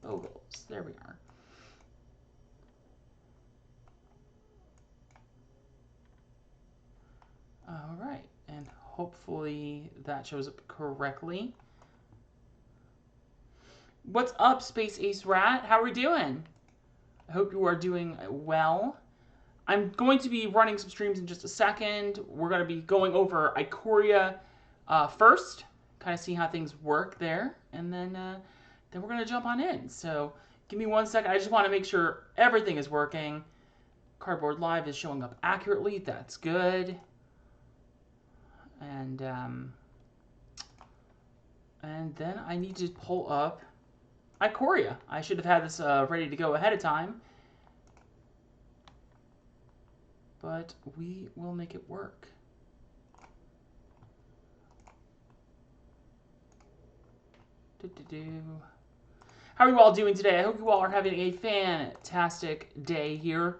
Bogles. There we are. All right, and hopefully that shows up correctly. What's up, Space Ace Rat? How are we doing? I hope you are doing well. I'm going to be running some streams in just a second. We're going to be going over Ikoria first, kind of see how things work there, and then we're going to jump on in. So give me 1 second. I just want to make sure everything is working. Cardboard Live is showing up accurately. That's good. And then I need to pull up Ikoria. I should have had this ready to go ahead of time. But we will make it work. How are you all doing today? I hope you all are having a fantastic day here.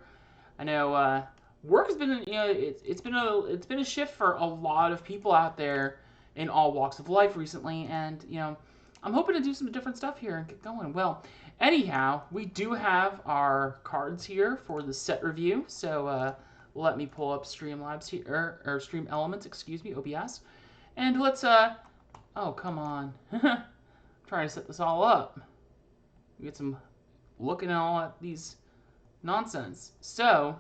I know work has been, it's been a shift for a lot of people out there in all walks of life recently, and I'm hoping to do some different stuff here and get going. Well, anyhow, we do have our cards here for the set review, so let me pull up Streamlabs here, or Stream Elements, excuse me, OBS. And let's, oh, come on. I'm trying to set this all up. We get some looking at all at these nonsense. So,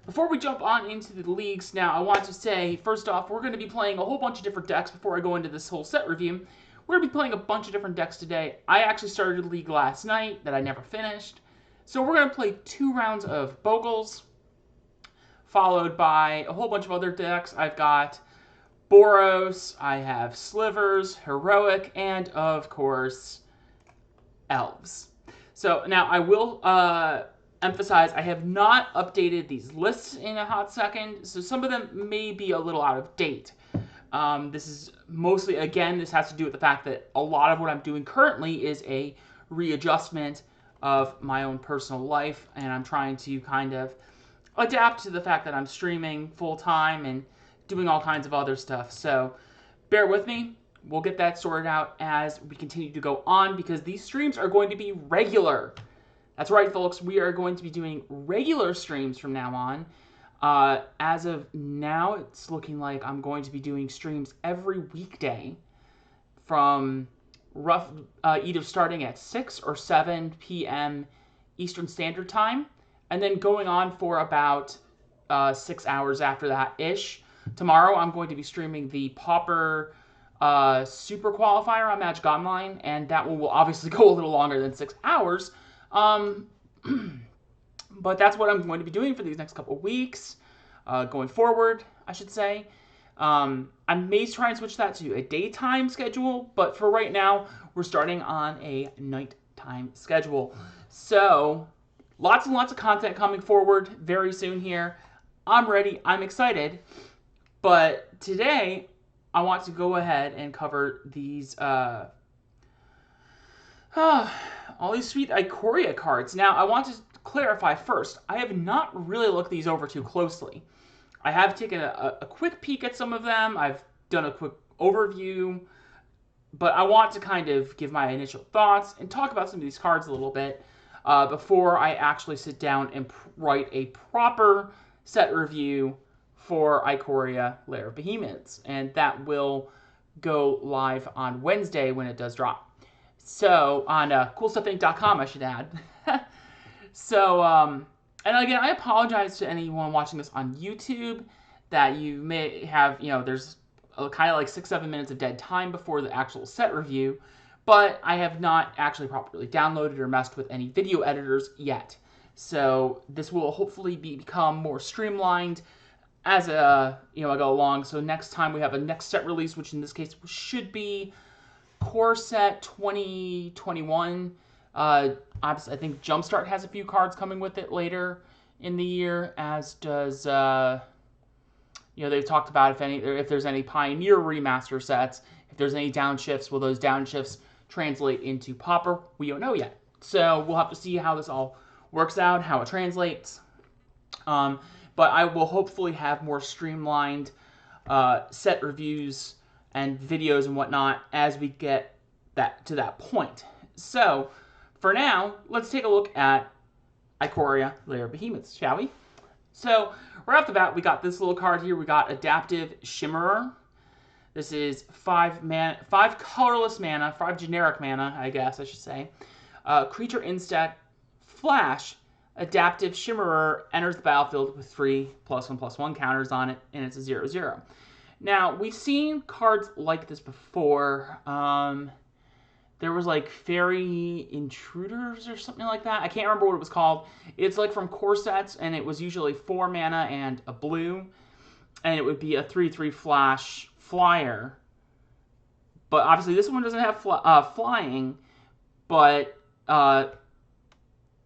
before we jump on into the leagues, now I want to say, first off, we're going to be playing a whole bunch of different decks before I go into this whole set review. We're going to be playing a bunch of different decks today. I actually started a league last night that I never finished. So we're going to play 2 rounds of Bogles, followed by a whole bunch of other decks. I've got Boros, I have Slivers, Heroic, and of course, Elves. So now I will emphasize I have not updated these lists in a hot second, so some of them may be a little out of date. This is mostly, again, this has to do with the fact that a lot of what I'm doing currently is a readjustment of my own personal life, and I'm trying to kind of adapt to the fact that I'm streaming full-time and doing all kinds of other stuff. So bear with me. We'll get that sorted out as we continue to go on, because these streams are going to be regular. That's right, folks. We are going to be doing regular streams from now on. As of now, it's looking like I'm going to be doing streams every weekday from either starting at 6 or 7 p.m. Eastern Standard Time, and then going on for about 6 hours after that-ish. Tomorrow, I'm going to be streaming the Pauper Super Qualifier on Magic Online, and that one will obviously go a little longer than 6 hours. But that's what I'm going to be doing for these next couple of weeks, going forward, I should say. I may try and switch that to a daytime schedule, but for right now, we're starting on a nighttime schedule. So, lots and lots of content coming forward very soon here. I'm ready. I'm excited. But today, I want to go ahead and cover these all these sweet Ikoria cards. Now, I want to clarify first, I have not really looked these over too closely. I have taken a quick peek at some of them. I've done a quick overview, but I want to kind of give my initial thoughts and talk about some of these cards a little bit before I actually sit down and write a proper set review for Ikoria Lair of Behemoths, and that will go live on Wednesday when it does drop. So, on CoolStuffInc.com, I should add. So, and again, I apologize to anyone watching this on YouTube that you may have, there's kind of like 6-7 minutes of dead time before the actual set review, but I have not actually properly downloaded or messed with any video editors yet. So, this will hopefully become more streamlined as I go along. So next time we have a next set release, which in this case should be Core Set 2021. Obviously, I think Jumpstart has a few cards coming with it later in the year, as does, they've talked about if there's any Pioneer remaster sets, if there's any downshifts, will those downshifts translate into Pauper? We don't know yet. So we'll have to see how this all works out, how it translates. But I will hopefully have more streamlined set reviews and videos and whatnot as we get that point. So for now, let's take a look at Ikoria Lair of Behemoths, shall we? So right off the bat, we got this little card here. We got Adaptive Shimmerer. This is 5 colorless mana, 5 generic mana, I guess I should say. Creature instant flash. Adaptive Shimmerer enters the battlefield with 3 +1/+1 counters on it, and it's a 0/0. Now, we've seen cards like this before. There was like Fairy Intruders or something like that. I can't remember what it was called. It's like from core sets, and it was usually 4 mana and a blue. And it would be a 3/3 flash flyer. But obviously this one doesn't have flying, but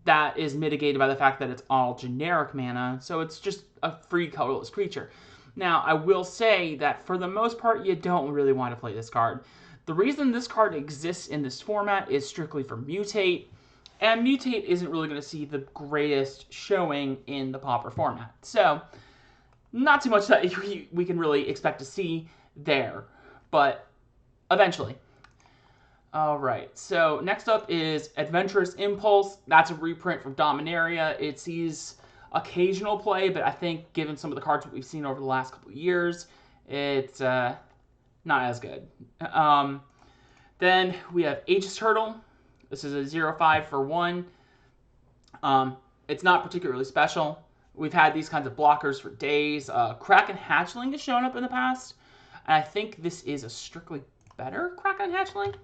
that is mitigated by the fact that it's all generic mana, so it's just a free colorless creature. Now, I will say that for the most part, you don't really want to play this card. The reason this card exists in this format is strictly for Mutate, and Mutate isn't really going to see the greatest showing in the Pauper format. So, not too much that we can really expect to see there, but eventually. Alright, so next up is Adventurous Impulse. That's a reprint from Dominaria. It sees occasional play, but I think given some of the cards that we've seen over the last couple of years, it's not as good. Then we have Aegis Hurdle. This is a 0/5 for 1. It's not particularly special. We've had these kinds of blockers for days. Kraken Hatchling has shown up in the past. And I think this is a strictly better Kraken Hatchling.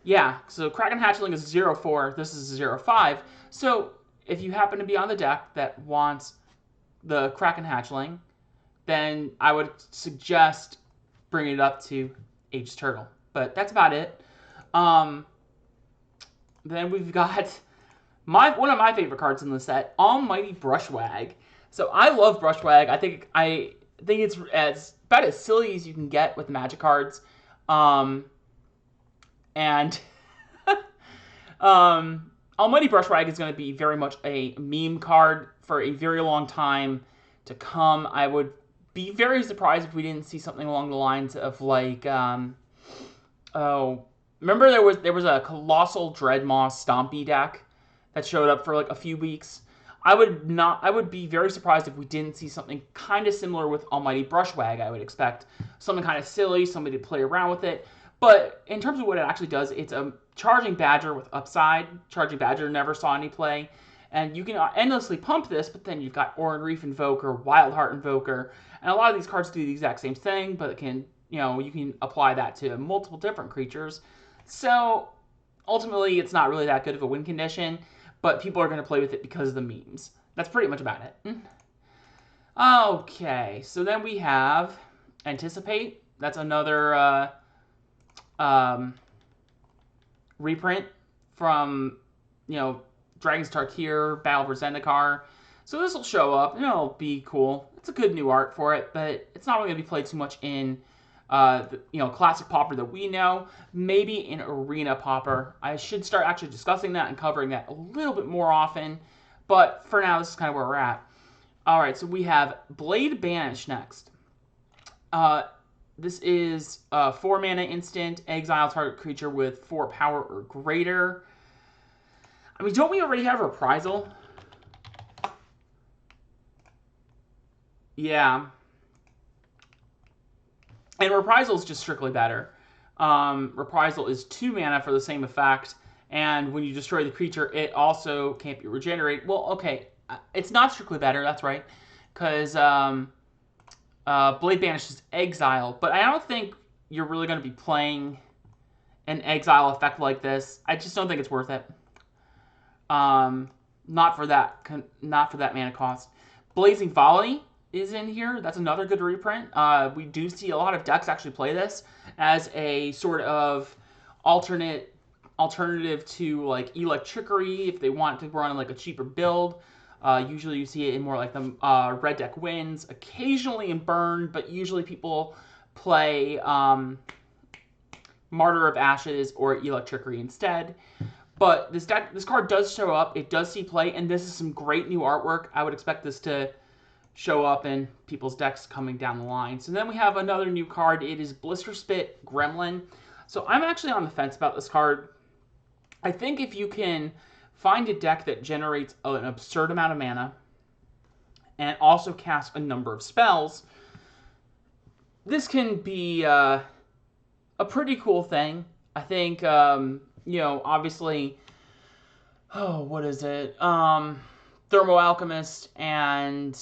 Yeah, so Kraken Hatchling is 0/4. This is 0/5. So if you happen to be on the deck that wants the Kraken Hatchling, then I would suggest bringing it up to Aegis Hurdle. But that's about it. Then we've got one of my favorite cards in the set, Almighty Brush Wag. So I love Brush Wag. I think it's about as silly as you can get with Magic cards. And Almighty Brush Wag is going to be very much a meme card for a very long time to come. I would be very surprised if we didn't see something along the lines of like, remember there was a Colossal Dreadmaw Stompy deck that showed up for like a few weeks. I would be very surprised if we didn't see something kind of similar with Almighty Brush Wag. I would expect something kind of silly, somebody to play around with it. But in terms of what it actually does, it's a Charging Badger with upside. Charging Badger never saw any play. And you can endlessly pump this, but then you've got Oran Reef Invoker, Wild Heart Invoker, and a lot of these cards do the exact same thing, but it can, you can apply that to multiple different creatures. So ultimately, it's not really that good of a win condition, but people are going to play with it because of the memes. That's pretty much about it. Okay, so then we have Anticipate. That's another reprint from, Dragon's Tarkir, Battle for Zendikar. So this will show up, and it'll be cool. It's a good new art for it, but it's not really going to be played too much in, classic Pauper that we know. Maybe in Arena Pauper. I should start actually discussing that and covering that a little bit more often. But for now, this is kind of where we're at. All right, so we have Blade Banish next. This is a 4 mana instant, exile target creature with 4 power or greater. I mean, don't we already have Reprisal? Yeah. And Reprisal is just strictly better. Reprisal is 2 mana for the same effect, and when you destroy the creature, it also can't be regenerated. Well, okay, it's not strictly better, that's right, because Blade Banish is exile, but I don't think you're really going to be playing an exile effect like this. I just don't think it's worth it. Not for that mana cost. Blazing Volley is in here. That's another good reprint. We do see a lot of decks actually play this as a sort of alternative to like Electrickery if they want to run like a cheaper build. Usually you see it in more like the red deck wins, occasionally in Burn, but usually people play Martyr of Ashes or Electrickery instead. But this card does show up, it does see play, and this is some great new artwork. I would expect this to show up in people's decks coming down the line. So then we have another new card. It is Blister Spit Gremlin. So I'm actually on the fence about this card. I think if you can find a deck that generates an absurd amount of mana and also cast a number of spells, this can be a pretty cool thing. I think, you know, obviously, what is it? Thermo Alchemist and,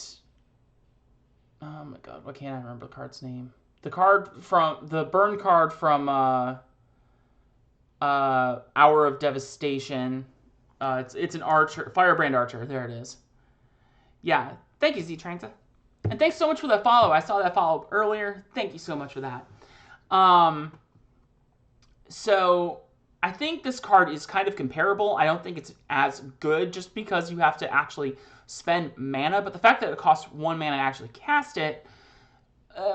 oh my god, why can't I remember the card's name? The burn card from Hour of Devastation. It's an archer, Firebrand Archer. There it is. Yeah, thank you, Z-Transa. And thanks so much for that follow. I saw that follow earlier. Thank you so much for that. So I think this card is kind of comparable. I don't think it's as good just because you have to actually spend mana. But the fact that it costs 1 mana to actually cast it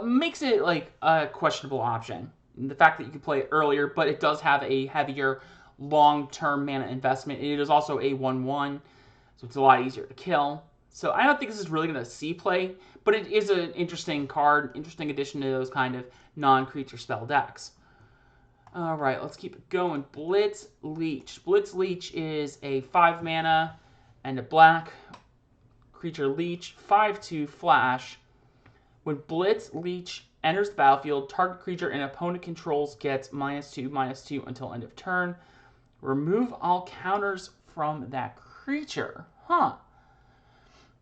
makes it like a questionable option. And the fact that you can play it earlier, but it does have a heavier long-term mana investment. It is also a 1/1, so it's a lot easier to kill. So I don't think this is really going to see play, but it is an interesting card, interesting addition to those kind of non-creature spell decks. All right, let's keep it going. Blitz Leech. Blitz Leech is a 5 mana and a black creature leech, 5/2 flash. When Blitz Leech enters the battlefield, target creature an opponent controls gets -2/-2 until end of turn. Remove all counters from that creature. Huh.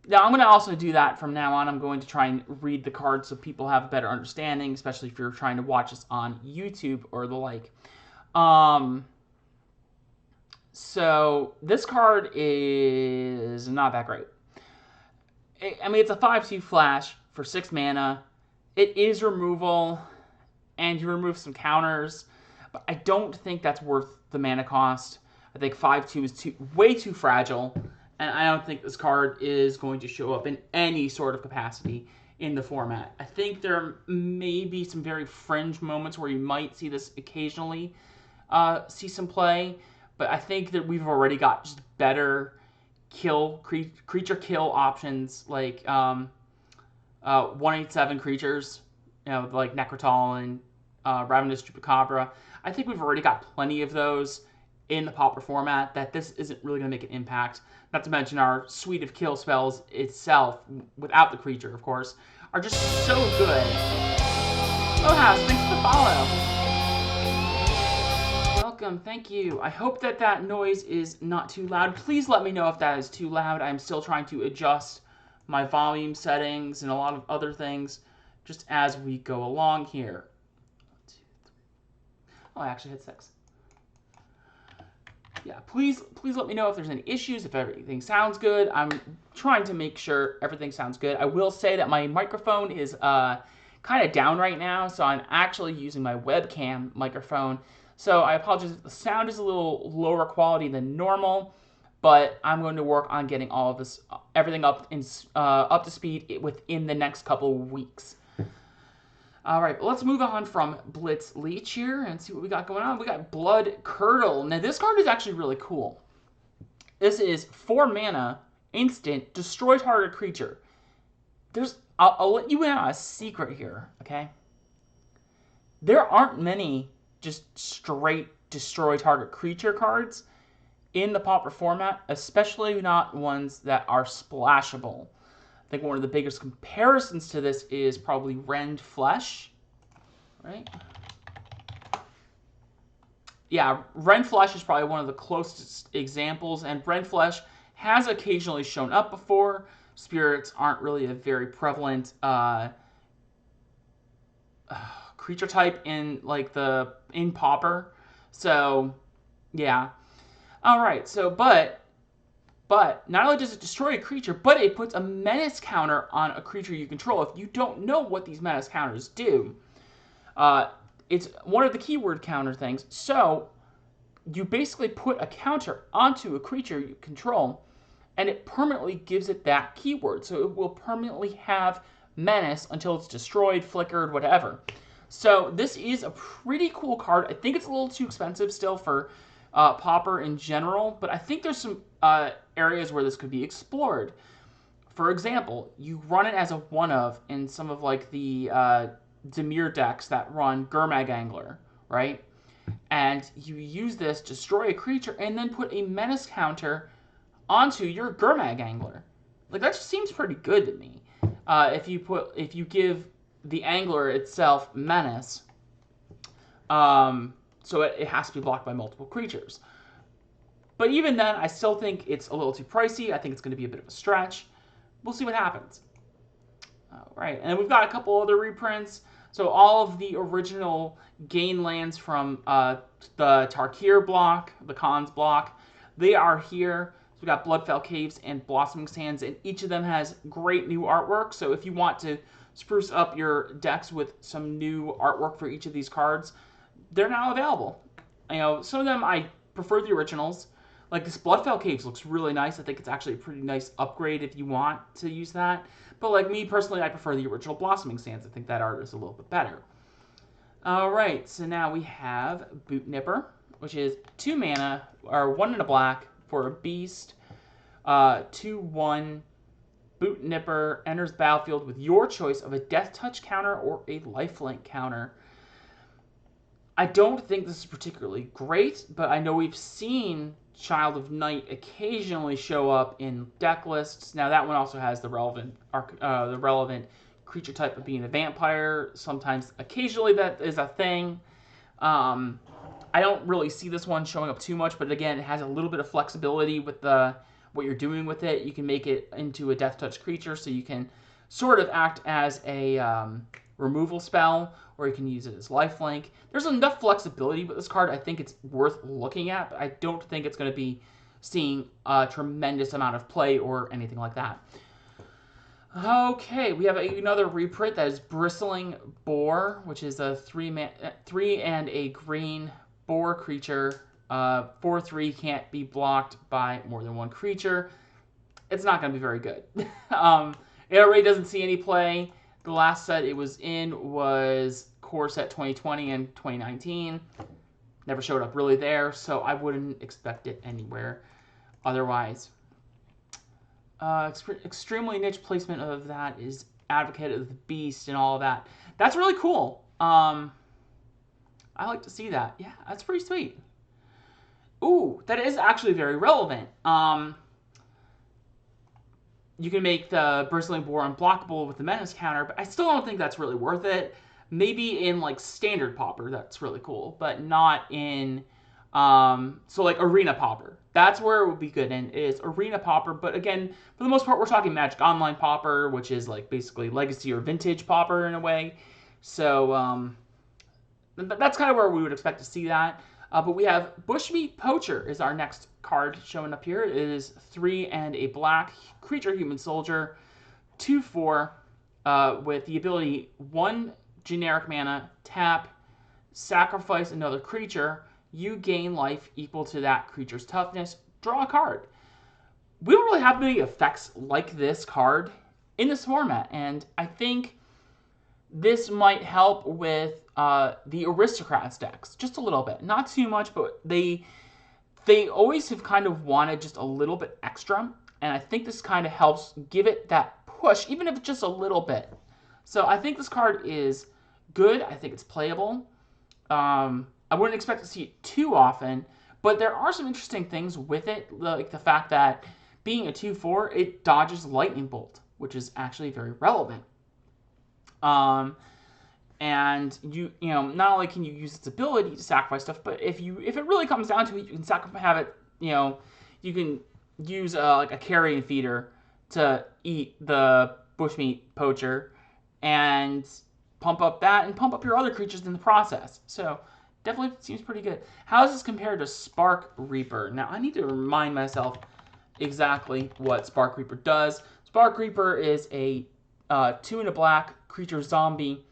Now, I'm going to also do that from now on. I'm going to try and read the cards so people have a better understanding, especially if you're trying to watch this on YouTube or the like. So, this card is not that great. I mean, it's a 5/2 flash for 6 mana. It is removal, and you remove some counters, but I don't think that's worth the mana cost. I think 5/2 is way too fragile. And I don't think this card is going to show up in any sort of capacity in the format. I think there may be some very fringe moments where you might see this occasionally see some play. But I think that we've already got just better creature kill options like 1/8/7 creatures, you know, like Necrotal and Ravenous Chupacabra. I think we've already got plenty of those in the Pauper format that this isn't really going to make an impact. Not to mention our suite of kill spells itself, without the creature, of course, are just so good. Oh, House, thanks for the follow. Welcome, thank you. I hope that that noise is not too loud. Please let me know if that is too loud. I'm still trying to adjust my volume settings and a lot of other things just as we go along here. 1, 2, 3. Oh, I actually hit 6. Yeah, please let me know if there's any issues, if everything sounds good. I'm trying to make sure everything sounds good. I will say that my microphone is kind of down right now, so I'm actually using my webcam microphone. So I apologize if the sound is a little lower quality than normal, but I'm going to work on getting all of this, everything up to speed within the next couple of weeks. All right, let's move on from Blitz Leech here and see what we got going on. We got Blood Curdle. Now, this card is actually really cool. This is 4 mana, instant, destroy target creature. I'll let you in on a secret here, okay? There aren't many just straight destroy target creature cards in the Pauper format, especially not ones that are splashable. I think one of the biggest comparisons to this is probably Rend Flesh, right? Yeah, Rend Flesh is probably one of the closest examples, and Rend Flesh has occasionally shown up before. Spirits aren't really a very prevalent creature type in Pauper, so yeah. All right, so but not only does it destroy a creature, but it puts a menace counter on a creature you control. If you don't know what these menace counters do, it's one of the keyword counter things. So you basically put a counter onto a creature you control, and it permanently gives it that keyword. So it will permanently have menace until it's destroyed, flickered, whatever. So this is a pretty cool card. I think it's a little too expensive still for Pauper in general, but I think there's some areas where this could be explored. for example, you run it as a one-of in some of like the Dimir decks that run Gurmag Angler, right? And you use this, destroy a creature, and then put a menace counter onto your Gurmag Angler. Like, that just seems pretty good to me. If you give the Angler itself menace, so it has to be blocked by multiple creatures. But even then, I still think it's a little too pricey. I think it's going to be a bit of a stretch. We'll see what happens. All right, and we've got a couple other reprints. So all of the original gain lands from the Tarkir block, the Khans block, they are here. So we've got Bloodfell Caves and Blossoming Sands, and each of them has great new artwork. So if you want to spruce up your decks with some new artwork for each of these cards, they're now available. You know, some of them I prefer the originals. Like this Bloodfell Caves looks really nice. I think it's actually a pretty nice upgrade if you want to use that. But like me personally, I prefer the original Blossoming Sands. I think that art is a little bit better. All right, so now we have Boot Nipper, which is 2 mana, or 1 and a black for a beast. 2/1 Boot Nipper enters battlefield with your choice of a Death Touch counter or a Lifelink counter. I don't think this is particularly great, but I know we've seen Child of Night occasionally show up in deck lists. Now that one also has the relevant creature type of being a vampire. Sometimes, occasionally, that is a thing. I don't really see this one showing up too much, but again, it has a little bit of flexibility with what you're doing with it. You can make it into a Death Touch creature, so you can sort of act as a removal spell, or you can use it as lifelink. There's enough flexibility with this card. I think it's worth looking at, but I don't think it's going to be seeing a tremendous amount of play or anything like that. Okay, we have another reprint that is Bristling Boar, which is a 3 and a green boar creature. 4/3 can't be blocked by more than one creature. It's not going to be very good. It already doesn't see any play. The last set it was in was Core Set 2020 and 2019. Never showed up really there, so I wouldn't expect it anywhere otherwise. Extremely niche placement of that is Advocate of the Beast and all of that. That's really cool. I like to see that. Yeah, that's pretty sweet. Ooh, that is actually very relevant. You can make the Bristling Boar unblockable with the Menace counter, but I still don't think that's really worth it. Maybe in, like, Standard Pauper, that's really cool, but not in, so, like, Arena Pauper. That's where it would be good in, is Arena Pauper, but again, for the most part, we're talking Magic Online Pauper, which is, like, basically Legacy or Vintage Pauper in a way. So, that's kind of where we would expect to see that. But we have Bushmeat Poacher is our next card showing up here. It is 3 and a black creature human soldier, 2/4, with the ability 1 generic mana, tap, sacrifice another creature. You gain life equal to that creature's toughness. Draw a card. We don't really have many effects like this card in this format, and I think this might help with the Aristocrats decks, just a little bit. Not too much, but they always have kind of wanted just a little bit extra, and I think this kind of helps give it that push, even if it's just a little bit. So I think this card is good. I think it's playable. I wouldn't expect to see it too often, but there are some interesting things with it, like the fact that being a 2/4, it dodges Lightning Bolt, which is actually very relevant. And you know, not only can you use its ability to sacrifice stuff, but if it really comes down to it, you can have it. You know, you can use like a carrion feeder to eat the Bushmeat Poacher, and pump up that and pump up your other creatures in the process. So definitely seems pretty good. How does this compare to Spark Reaper? Now I need to remind myself exactly what Spark Reaper does. Spark Reaper is a 2 and a black creature zombie,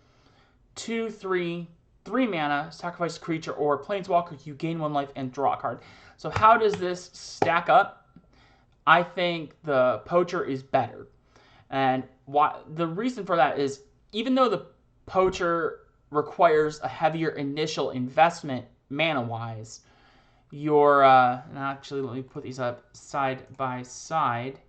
2/3, 3 mana, sacrifice a creature or planeswalker, you gain 1 life and draw a card. So how does this stack up? I think the Poacher is better. And the reason for that is, even though the Poacher requires a heavier initial investment mana-wise, your, actually let me put these up side by side.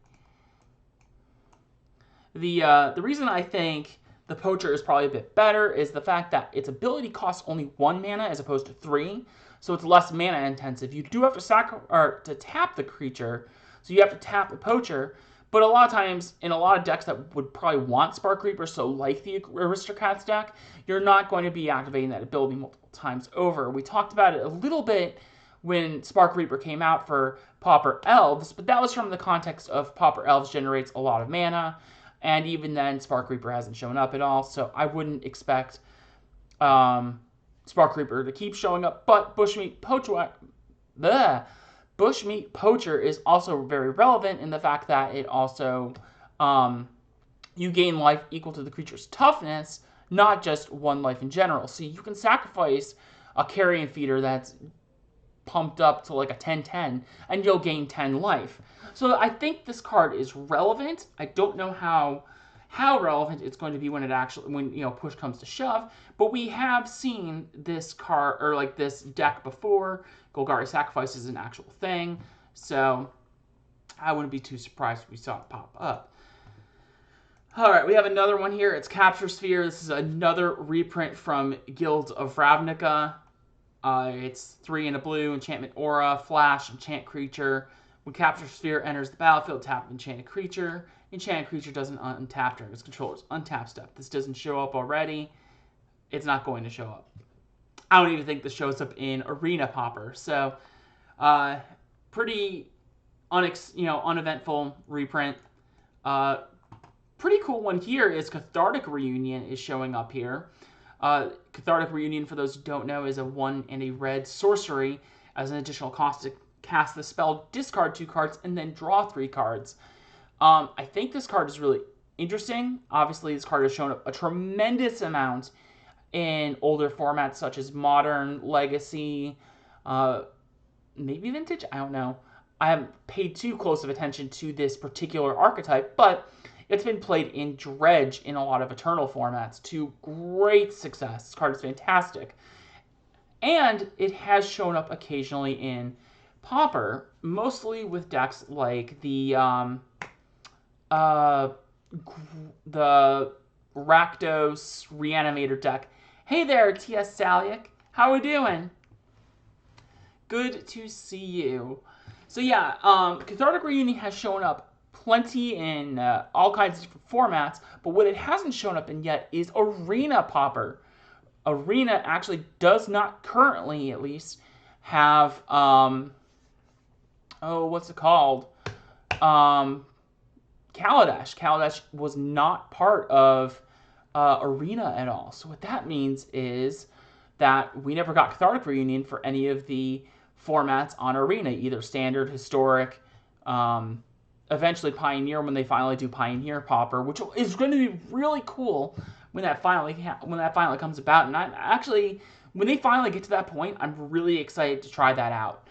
The reason I think the Poacher is probably a bit better is the fact that its ability costs only 1 mana as opposed to 3, so it's less mana intensive. You do have to tap the creature, so you have to tap the Poacher, but a lot of times in a lot of decks that would probably want Spark Reaper, so like the Aristocrats deck, you're not going to be activating that ability multiple times over. We talked about it a little bit when Spark Reaper came out for Pauper Elves, but that was from the context of Pauper Elves generates a lot of mana, and even then Spark Reaper hasn't shown up at all, so I wouldn't expect Spark Reaper to keep showing up, but Bushmeat Poacher is also very relevant in the fact that it also, you gain life equal to the creature's toughness, not just 1 life in general. So you can sacrifice a carrion feeder that's pumped up to like a 10/10, and you'll gain 10 life. So I think this card is relevant. I don't know how relevant it's going to be when push comes to shove, but we have seen this card, or like this deck before. Golgari Sacrifice is an actual thing, so I wouldn't be too surprised if we saw it pop up. All right, we have another one here. It's Capture Sphere. This is another reprint from Guild of Ravnica. It's 3 and a blue, enchantment aura, flash, enchant creature. When Capture Sphere enters the battlefield, tap enchanted creature. Enchanted creature doesn't untap during its controller's untap step. This doesn't show up already. It's not going to show up. I don't even think this shows up in Arena Pauper. So, pretty uneventful reprint. Pretty cool one here is Cathartic Reunion is showing up here. Cathartic Reunion, for those who don't know, is a 1 and a red sorcery. As an additional cost to cast the spell, discard 2 cards, and then draw 3 cards. I think this card is really interesting. Obviously, this card has shown up a tremendous amount in older formats such as Modern, Legacy, maybe Vintage, I don't know. I haven't paid too close of attention to this particular archetype, but it's been played in Dredge in a lot of Eternal formats to great success. This card is fantastic. And it has shown up occasionally in Pauper, mostly with decks like the Rakdos Reanimator deck. Hey there, T.S. Saliak. How we doing? Good to see you. So yeah, Cathartic Reunion has shown up plenty in all kinds of different formats, but what it hasn't shown up in yet is Arena Pauper. Arena actually does not currently, at least, have, what's it called? Kaladesh. Kaladesh was not part of Arena at all. So what that means is that we never got Cathartic Reunion for any of the formats on Arena, either Standard, Historic, eventually Pioneer when they finally do Pioneer Pauper, which is going to be really cool when that finally comes about. And I actually, when they finally get to that point, I'm really excited to try that out,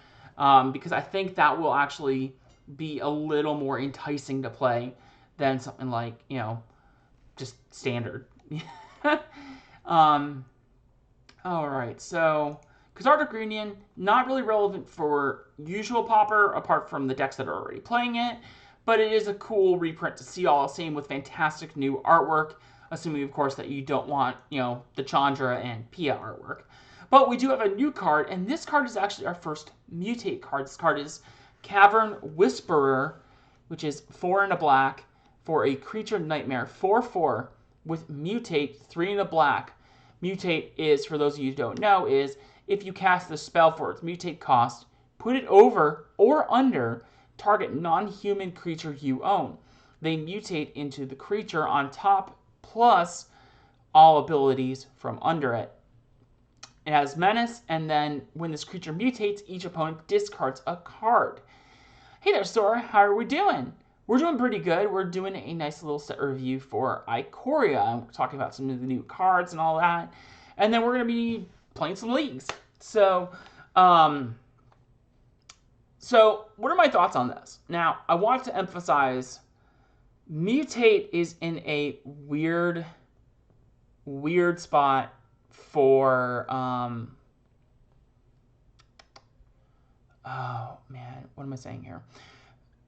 because I think that will actually be a little more enticing to play than something like, just Standard. All right, so Cathartic Grunion, not really relevant for usual Pauper, apart from the decks that are already playing it, but it is a cool reprint to see all the same with fantastic new artwork, assuming, of course, that you don't want, the Chandra and Pia artwork. But we do have a new card, and this card is actually our first Mutate card. This card is Cavern Whisperer, which is 4 and a black for a creature nightmare, 4/4 with Mutate, 3 and a black. Mutate is, for those of you who don't know, is if you cast the spell for its Mutate cost, put it over or under target non-human creature you own. They mutate into the creature on top plus all abilities from under it. It has Menace, and then when this creature mutates, each opponent discards a card. Hey there, Sora. How are we doing? We're doing pretty good. We're doing a nice little set review for Ikoria. I'm talking about some of the new cards and all that. And then we're going to be playing some leagues. So what are my thoughts on this? Now, I want to emphasize Mutate is in a weird spot for, oh man, what am I saying here?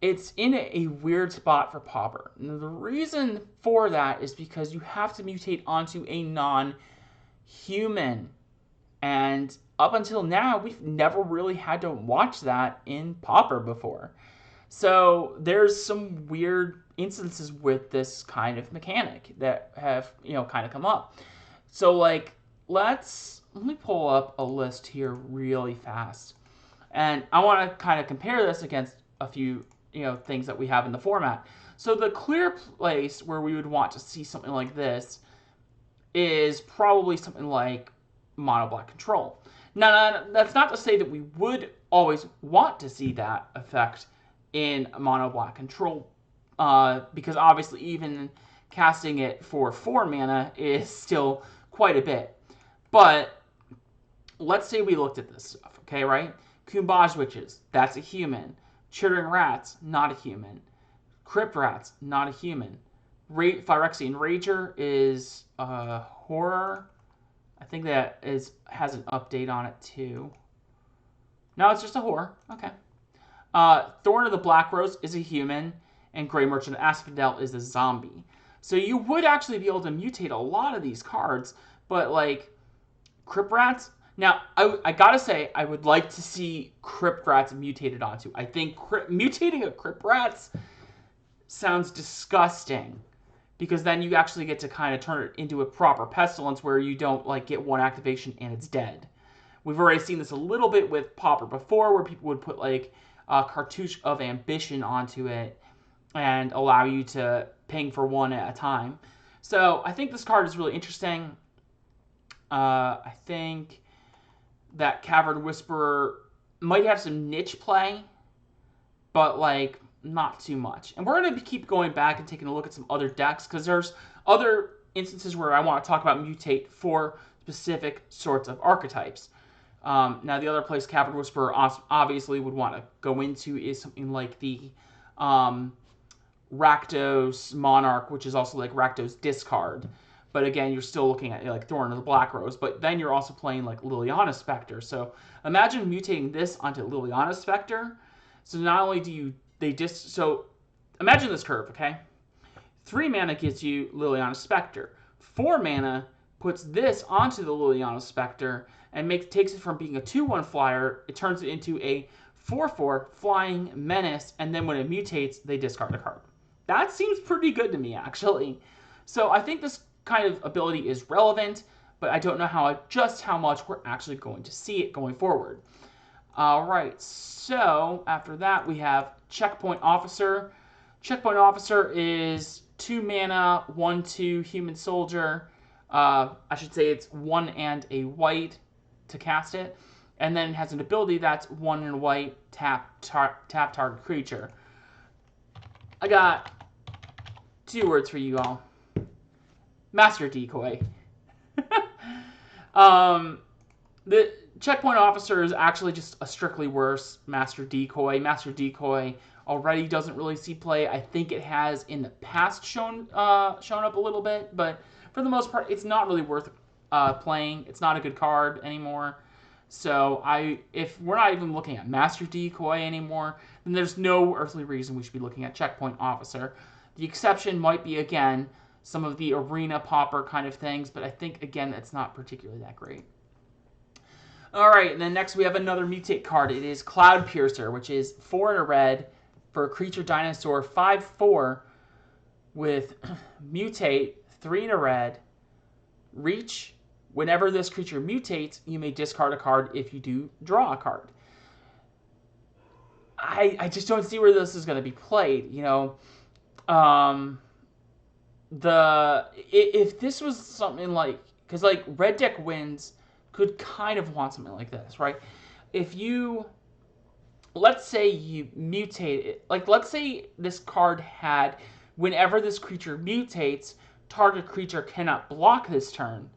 it's in a weird spot for Pauper. And the reason for that is because you have to mutate onto a non-human. And up until now, we've never really had to watch that in Pauper before. So there's some weird instances with this kind of mechanic that have, kind of come up. So, like, let me pull up a list here really fast. And I want to kind of compare this against a few, things that we have in the format. So the clear place where we would want to see something like this is probably something like Mono Black Control. Now, that's not to say that we would always want to see that effect in Mono Black Control, because obviously even casting it for 4 mana is still quite a bit. But let's say we looked at this stuff, okay, right? Kumbaj Witches, that's a human. Chittering Rats, not a human. Crypt Rats, not a human. Phyrexian Rager is a horror. I think that has an update on it too. No, it's just a horror. Okay. Thorn of the Black Rose is a human, and Grey Merchant Asphodel is a zombie. So you would actually be able to mutate a lot of these cards, but like Crypt Rats. Now, I gotta say, I would like to see Crypt Rats mutated onto. I think mutating a Crypt Rats sounds disgusting, because then you actually get to kind of turn it into a proper Pestilence where you don't like get one activation and it's dead. We've already seen this a little bit with Pauper before, where people would put like a Cartouche of Ambition onto it and allow you to ping for 1 at a time. So I think this card is really interesting. I think that Cavern Whisperer might have some niche play, but like not too much. And we're going to keep going back and taking a look at some other decks, because there's other instances where I want to talk about mutate for specific sorts of archetypes. Now, the other place Cavern Whisperer obviously would want to go into is something like the Rakdos Monarch, which is also like Rakdos Discard. But again, you're still looking at like Thorn of the Black Rose. But then you're also playing like Liliana Spectre. So imagine mutating this onto Liliana Spectre. So not only do so imagine this curve, okay? 3 mana gives you Liliana Spectre. 4 mana puts this onto the Liliana Spectre and takes it from being a 2/1 flyer, it turns it into a 4/4 flying menace, and then when it mutates, they discard a card. That seems pretty good to me, actually. So I think this kind of ability is relevant, but I don't know just how much we're actually going to see it going forward. All right, so after that we have Checkpoint Officer. Checkpoint Officer is 2 mana, 1/2 human soldier. I should say it's 1 and a white to cast it, and then it has an ability that's 1 and white, tap target creature. I got 2 words for you all. Master Decoy. The Checkpoint Officer is actually just a strictly worse Master Decoy. Master Decoy already doesn't really see play. I think it has in the past shown up a little bit, but for the most part, it's not really worth playing. It's not a good card anymore. So if we're not even looking at Master Decoy anymore, then there's no earthly reason we should be looking at Checkpoint Officer. The exception might be, again, some of the arena Pauper kind of things, but I think, again, it's not particularly that great. All right, and then next we have another mutate card. It is Cloud Piercer, which is 4 and a red for a creature dinosaur, 5/4 with mutate, 3 and a red, reach. Whenever this creature mutates, you may discard a card. If you do, draw a card. I just don't see where this is going to be played, if this was something like, because like red deck wins could kind of want something like this, right? If you, let's say you mutate it, like let's say this card had, whenever this creature mutates, target creature cannot block this turn,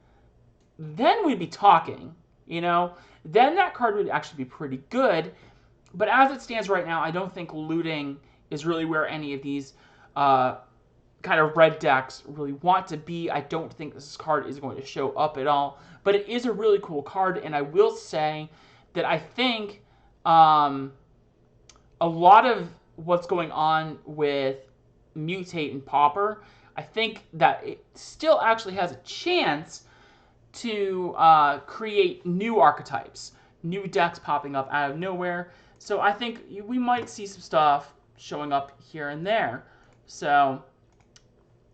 then we'd be talking, then that card would actually be pretty good. But as it stands right now, I don't think looting is really where any of these kind of red decks really want to be. I don't think this card is going to show up at all, but it is a really cool card, and I will say that I think a lot of what's going on with Mutate and Pauper, I think that it still actually has a chance to create new archetypes, new decks popping up out of nowhere. So I think we might see some stuff showing up here and there. So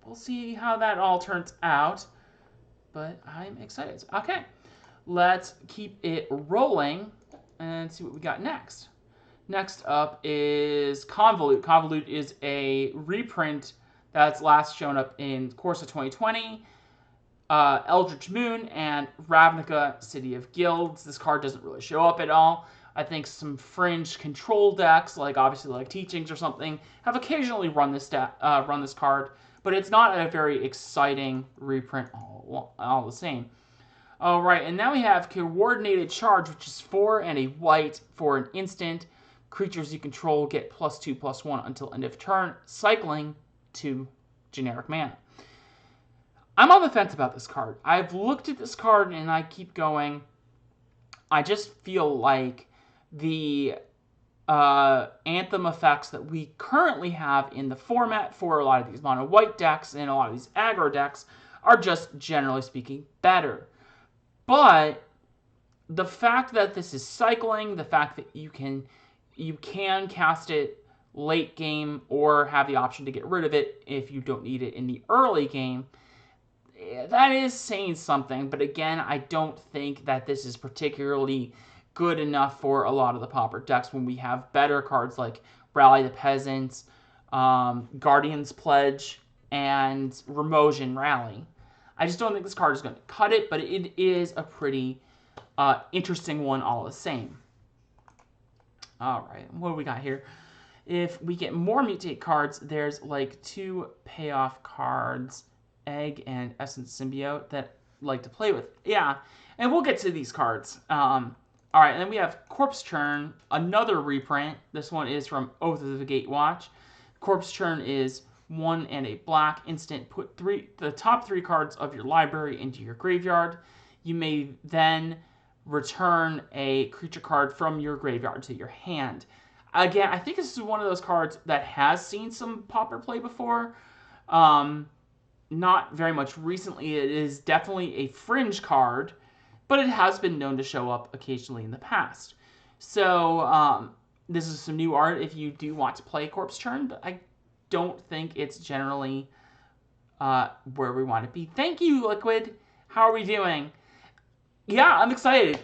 we'll see how that all turns out. But I'm excited. Okay, let's keep it rolling and see what we got next. Next up is Convolute. Convolute is a reprint that's last shown up in the course of 2020. Eldritch Moon and Ravnica, City of Guilds. This card doesn't really show up at all. I think some fringe control decks, like obviously like Teachings or something, have occasionally run this card, but it's not a very exciting reprint all the same. All right, and now we have Coordinated Charge, which is 4 and a white for an instant. Creatures you control get +2/+1 until end of turn, cycling to generic mana. I'm on the fence about this card. I've looked at this card and I keep going. I just feel like the Anthem effects that we currently have in the format for a lot of these mono white decks and a lot of these aggro decks are just, generally speaking, better. But the fact that this is cycling, the fact that you can cast it late game or have the option to get rid of it if you don't need it in the early game, that is saying something. But again, I don't think that this is particularly good enough for a lot of the Pauper decks when we have better cards like Rally the Peasants, Guardian's Pledge, and Remotion Rally. I just don't think this card is going to cut it, but it is a pretty interesting one all the same. All right, what do we got here? If we get more Mutate cards, there's like 2 payoff cards, Egg and Essence Symbiote, that I like to play with. Yeah, and we'll get to these cards. All right, and then we have Corpse Churn, another reprint. This one is from Oath of the Gatewatch. Corpse Churn is 1 and a black instant. Put the top 3 cards of your library into your graveyard. You may then return a creature card from your graveyard to your hand. Again, I think this is one of those cards that has seen some Pauper play before. Not very much recently. It is definitely a fringe card, but it has been known to show up occasionally in the past. So this is some new art if you do want to play Corpse Churn, but I don't think it's generally where we want to be. Thank you, Liquid. How are we doing? Yeah, I'm excited.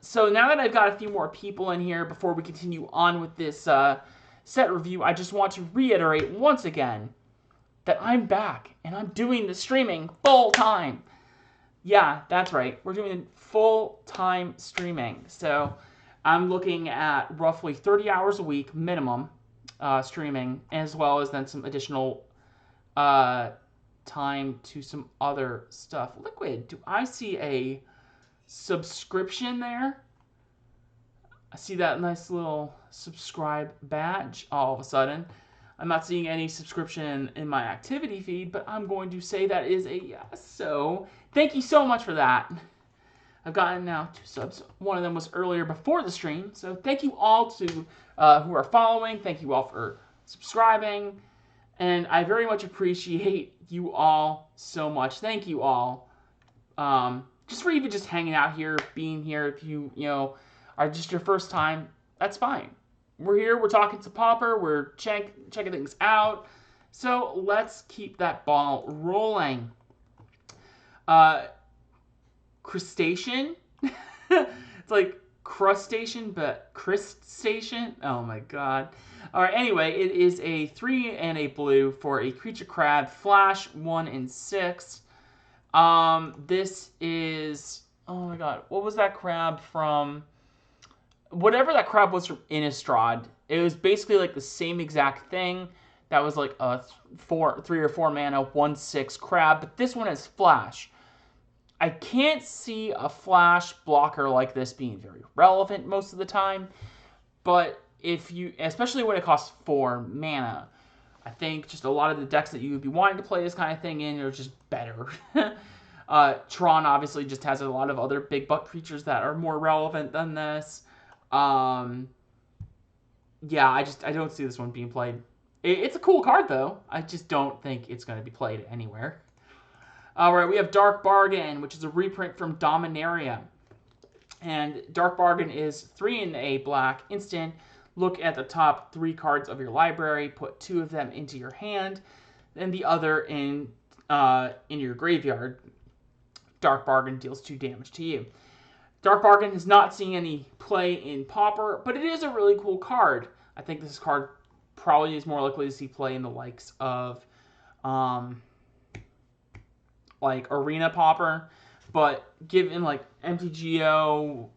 So now that I've got a few more people in here before we continue on with this set review, I just want to reiterate once again that I'm back and I'm doing the streaming full time. Yeah, that's right. We're doing full-time streaming. So I'm looking at roughly 30 hours a week minimum streaming, as well as then some additional time to some other stuff. Liquid, do I see a subscription there? I see that nice little subscribe badge all of a sudden. I'm not seeing any subscription in my activity feed, but I'm going to say that is a yes. So thank you so much for that. I've gotten now 2 subs. One of them was earlier before the stream. So thank you all to who are following. Thank you all for subscribing. And I very much appreciate you all so much. Thank you all. Just for even just hanging out here, being here. If you are just your first time, that's fine. We're here, we're talking to Pauper, we're checking things out. So let's keep that ball rolling. Crustacean? It's like crustacean, but crustacean? Oh my god. Alright, anyway, it is a 3 and a blue for a creature crab, flash 1 and 6. This is, oh my god, what was that crab from? Whatever that crab was from Innistrad, it was basically like the same exact thing. That was like a 3 or 4 mana, 1/6 crab, but this one has flash. I can't see a flash blocker like this being very relevant most of the time, but if you, especially when it costs 4 mana, I think just a lot of the decks that you would be wanting to play this kind of thing in are just better. Tron obviously just has a lot of other big butt creatures that are more relevant than this. yeah, I don't see this one being played. It's a cool card, though. I just don't think it's going to be played anywhere. All right, we have Dark Bargain, which is a reprint from Dominaria. And Dark Bargain is 3 in a black instant. Look at the top 3 cards of your library, put 2 of them into your hand, and the other in your graveyard. Dark Bargain deals 2 damage to you. Dark Bargain is not seeing any play in Pauper, but it is a really cool card. I think this card probably is more likely to see play in the likes of like Arena Pauper, but given like MTGO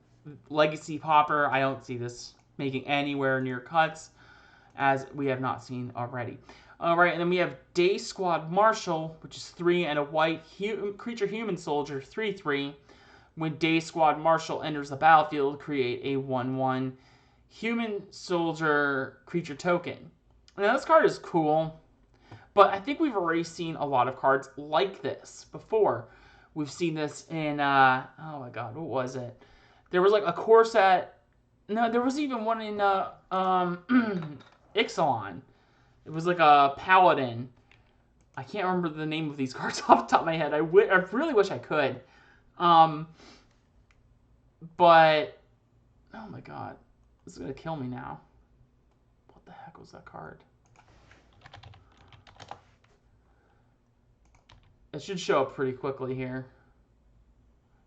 Legacy Pauper, I don't see this making anywhere near cuts, as we have not seen already. All right, and then we have Day Squad Marshal, which is 3 and a white creature human soldier, 3/3. When Day Squad Marshal enters the battlefield, create a 1/1 human soldier creature token. Now this card is cool, but I think we've already seen a lot of cards like this before. We've seen this in, oh my god, what was it? There was like a core set. No, there was even one in Ixalan. It was like a Paladin. I can't remember the name of these cards off the top of my head. I really wish I could. But, oh my god. This is going to kill me now. What the heck was that card? It should show up pretty quickly here.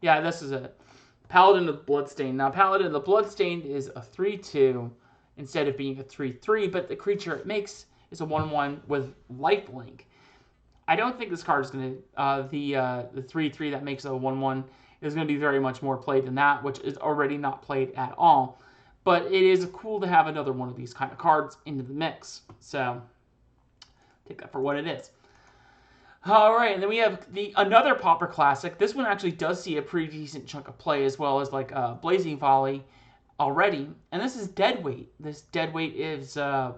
Yeah, this is it. Paladin of Bloodstained. Now, Paladin of the Bloodstained is a 3/2 instead of being a 3/3, but the creature it makes is a 1/1 with lifelink. I don't think this card is going to, the 3/3 that makes a 1/1 is going to be very much more played than that, which is already not played at all. But it is cool to have another one of these kind of cards into the mix. So, take that for what it is. All right, and then we have another Pauper classic. This one actually does see a pretty decent chunk of play, as well as like Blazing Volley already. And this is Deadweight. This Deadweight is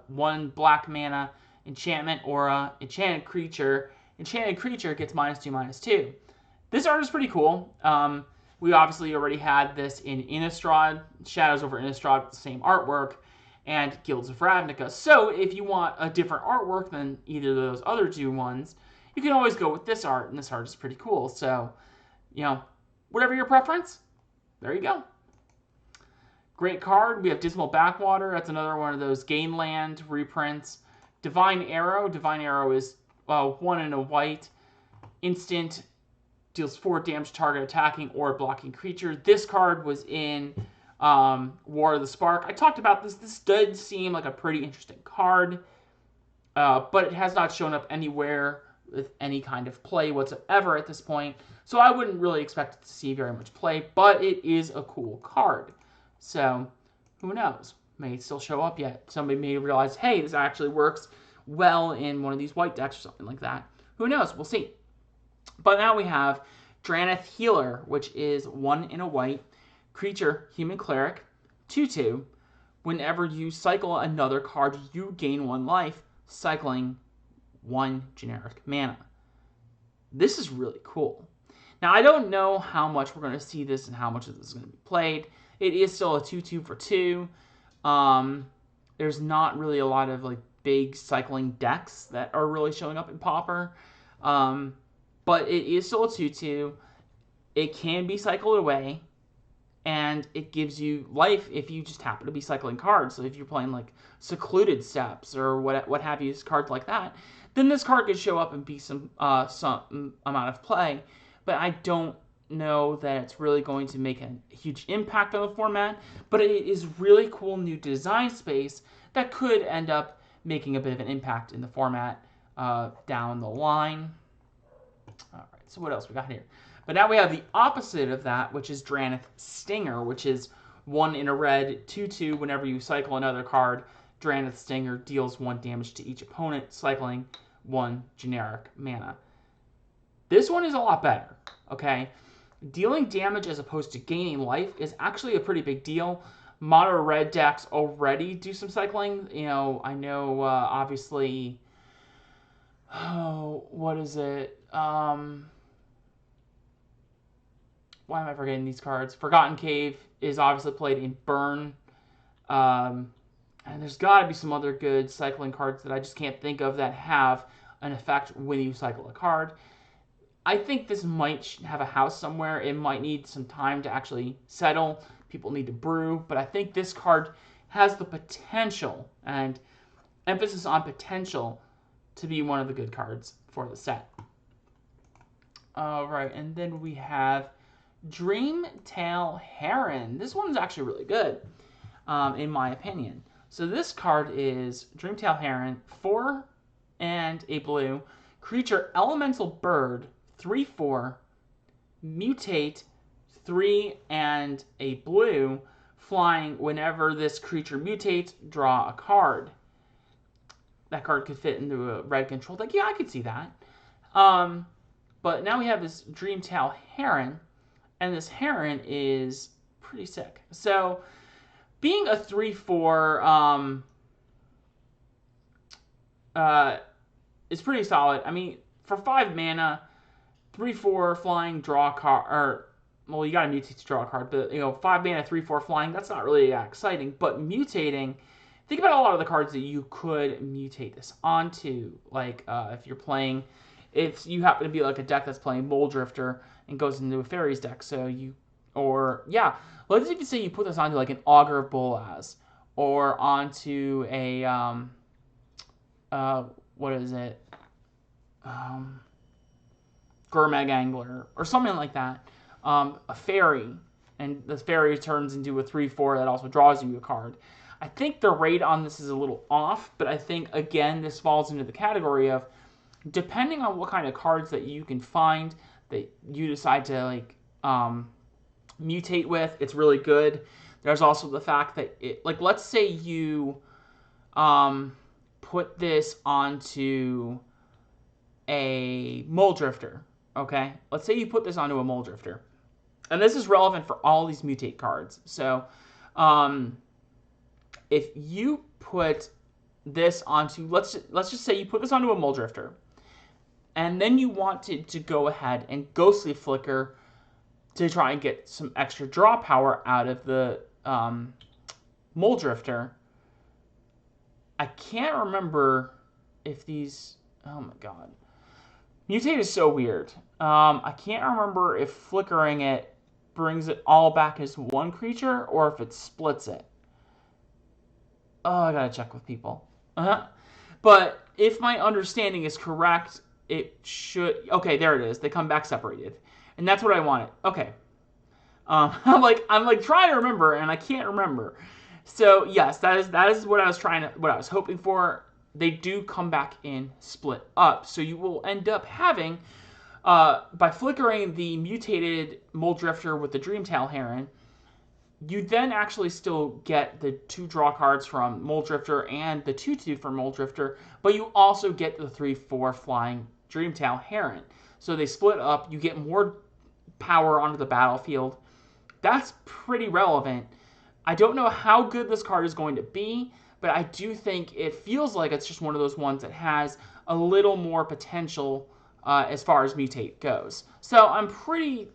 1 black mana enchantment aura, enchanted creature. Enchanted creature gets -2/-2. This art is pretty cool. We obviously already had this in Innistrad, Shadows over Innistrad with the same artwork, and Guilds of Ravnica. So if you want a different artwork than either of those other 2 ones, you can always go with this art, and this art is pretty cool. So, you know, whatever your preference, there you go. Great card. We have Dismal Backwater. That's another one of those gain land reprints. Divine Arrow. Divine Arrow is 1 and a white. Instant. Deals 4 damage to target attacking or blocking creature. This card was in War of the Spark. I talked about this. This does seem like a pretty interesting card, but it has not shown up anywhere with any kind of play whatsoever at this point. So I wouldn't really expect it to see very much play, but it is a cool card. So who knows? May still show up yet. Somebody may realize, hey, this actually works well in one of these white decks or something like that. Who knows? We'll see. But now we have Drannit Healer, which is 1 in a white creature, human cleric, 2/2. Whenever you cycle another card, you gain 1 life, cycling 1 generic mana. This is really cool. Now, I don't know how much we're going to see this and how much of this is going to be played. It is still a 2/2 for 2. There's not really a lot of like big cycling decks that are really showing up in Pauper. But it is still a 2/2. It can be cycled away, and it gives you life if you just happen to be cycling cards. So if you're playing like Secluded Steps or what have you, cards like that, then this card could show up and be some amount of play. But I don't know that it's really going to make a huge impact on the format. But it is really cool new design space that could end up making a bit of an impact in the format down the line. All right, so what else we got here? But now we have the opposite of that, which is Drannit Stinger, which is 1 in a red, 2/2. Whenever you cycle another card, Drannit Stinger deals 1 damage to each opponent, cycling 1 generic mana. This one is a lot better, okay? Dealing damage as opposed to gaining life is actually a pretty big deal. Mono red decks already do some cycling. You know, I know, obviously... Oh, what is it? Why am I forgetting these cards? Forgotten Cave is obviously played in Burn. And there's got to be some other good cycling cards that I just can't think of that have an effect when you cycle a card. I think this might have a house somewhere. It might need some time to actually settle. People need to brew. But I think this card has the potential, and emphasis on potential, to be one of the good cards for the set. All right, and then we have Dreamtail Heron. This one's actually really good, in my opinion. So this card is Dreamtail Heron, 4 and a blue. Creature Elemental Bird, 3/4. Mutate, 3 and a blue. Flying, whenever this creature mutates, draw a card. That card could fit into a red control deck. Yeah, I could see that. But now we have this Dreamtail Heron, and this Heron is pretty sick. So, being a 3/4 is pretty solid. I mean, for 5 mana, 3/4 flying, draw a card, or, well, you gotta mutate to draw a card, but, 5 mana, 3/4 flying, that's not really that exciting. But mutating, think about a lot of the cards that you could mutate this onto. Like, if you happen to be like a deck that's playing Mole Drifter and goes into a Fairies deck, let's even say you put this onto like an Augur of Bolas, or onto a, what is it? Gurmag Angler, or something like that. A Fairy, and the Fairy turns into a 3/4 that also draws you a card. I think the rate on this is a little off, but I think, again, this falls into the category of, depending on what kind of cards that you can find that you decide to, mutate with, it's really good. There's also the fact that, let's say you put this onto a Mole Drifter, okay? Let's say you put this onto a Mole Drifter. And this is relevant for all these mutate cards. So, if you put this onto, let's just say you put this onto a Mole Drifter, and then you wanted to go ahead and Ghostly Flicker to try and get some extra draw power out of the Mole Drifter. I can't remember if these, oh my god. Mutate is so weird. I can't remember if flickering it brings it all back as one creature, or if it splits it. Oh, I gotta check with people. But if my understanding is correct, it should... Okay, there it is. They come back separated. And that's what I wanted. Okay. I'm like trying to remember, and I can't remember. So, yes, that is what I was hoping for. They do come back in split up. So you will end up having, by flickering the mutated Mole Drifter with the Dreamtail Heron, you then actually still get the 2 draw cards from Mole Drifter and the 2/2 from Mole Drifter, but you also get the 3/4 flying Dreamtail Heron. So they split up, you get more power onto the battlefield. That's pretty relevant. I don't know how good this card is going to be, but I do think it feels like it's just one of those ones that has a little more potential as far as mutate goes. So I'm pretty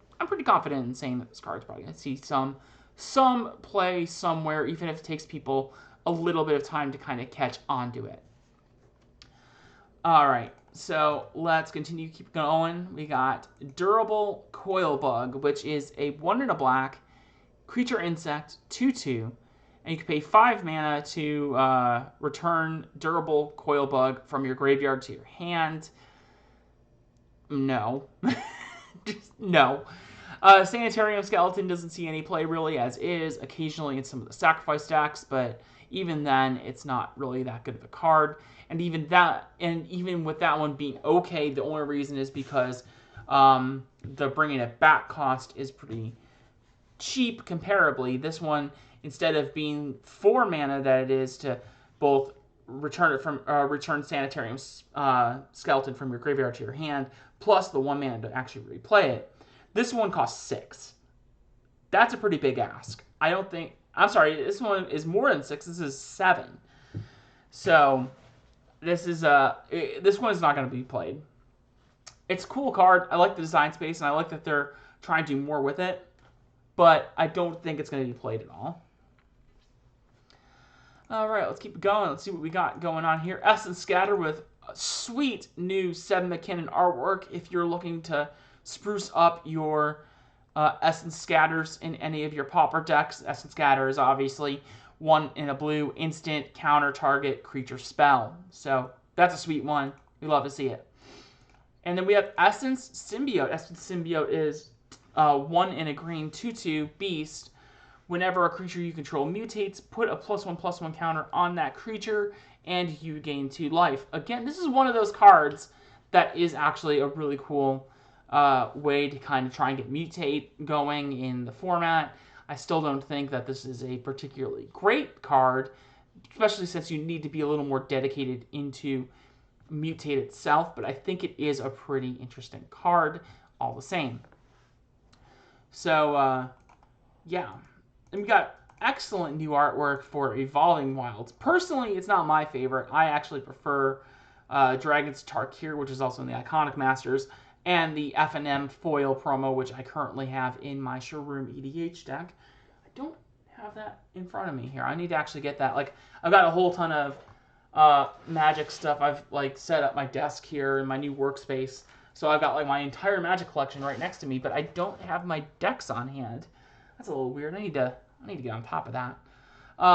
confident in saying that this card's probably going to see some play somewhere, even if it takes people a little bit of time to kind of catch onto it. All right, so let's continue, keep going. We got Durable Coil Bug, which is a 1 and a black creature insect, 2/2, and you can pay 5 mana to return Durable Coil Bug from your graveyard to your hand. No. Just no. Sanitarium Skeleton doesn't see any play really as is, occasionally in some of the sacrifice decks, but even then, it's not really that good of a card. And even with that one being okay, the only reason is because the bringing it back cost is pretty cheap comparably. This one, instead of being 4 mana that it is to both return Sanitarium Skeleton from your graveyard to your hand, plus the 1 mana to actually replay it, this one costs 6. That's a pretty big ask. This one is more than 6. This is 7. So this one is not going to be played. It's a cool card. I like the design space, and I like that they're trying to do more with it, but I don't think it's going to be played at all. All right, let's keep going. Let's see what we got going on here. Essence Scatter with a sweet new Seb McKinnon artwork. If you're looking to spruce up your Essence Scatters in any of your Pauper decks, Essence Scatter is obviously 1 in a blue, instant, counter target, creature spell. So that's a sweet one. We love to see it. And then we have Essence Symbiote. Essence Symbiote is 1 in a green, 2/2 beast. Whenever a creature you control mutates, put a +1/+1 counter on that creature, and you gain 2 life. Again, this is one of those cards that is actually a really cool way to kind of try and get mutate going in the format. I still don't think that this is a particularly great card, especially since you need to be a little more dedicated into mutate itself, but I think it is a pretty interesting card all the same. So, yeah. And we got excellent new artwork for Evolving Wilds. Personally, it's not my favorite. I actually prefer Dragon's Tarkir, which is also in the Iconic Masters, and the F&M foil promo, which I currently have in my Showroom EDH deck. I don't have that in front of me here. I need to actually get that. Like, I've got a whole ton of Magic stuff. I've like set up my desk here in my new workspace, so I've got like my entire Magic collection right next to me, but I don't have my decks on hand. That's a little weird. I need to get on top of that.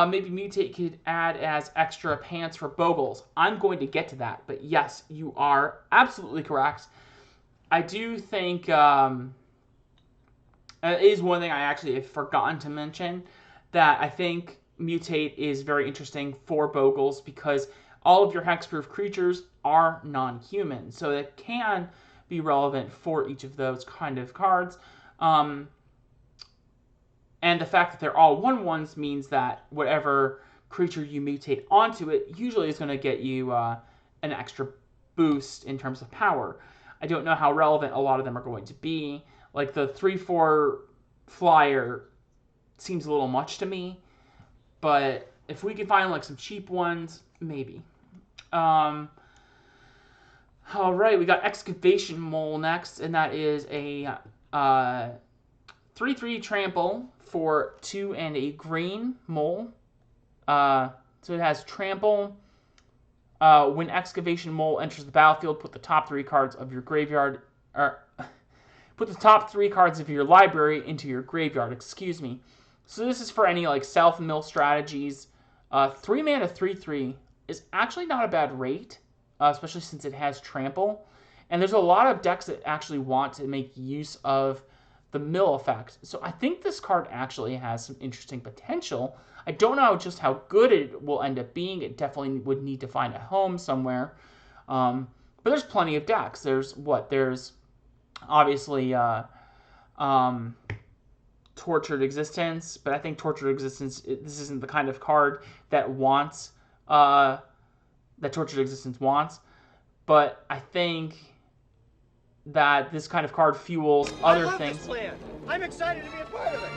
Maybe Mutate could add as extra pants for Bogles. I'm going to get to that, but yes, you are absolutely correct. I do think it is one thing I actually have forgotten to mention, that I think Mutate is very interesting for Bogles because all of your hexproof creatures are non-human, so it can be relevant for each of those kind of cards. And the fact that they're all 1/1s means that whatever creature you mutate onto it usually is going to get you an extra boost in terms of power. I don't know how relevant a lot of them are going to be. Like the 3/4 flyer seems a little much to me, but if we can find like some cheap ones, maybe. All right, we got Excavation Mole next, and that is a 3/3 trample for 2 and a green mole. So it has trample. When Excavation Mole enters the battlefield, put the top 3 cards of your graveyard, or put the top 3 cards of your library into your graveyard. Excuse me. So this is for any like self-mill strategies. 3 mana 3/3 is actually not a bad rate, especially since it has trample. And there's a lot of decks that actually want to make use of the mill effect. So I think this card actually has some interesting potential. I don't know just how good it will end up being. It definitely would need to find a home somewhere. But there's plenty of decks. There's obviously Tortured Existence, but I think Tortured Existence, this isn't the kind of card that that Tortured Existence wants. But I think that this kind of card fuels other things. This plan. I'm excited to be a part of it.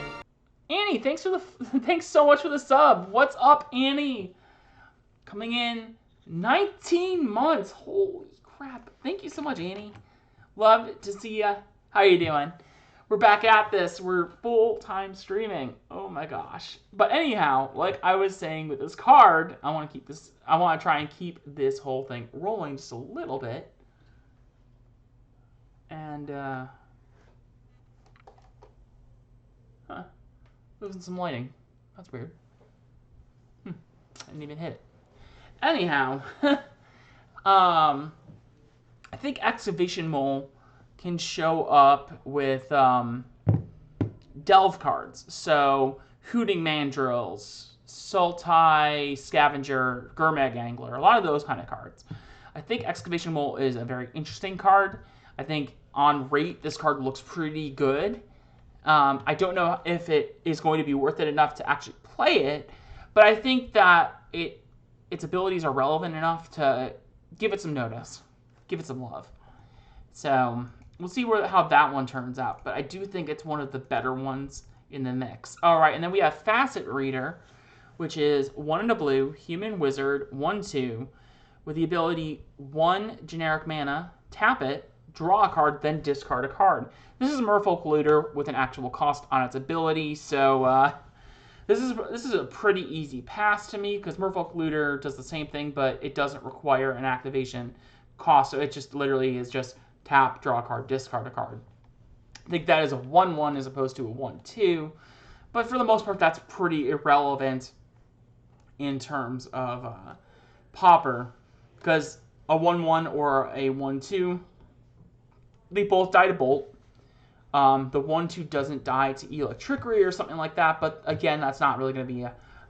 Annie, thanks so much for the sub. What's up, Annie? Coming in 19 months. Holy crap. Thank you so much, Annie. Love to see ya. How you doing? We're back at this. We're full-time streaming. Oh my gosh. But anyhow, like I was saying with this card, I want to try and keep this whole thing rolling just a little bit. And, losing some lighting. That's weird. I didn't even hit it. Anyhow, I think Excavation Mole can show up with, delve cards. So, Hooting Mandrills, Sultai, Scavenger, Gurmag Angler, a lot of those kind of cards. I think Excavation Mole is a very interesting card. I think on rate, this card looks pretty good. I don't know if it is going to be worth it enough to actually play it, but I think that its abilities are relevant enough to give it some notice, give it some love. So we'll see how that one turns out, but I do think it's one of the better ones in the mix. All right, and then we have Facet Reader, which is 1 in a blue, human wizard, 1/2, with the ability 1 generic mana, tap it, draw a card, then discard a card. This is a Merfolk Looter with an actual cost on its ability, so This is a pretty easy pass to me because Merfolk Looter does the same thing, but it doesn't require an activation cost. So it just literally is just tap, draw a card, discard a card. I think that is a 1/1 as opposed to a 1/2. But for the most part, that's pretty irrelevant in terms of Pauper, because a 1/1 or a 1/2, they both die to Bolt. The 1/2 doesn't die to Electrickery or something like that, but again, that's not really going to be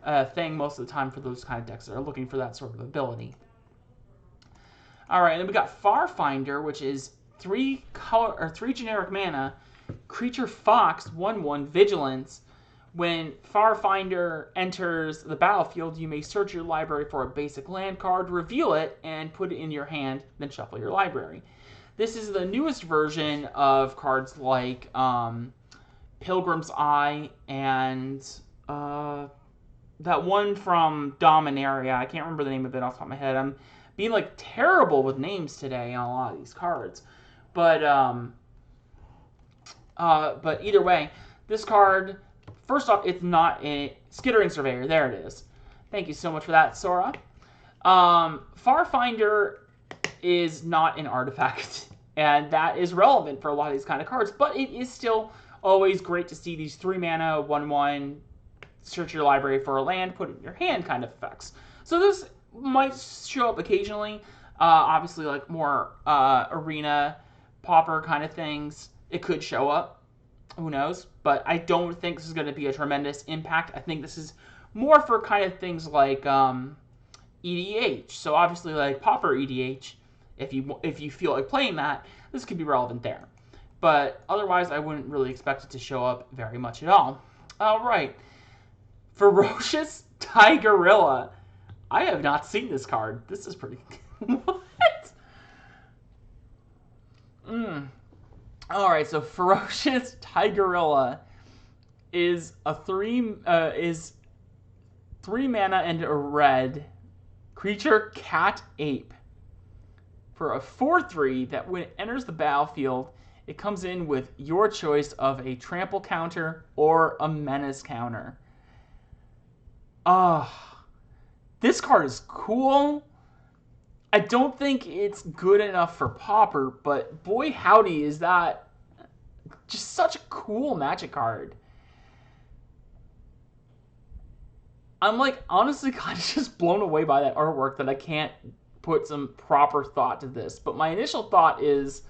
a thing most of the time for those kind of decks that are looking for that sort of ability. All right, and then we got Farfinder, which is 3 generic mana, creature Fox, 1/1 Vigilance. When Farfinder enters the battlefield, you may search your library for a basic land card, reveal it, and put it in your hand, then shuffle your library. This is the newest version of cards like Pilgrim's Eye and that one from Dominaria. I can't remember the name of it off the top of my head. I'm being like terrible with names today on a lot of these cards. But either way, this card, first off, it's not a Skittering Surveyor. There it is. Thank you so much for that, Sora. Farfinder is not an artifact, and that is relevant for a lot of these kind of cards, but it is still always great to see these 3 mana, 1/1, search your library for a land, put it in your hand kind of effects. So this might show up occasionally, obviously like more arena, Pauper kind of things. It could show up, who knows, but I don't think this is going to be a tremendous impact. I think this is more for kind of things like EDH. So obviously like Pauper EDH, if you feel like playing that, this could be relevant there. But otherwise, I wouldn't really expect it to show up very much at all. All right. Ferocious Tigerilla. I have not seen this card. This is pretty... What? All right, so Ferocious Tigerilla is a 3 mana and a red creature cat ape. For a 4/3 that when it enters the battlefield, it comes in with your choice of a trample counter or a menace counter. This card is cool. I don't think it's good enough for Pauper, but boy howdy is that just such a cool Magic card. I'm like honestly kind of just blown away by that artwork that I can't put some proper thought to this. But my initial thought is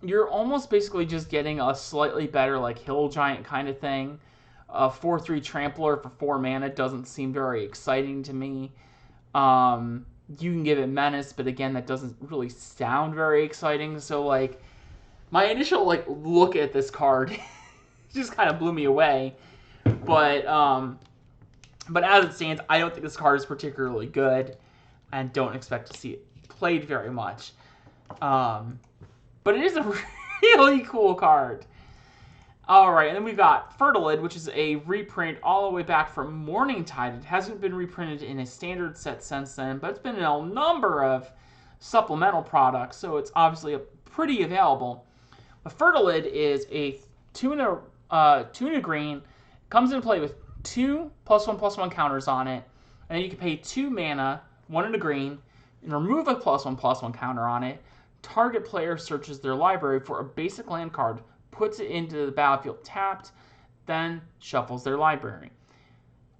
you're almost basically just getting a slightly better like Hill Giant kind of thing. A 4/3 Trampler for 4 mana doesn't seem very exciting to me. You can give it Menace, but again, that doesn't really sound very exciting. So like my initial like look at this card just kind of blew me away. But as it stands, I don't think this card is particularly good, and don't expect to see it played very much. But it is a really cool card. All right, and then we've got Fertilid, which is a reprint all the way back from Morningtide. It hasn't been reprinted in a standard set since then, but it's been in a number of supplemental products, so it's obviously pretty available. But Fertilid is a tuna green, comes into play with 2 +1/+1 counters on it, and then you can pay 2 mana, 1 and a green, and remove a +1/+1 counter on it. Target player searches their library for a basic land card, puts it into the battlefield tapped, then shuffles their library.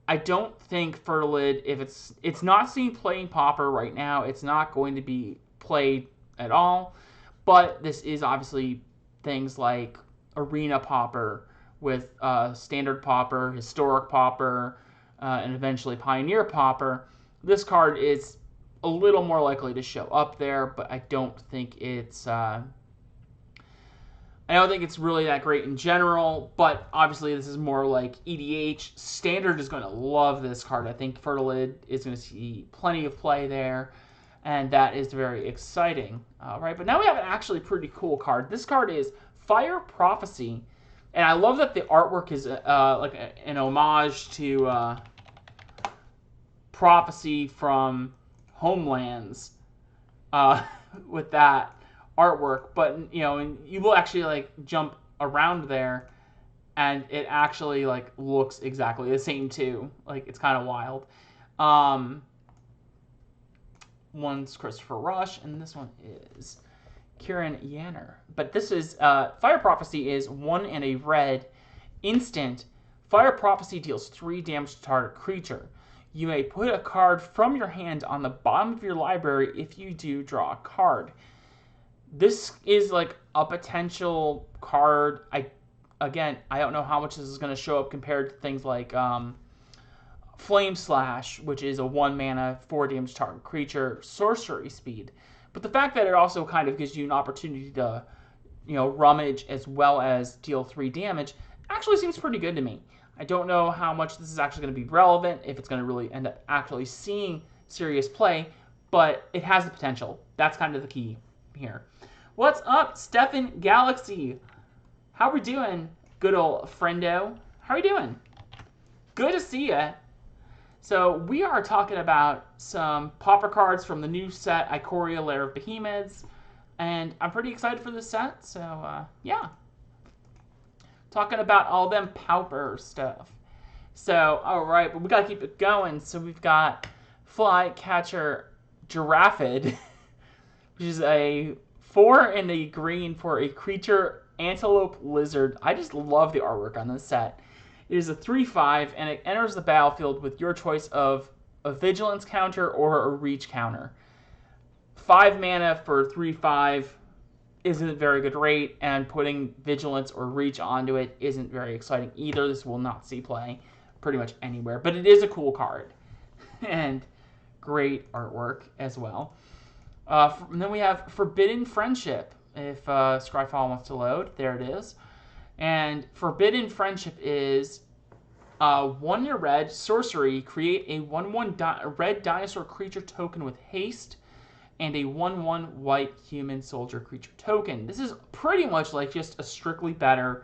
I don't think Fertilid, if it's not seen playing Pauper right now, it's not going to be played at all. But this is obviously things like Arena Pauper with Standard Pauper, Historic Pauper, and eventually Pioneer Pauper. This card is a little more likely to show up there, but I don't think it's really that great in general, but obviously this is more like EDH. Standard is going to love this card. I think Fertilid is going to see plenty of play there, and that is very exciting. All right, but now we have an actually pretty cool card. This card is Fire Prophecy, and I love that the artwork is like an homage to Prophecy from Homelands with that artwork, but and you will actually like jump around there and it actually like looks exactly the same too. Like it's kind of wild. One's Christopher Rush, and this one is Kieran Yanner. But this is Fire Prophecy is 1 and a red instant. Fire Prophecy deals 3 damage to target creature. You may put a card from your hand on the bottom of your library. If you do, draw a card. This is like a potential card. I don't know how much this is going to show up compared to things like Flame Slash, which is a 1 mana, 4 damage target creature, sorcery speed. But the fact that it also kind of gives you an opportunity to, rummage as well as deal 3 damage actually seems pretty good to me. I don't know how much this is actually going to be relevant, if it's going to really end up actually seeing serious play, but it has the potential. That's kind of the key here. What's up, Stefan Galaxy? How we doing, good old friendo? How are you doing? Good to see you. So we are talking about some Pauper cards from the new set, Ikoria Lair of Behemoths, and I'm pretty excited for this set, so yeah. Talking about all them Pauper stuff. So, alright, but we gotta keep it going. So we've got Flycatcher Giraffe, which is a 4 and a green for a creature antelope lizard. I just love the artwork on this set. It is a 3/5, and it enters the battlefield with your choice of a vigilance counter or a reach counter. 5 mana for 3/5 isn't a very good rate, and putting vigilance or reach onto it isn't very exciting either. This will not see play pretty much anywhere, but it is a cool card and great artwork as well. And then we have Forbidden Friendship. If Scryfall wants to load, there it is. And Forbidden Friendship is 1 red sorcery. Create a 1/1 red dinosaur creature token with haste, and a 1/1 white human soldier creature token. This is pretty much like just a strictly better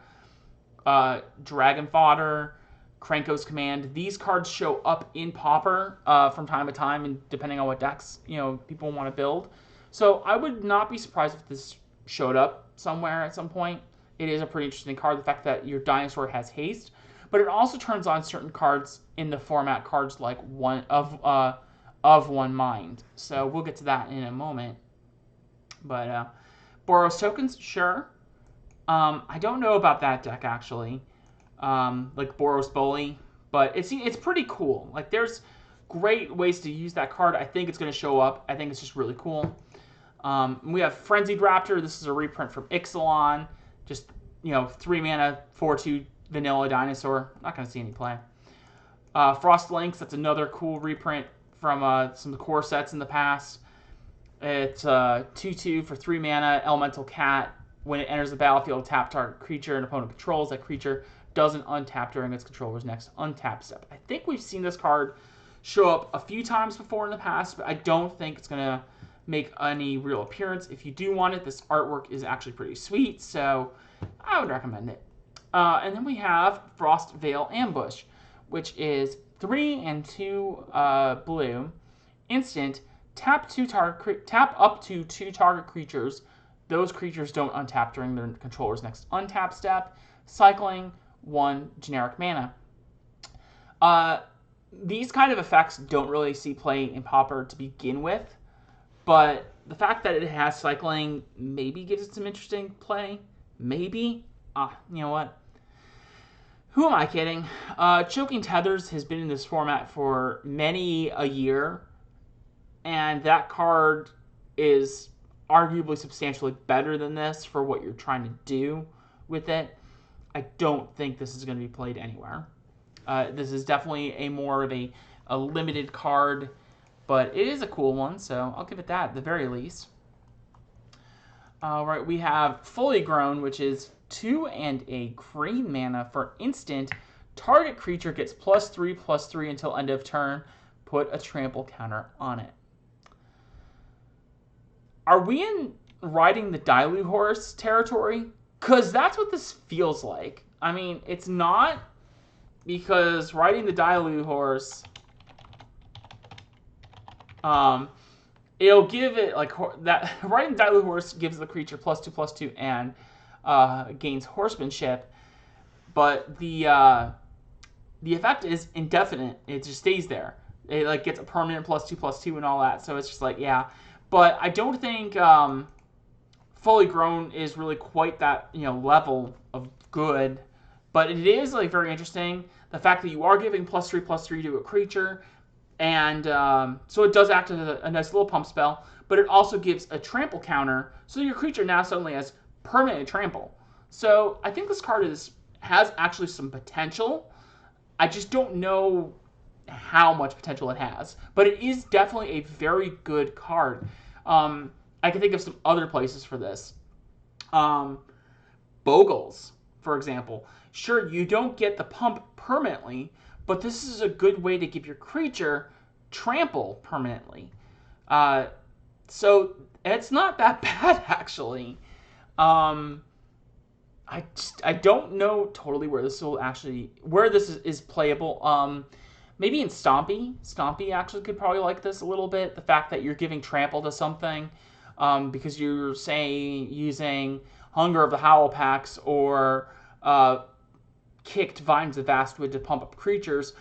Dragon Fodder, Krenko's Command. These cards show up in Pauper from time to time, and depending on what decks people want to build. So I would not be surprised if this showed up somewhere at some point. It is a pretty interesting card, the fact that your dinosaur has haste, but it also turns on certain cards in the format, cards like One Mind. So we'll get to that in a moment. But Boros tokens, sure. I don't know about that deck actually, like Boros Bully, but it's pretty cool. Like there's great ways to use that card. I think it's going to show up. I think it's just really cool. We have Frenzied Raptor. This is a reprint from Ixalan. Just 3 mana, 4/2 vanilla dinosaur. Not going to see any play. Frost Lynx. That's another cool reprint from some of the core sets in the past. It's 2/2 for 3 mana, elemental cat. When it enters the battlefield, tap target creature an opponent controls. That creature doesn't untap during its controller's next untap step. I think we've seen this card show up a few times before in the past, but I don't think it's going to make any real appearance. If you do want it, this artwork is actually pretty sweet, so I would recommend it. And then we have Frost Veil Ambush, which is 3 and 2 blue. Instant, tap up to 2 target creatures. Those creatures don't untap during their controller's next untap step. Cycling 1 generic mana. These kind of effects don't really see play in Pauper to begin with, but the fact that it has cycling maybe gives it some interesting play. Maybe. You know what? Who am I kidding? Choking Tethers has been in this format for many a year, and that card is arguably substantially better than this for what you're trying to do with it. I don't think this is going to be played anywhere. This is definitely a more of a limited card, but it is a cool one, so I'll give it that at the very least. Alright, we have Fully Grown, which is 2 and a green mana for instant. Target creature gets +3/+3 until end of turn. Put a trample counter on it. Are we in riding the Dailu horse territory? Because that's what this feels like. I mean, it's not, because riding the Dailu horse, it'll give it, like, that riding the Dailu horse gives the creature +2/+2 and gains horsemanship. but the effect is indefinite. It just stays there. It like gets a permanent +2/+2 and all that. So it's just like, yeah. But I don't think Fully Grown is really quite that, level of good. But it is like very interesting. The fact that you are giving +3/+3 to a creature, and so it does act as a nice little pump spell. But it also gives a trample counter, so your creature now suddenly has permanent trample. So I think this card has actually some potential. I just don't know how much potential it has, but it is definitely a very good card. I can think of some other places for this. Bogles, for example. Sure, you don't get the pump permanently, but this is a good way to give your creature trample permanently. So it's not that bad, actually. I don't know totally where this is playable. Maybe in Stompy. Stompy actually could probably like this a little bit. The fact that you're giving trample to something, because you're using Hunger of the Howl Packs or Kicked Vines of Vastwood to pump up creatures.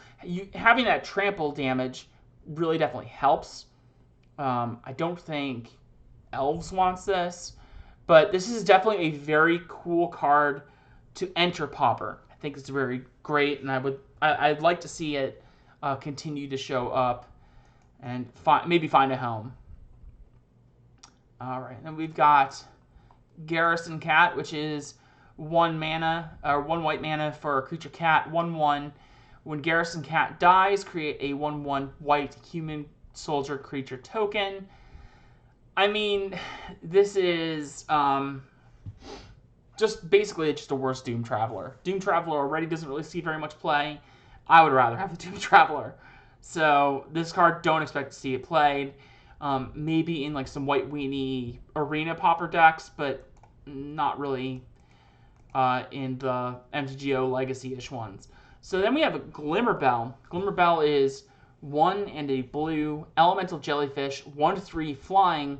Having that trample damage really definitely helps. I don't think Elves wants this, but this is definitely a very cool card to enter Pauper. I think it's very great, and I'd like to see it continue to show up and maybe find a home. All right, then we've got Garrison Cat, which is 1 mana, or 1 white mana for a creature cat, 1/1. When Garrison Cat dies, create a 1/1 white human soldier creature token. I mean, this is just basically just a worse Doom Traveler. Doom Traveler already doesn't really see very much play. I would rather have a Doom Traveler. So this card, don't expect to see it played. Maybe in like some White Weenie Arena Pauper decks, but not really in the MTGO Legacy-ish ones. So then we have a Glimmer Bell. Glimmer Bell is 1 and a blue elemental jellyfish, 1/3 flying,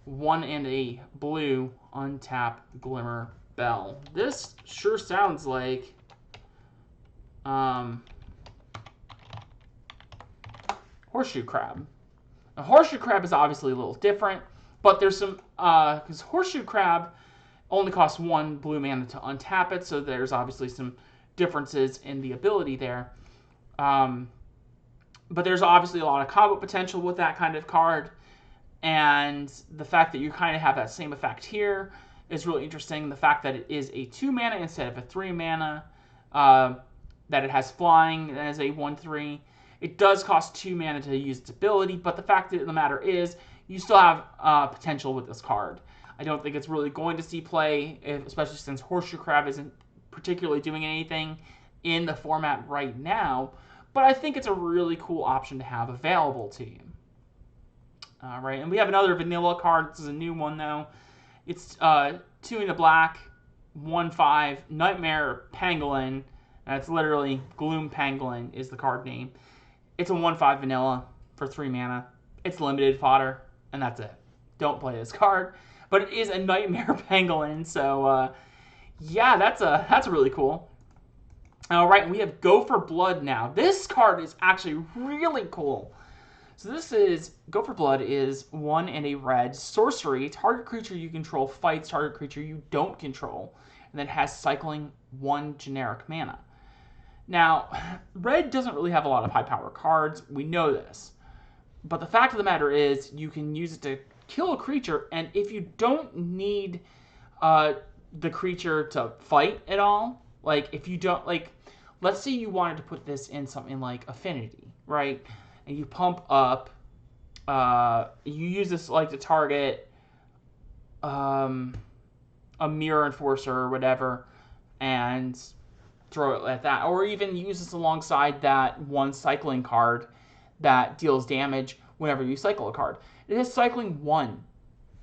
1 and a blue untap Glimmer Bell. This sure sounds like Horseshoe Crab. A Horseshoe Crab is obviously a little different, but there's some because Horseshoe Crab only costs 1 blue mana to untap it, so there's obviously some differences in the ability there. But there's obviously a lot of combo potential with that kind of card, and the fact that you kind of have that same effect here is really interesting. The fact that it is a 2 mana instead of a 3 mana, that it has flying as a 1/3. It does cost 2 mana to use its ability, but the fact of the matter is you still have potential with this card. I don't think it's really going to see play, especially since Horseshoe Crab isn't particularly doing anything in the format right now, but I think it's a really cool option to have available to you. All right, and we have another vanilla card. This is a new one, though. It's 2 in the black, 1/5, Nightmare Pangolin. That's literally Gloom Pangolin is the card name. It's a 1/5 vanilla for 3 mana. It's limited fodder, and that's it. Don't play this card. But it is a Nightmare Pangolin, so yeah, that's really cool. All right, we have Go for Blood now. This card is actually really cool. So this is, Go for Blood is 1 and a red sorcery. Target creature you control fights target creature you don't control, and then has cycling 1 generic mana. Now, red doesn't really have a lot of high power cards. We know this. But the fact of the matter is, you can use it to kill a creature, and if you don't need the creature to fight at all, like if you don't, like, let's say you wanted to put this in something like Affinity, right? And you pump up, you use this like to target a Mirror Enforcer or whatever, and throw it at that. Or even use this alongside that 1 cycling card that deals damage whenever you cycle a card. It has cycling 1.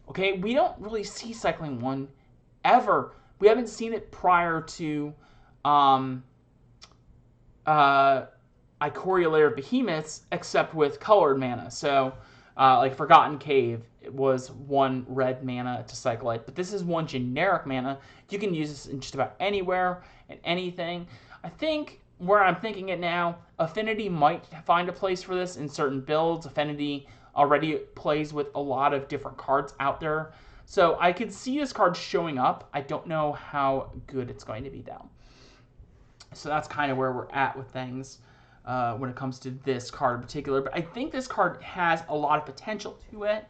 Okay, we don't really see cycling 1 ever. We haven't seen it prior to Ikoria Lair of Behemoths, except with colored mana. So Like Forgotten Cave, it was 1 red mana to cycle it, but this is 1 generic mana. You can use this in just about anywhere and anything. I think where I'm thinking it now, Affinity might find a place for this in certain builds. Affinity already plays with a lot of different cards out there. So I could see this card showing up. I don't know how good it's going to be, though. So that's kind of where we're at with things when it comes to this card in particular. But I think this card has a lot of potential to it.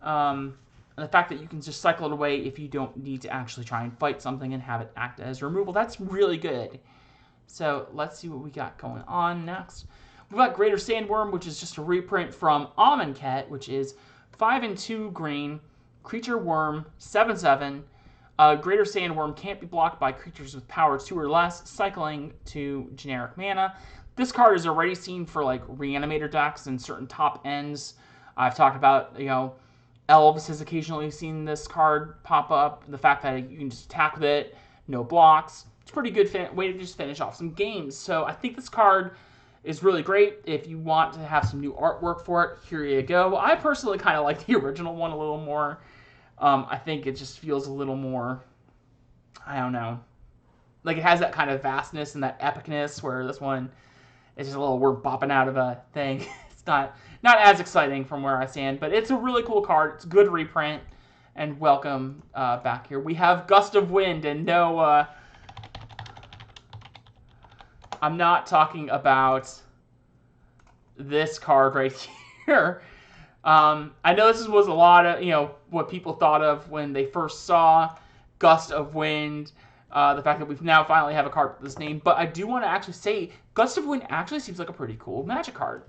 And the fact that you can just cycle it away if you don't need to actually try and fight something and have it act as removal, that's really good. So let's see what we got going on next. We've got Greater Sandworm, which is just a reprint from Amonkhet, which is 5 and 2 green, creature worm, 7/7. Greater Sandworm can't be blocked by creatures with power 2 or less, cycling to generic mana. This card is already seen for like Reanimator decks and certain top ends. I've talked about, Elves has occasionally seen this card pop up. The fact that you can just attack with it, no blocks. It's a pretty good way to just finish off some games. So I think this card is really great. If you want to have some new artwork for it, here you go. I personally kind of like the original one a little more. I think it just feels a little more, I don't know, like it has that kind of vastness and that epicness, where this one is just a little word bopping out of a thing. It's not as exciting from where I stand, but it's a really cool card. It's a good reprint, and welcome back here. We have Gust of Wind, and no, I'm not talking about this card right here. I know this was a lot of, what people thought of when they first saw Gust of Wind, the fact that we've now finally have a card with this name, but I do want to actually say Gust of Wind actually seems like a pretty cool Magic card.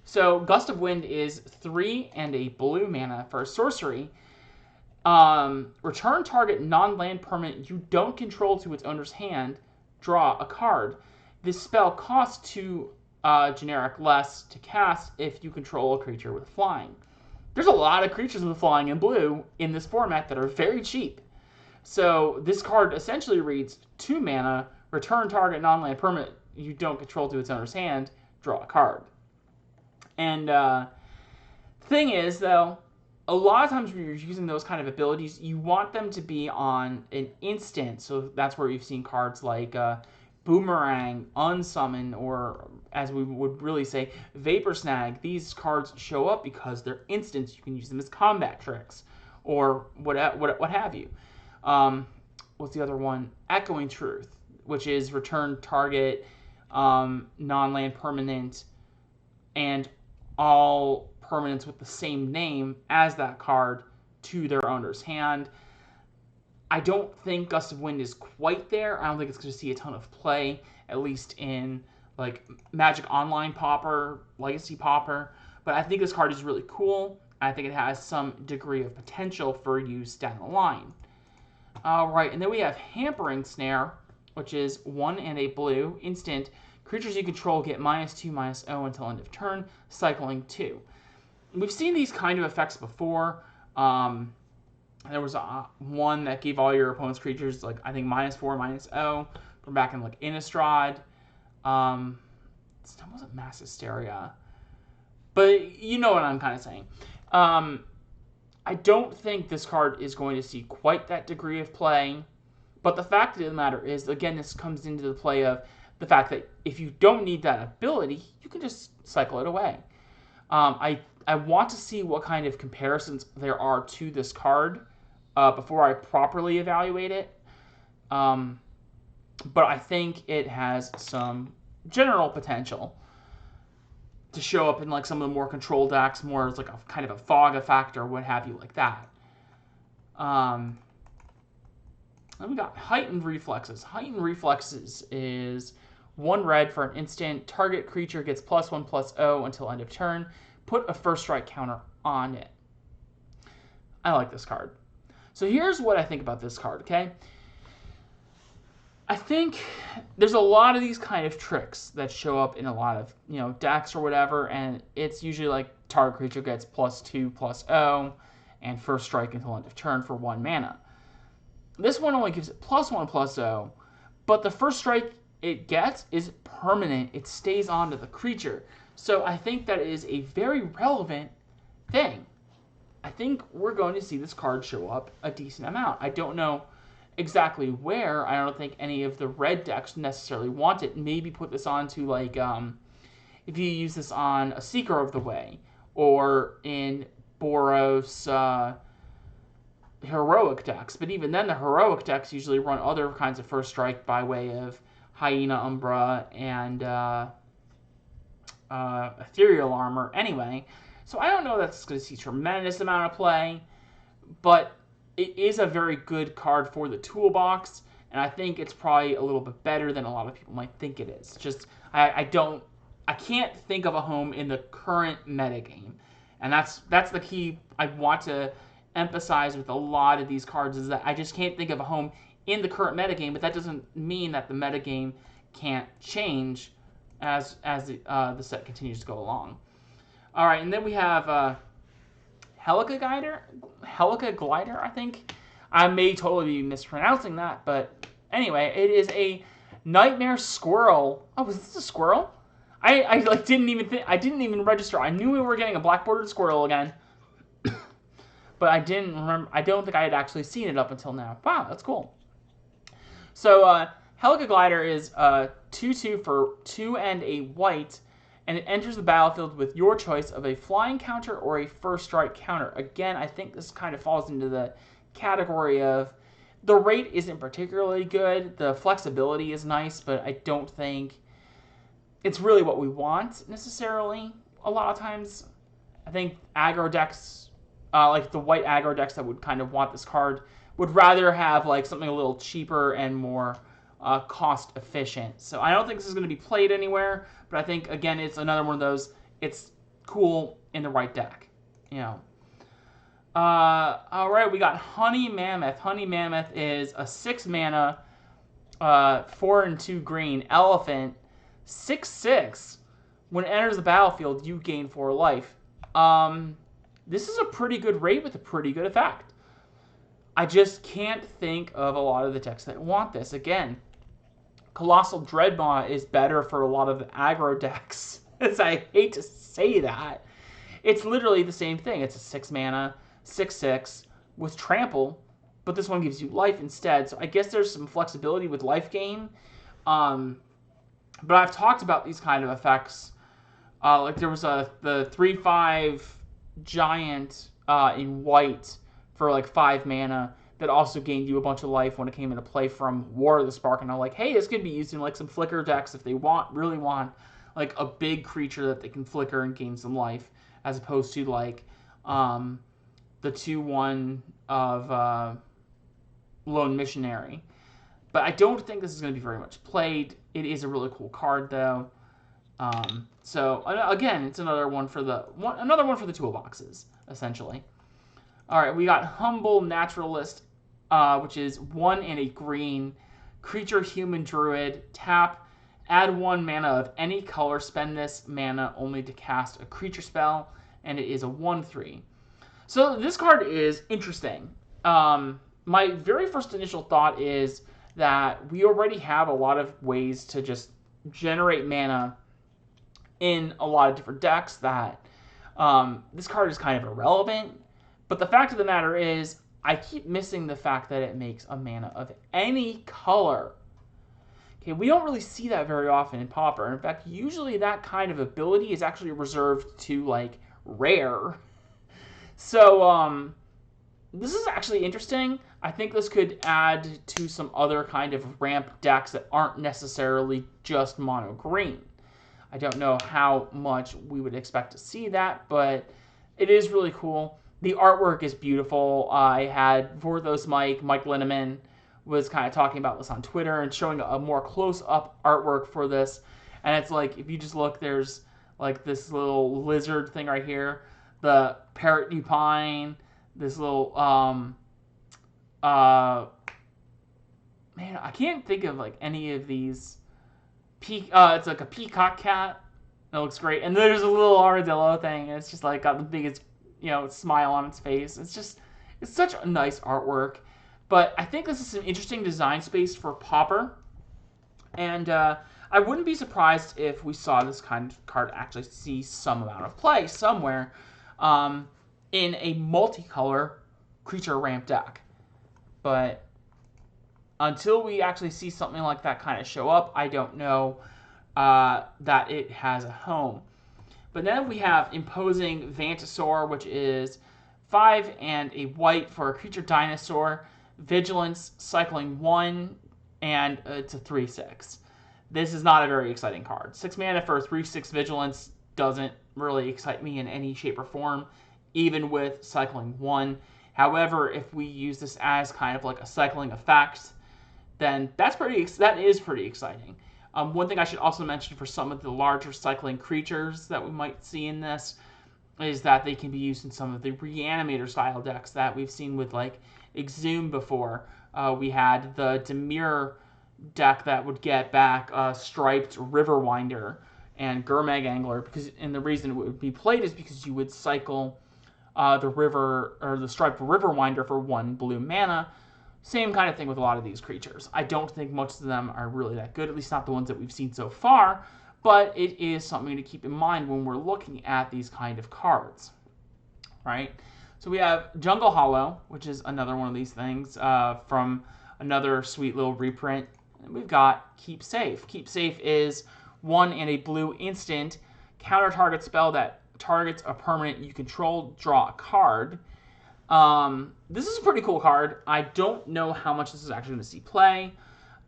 So Gust of Wind is 3 and a blue mana for a sorcery. Return target non-land permanent you don't control to its owner's hand, draw a card. This spell costs 2 generic less to cast if you control a creature with flying. There's a lot of creatures with flying in blue in this format that are very cheap. So this card essentially reads 2 mana, return target non-land permanent you don't control to its owner's hand, draw a card. And thing is, though, a lot of times when you're using those kind of abilities, you want them to be on an instant. So that's where you've seen cards like Boomerang, Unsummon, or as we would really say, Vapor Snag. These cards show up because they're instants. You can use them as combat tricks or what have you. What's the other one? Echoing Truth, which is return target non-land permanent and all permanents with the same name as that card to their owner's hand. I don't think Gust of Wind is quite there. I don't think it's going to see a ton of play, at least in like Magic Online Pauper, Legacy Pauper. But I think this card is really cool. I think it has some degree of potential for use down the line. All right, and then we have Hampering Snare, which is 1 and a blue, instant. Creatures you control get -2/-0 until end of turn, cycling 2. We've seen these kind of effects before. There was one that gave all your opponent's creatures, like, I think -4/-0 from back in, like, Innistrad. It wasn't Mass Hysteria. But you know what I'm kind of saying. I don't think this card is going to see quite that degree of play. But the fact of the matter is, again, this comes into the play of the fact that if you don't need that ability, you can just cycle it away. I want to see what kind of comparisons there are to this card before I properly evaluate it. But I think it has some general potential to show up in like some of the more control decks, more as like a kind of a fog effect or what have you like that. Then we got Heightened Reflexes. Heightened Reflexes is 1 red for an instant. Target creature gets +1/+0 until end of turn. Put a first strike counter on it. I like this card. So here's what I think about this card, okay? I think there's a lot of these kind of tricks that show up in a lot of, decks or whatever, and it's usually like target creature gets +2/+0 and first strike until end of turn for 1 mana. This one only gives it +1/+0, but the first strike it gets is permanent. It stays onto the creature. So I think that is a very relevant thing. I think we're going to see this card show up a decent amount. I don't know exactly where. I don't think any of the red decks necessarily want it. Maybe put this on to, like, if you use this on a Seeker of the Way, or in Boros heroic decks. But even then, the heroic decks usually run other kinds of first strike by way of Hyena Umbra and Ethereal Armor anyway. So I don't know if that's going to see tremendous amount of play, but it is a very good card for the toolbox, and I think it's probably a little bit better than a lot of people might think it is. Just, I can't think of a home in the current metagame, and that's the key I want to emphasize with a lot of these cards, is that I just can't think of a home in the current metagame, but that doesn't mean that the metagame can't change as the set continues to go along. All right, and then we have Helical Guider, I think. I may totally be mispronouncing that, but anyway, it is a Nightmare Squirrel. Oh, was this a squirrel? I didn't even register. I knew we were getting a black bordered squirrel again, but I didn't remember. I don't think I had actually seen it up until now. Wow, that's cool. So Helical Guider is 2/2 for 2 and a white, and it enters the battlefield with your choice of a flying counter or a first strike counter. Again, I think this kind of falls into the category of the rate isn't particularly good. The flexibility is nice, but I don't think it's really what we want necessarily a lot of times. I think aggro decks, like the white aggro decks that would kind of want this card, would rather have like something a little cheaper and more cost efficient. So I don't think this is going to be played anywhere, but I think, again, it's another one of those, it's cool in the right deck, you know. All right, we got Honey Mammoth. Honey Mammoth is a 6 mana, 4 and 2 green elephant, 6/6. When it enters the battlefield, you gain 4 life. This is a pretty good rate with a pretty good effect. I just can't think of a lot of the decks that want this. Again, Colossal Dreadmaw is better for a lot of the aggro decks. As I hate to say that. It's literally the same thing. It's a 6 mana, 6/6 with trample, but this one gives you life instead. So I guess there's some flexibility with life gain. But I've talked about these kind of effects. Like there was the 3/5 giant in white for like 5 mana that also gained you a bunch of life when it came into play from War of the Spark. And I'm like, hey, this could be used in like some flicker decks if they really want like a big creature that they can flicker and gain some life, as opposed to like the 2/1 of Lone Missionary. But I don't think this is going to be very much played. It is a really cool card though. So again, it's another one for the toolboxes essentially. All right, we got Humble Naturalist, which is 1 and a green creature, human druid. Tap, add 1 mana of any color. Spend this mana only to cast a creature spell, and it is a 1/3. So this card is interesting. My very first initial thought is that we already have a lot of ways to just generate mana in a lot of different decks that this card is kind of irrelevant. But the fact of the matter is, I keep missing the fact that it makes a mana of any color. Okay, we don't really see that very often in Pauper. In fact, usually that kind of ability is actually reserved to, like, rare. So, this is actually interesting. I think this could add to some other kind of ramp decks that aren't necessarily just mono green. I don't know how much we would expect to see that, but it is really cool. The artwork is beautiful. I had Vorthos Mike Linneman was kind of talking about this on Twitter and showing a more close-up artwork for this. And it's like, if you just look, there's like this little lizard thing right here, the parrot pine, this little, man, I can't think of like any of these. It's like a peacock cat. That looks great. And there's a little armadillo thing. And it's just like got the biggest, smile on its face. It's such a nice artwork. But I think this is an interesting design space for Pauper. And I wouldn't be surprised if we saw this kind of card actually see some amount of play somewhere. in a multicolor creature ramp deck. But until we actually see something like that kind of show up, I don't know that it has a home. But then we have Imposing Phantosaur, which is 5 and a white for a creature dinosaur. Vigilance, cycling 1, and it's a 3/6. This is not a very exciting card. 6 mana for a 3/6 Vigilance doesn't really excite me in any shape or form, even with cycling 1. However, if we use this as kind of like a cycling effect, then that is pretty exciting. One thing I should also mention for some of the larger cycling creatures that we might see in this is that they can be used in some of the Reanimator style decks that we've seen with like Exhume before. We had the Dimir deck that would get back Striped Riverwinder and Gurmag Angler, and the reason it would be played is because you would cycle the Striped Riverwinder for 1 blue mana. Same kind of thing with a lot of these creatures. I don't think most of them are really that good, at least not the ones that we've seen so far, but it is something to keep in mind when we're looking at these kind of cards, right? So we have Jungle Hollow, which is another one of these things from another sweet little reprint. And we've got Keep Safe. Keep Safe is 1 and a blue instant, counter target spell that targets a permanent you control, draw a card. This is a pretty cool card. I don't know how much this is actually going to see play.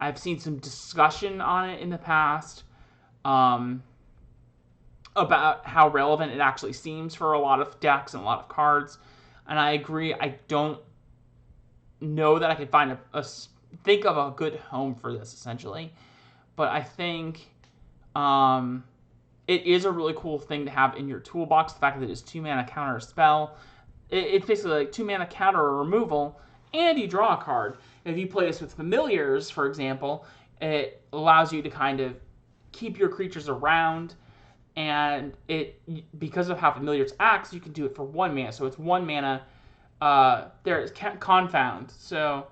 I've seen some discussion on it in the past about how relevant it actually seems for a lot of decks and a lot of cards. And I agree. I don't know that I could find think of a good home for this, essentially. But I think it is a really cool thing to have in your toolbox. The fact that it is 2 mana counter a spell. It's basically like 2 mana counter or removal, and you draw a card. If you play this with Familiars, for example, it allows you to kind of keep your creatures around, and because of how Familiars acts, you can do it for 1 mana. So it's 1 mana. There is Confound. So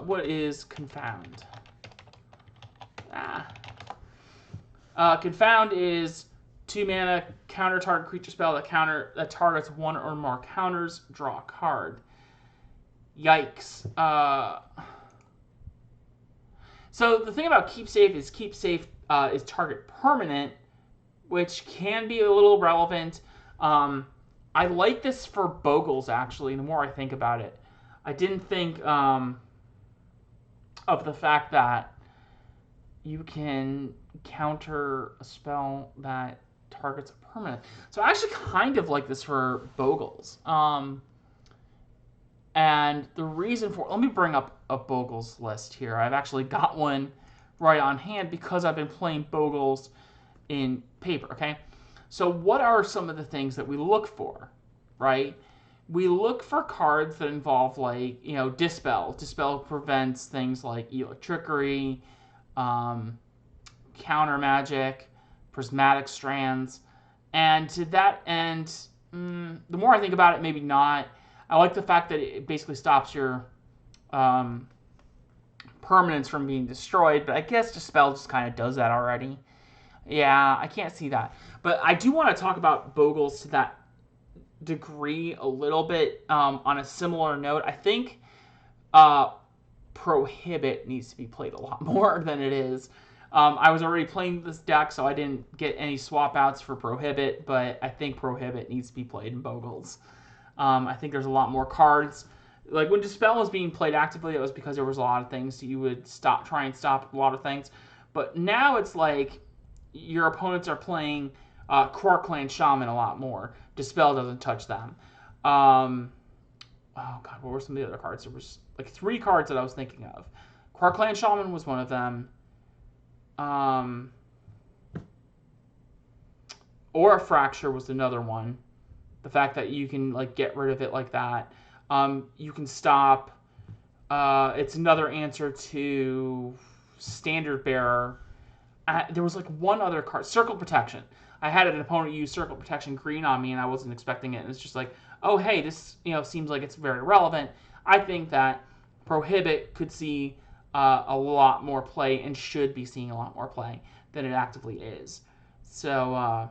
what is Confound? Confound is 2 mana, counter target creature spell that targets 1 or more counters, draw a card. Yikes. So the thing about Keep Safe is is target permanent, which can be a little relevant. I like this for Bogles, actually, the more I think about it. I didn't think of the fact that you can counter a spell that targets a permanent. So I actually kind of like this for Bogles. And the reason for... Let me bring up a Bogles list here. I've actually got one right on hand because I've been playing Bogles in paper, okay? So what are some of the things that we look for, right? We look for cards that involve, like, Dispel. Dispel prevents things like Trickery, Counter Magic, Prismatic Strands. And to that end, the more I think about it, maybe not. I like the fact that it basically stops your permanents from being destroyed, but I guess Dispel just kind of does that already. Yeah, I can't see that. But I do want to talk about Bogles to that degree a little bit on a similar note. I think Prohibit needs to be played a lot more than it is. I was already playing this deck, so I didn't get any swap outs for Prohibit, but I think Prohibit needs to be played in Bogles. I think there's a lot more cards. Like when Dispel was being played actively, it was because there was a lot of things you would try and stop a lot of things. But now it's like your opponents are playing Quarkland Shaman a lot more. Dispel doesn't touch them. Oh god, what were some of the other cards? There was like 3 cards that I was thinking of. Quarkland Shaman was one of them. Aura Fracture was another one. The fact that you can like get rid of it like that. You can stop. It's another answer to Standard Bearer. There was like one other card, Circle Protection. I had an opponent use Circle Protection green on me, and I wasn't expecting it. And it's just like, oh hey, this seems like it's very relevant. I think that Prohibit could see a lot more play and should be seeing a lot more play than it actively is. So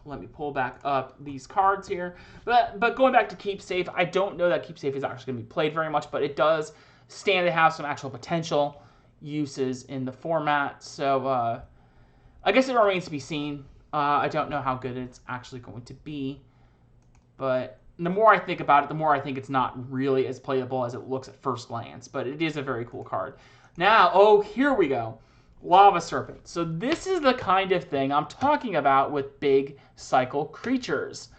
Let me pull back up these cards here. But going back to Keep Safe, I don't know that Keep Safe is actually going to be played very much, but it does stand to have some actual potential uses in the format. So I guess it remains to be seen. I don't know how good it's actually going to be. But the more I think about it, the more I think it's not really as playable as it looks at first glance. But it is a very cool card. Now, oh, here we go. Lava Serpent. So this is the kind of thing I'm talking about with big cycle creatures.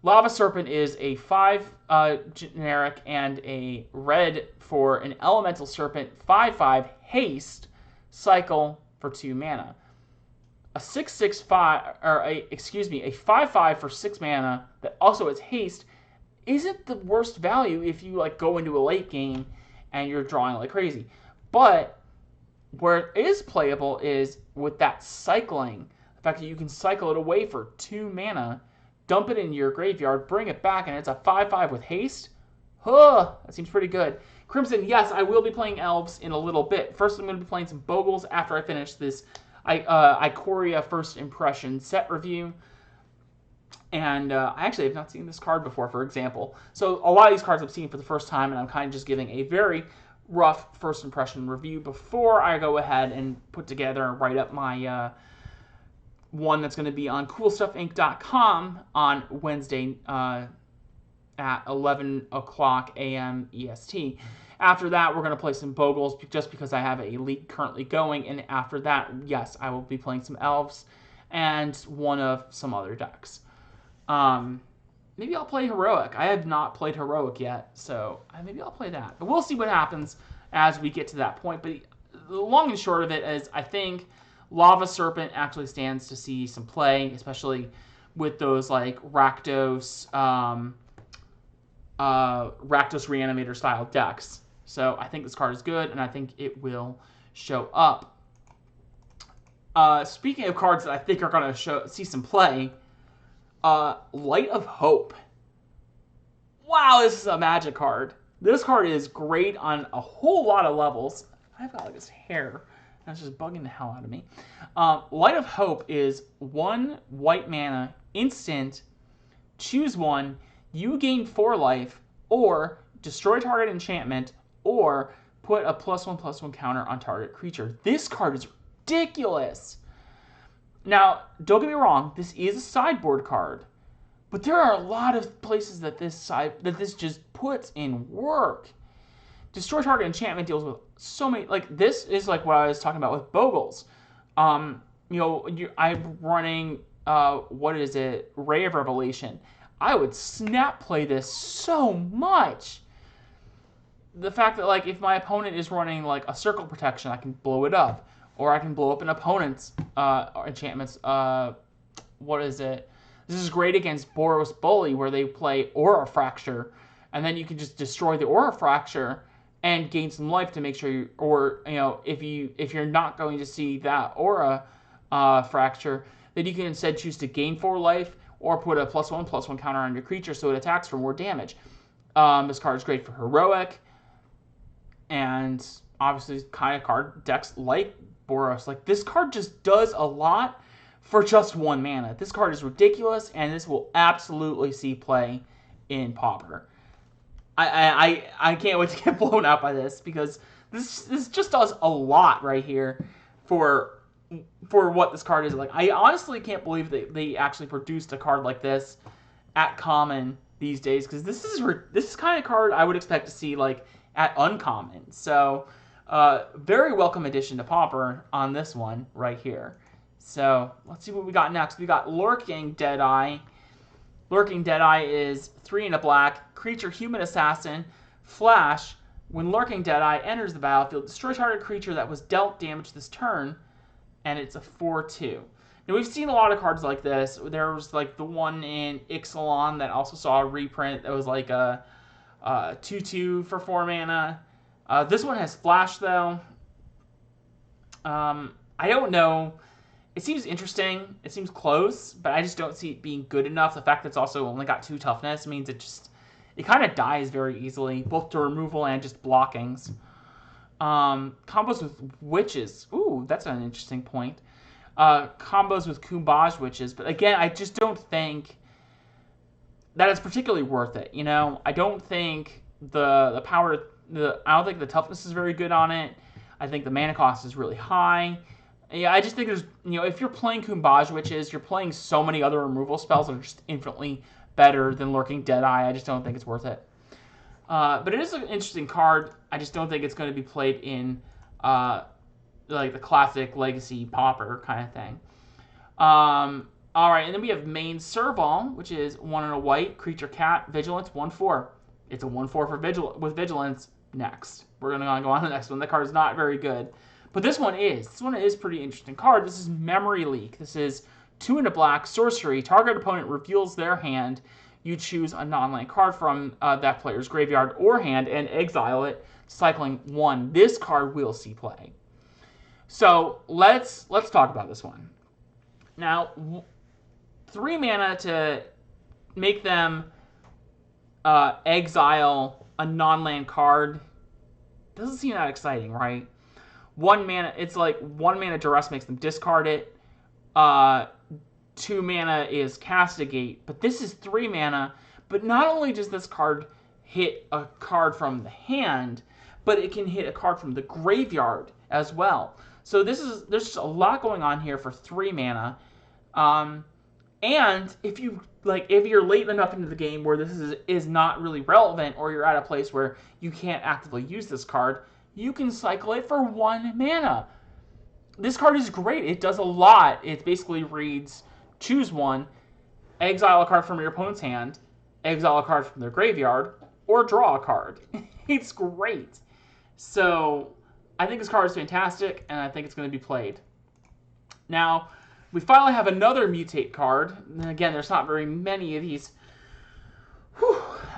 Lava Serpent is a 5 generic and a red for an Elemental Serpent, 5/5 haste cycle for 2 mana. A 6/6/5, or a 5/5 for 6 mana that also has haste isn't the worst value if you like go into a late game and you're drawing like crazy. But where it is playable is with that cycling. The fact that you can cycle it away for 2 mana, dump it in your graveyard, bring it back, and it's a 5/5 with haste. Huh, that seems pretty good. Crimson, yes, I will be playing Elves in a little bit. First, I'm going to be playing some Bogles after I finish this Ikoria First Impression set review. And I actually have not seen this card before, for example. So a lot of these cards I've seen for the first time, and I'm kind of just giving a very rough first impression review before I go ahead and put together and write up my one that's going to be on CoolStuffInc.com on Wednesday at 11 o'clock a.m. EST. After that, we're going to play some Bogles just because I have a league currently going. And after that, yes, I will be playing some Elves and one of some other decks. Maybe I'll play Heroic. I have not played Heroic yet, so maybe I'll play that. But we'll see what happens as we get to that point. But the long and short of it is I think Lava Serpent actually stands to see some play, especially with those like Rakdos Reanimator style decks. So I think this card is good, and I think it will show up. Speaking of cards that I think are going to see some play, Light of Hope. Wow, this is a Magic card. This card is great on a whole lot of levels. I've got like this hair. That's just bugging the hell out of me. Light of Hope is 1 white mana, instant, choose 1, you gain 4 life, or destroy target enchantment, or put a +1/+1 counter on target creature. This card is ridiculous. Now, don't get me wrong, this is a sideboard card, but there are a lot of places that this just puts in work. Destroy target enchantment deals with so many, like this is like what I was talking about with Bogles. I'm running Ray of Revelation. I would snap play this so much. The fact that like if my opponent is running like a circle protection, I can blow it up. Or I can blow up an opponent's enchantments. This is great against Boros Bully, where they play Aura Fracture, and then you can just destroy the Aura Fracture and gain some life to make sure if you're not going to see that Aura Fracture, then you can instead choose to gain 4 life or put a +1/+1 counter on your creature so it attacks for more damage. This card is great for Heroic, and obviously kind of card decks like Boros. Like this card just does a lot for just 1 mana. This card is ridiculous, and this will absolutely see play in Pauper. I can't wait to get blown out by this, because this just does a lot right here for what this card is. Like I honestly can't believe that they actually produced a card like this at Common these days, because this is kind of card I would expect to see like at Uncommon. So very welcome addition to Pauper on this one right here. So let's see what we got next. We got Lurking Deadeye. Lurking Deadeye is 3 and a black, creature human assassin, flash. When Lurking Deadeye enters the battlefield, destroy target creature that was dealt damage this turn, and it's a 4/2. Now we've seen a lot of cards like this. There was like the one in Ixalan that also saw a reprint that was like a 2/2 for 4 mana. This one has flash though. I don't know. It seems interesting. It seems close, but I just don't see it being good enough. The fact that it's also only got 2 toughness means it kind of dies very easily, both to removal and just blockings. Combos with witches. Ooh, that's an interesting point. combos with Kumbaj Witches, but again, I just don't think that it's particularly worth it. You know, I don't think the power, I don't think the toughness is very good on it. I think the mana cost is really high. Yeah, I just think there's, you know, if you're playing Kumbaj Witches, you're playing so many other removal spells that are just infinitely better than Lurking Deadeye. I just don't think it's worth it. But it is an interesting card. I just don't think it's going to be played in like the classic Legacy Pauper kind of thing. All right, and then we have main Serval, which is 1 and a white, creature cat, vigilance, 1/4. It's a 1/4 for with vigilance. Next, we're going to go on to the next one. The card is not very good, but this one is. This one is pretty interesting card. This is Memory Leak. This is 2 and a black, sorcery. Target opponent reveals their hand. You choose a non-land card from that player's graveyard or hand and exile it, cycling 1. This card will see play. So let's talk about this one. Now, 3 mana to make them exile a non-land card doesn't seem that exciting, right? 1 mana, it's like 1 mana duress makes them discard it. 2 mana is Castigate, but this is 3 mana. But not only does this card hit a card from the hand, but it can hit a card from the graveyard as well. So there's just a lot going on here for 3 mana. And if you're late enough into the game where this is not really relevant, or you're at a place where you can't actively use this card, you can cycle it for 1 mana. This card is great. It does a lot. It basically reads, choose 1, exile a card from your opponent's hand, exile a card from their graveyard, or draw a card. It's great. So I think this card is fantastic, and I think it's going to be played. Now, we finally have another Mutate card. And again, there's not very many of these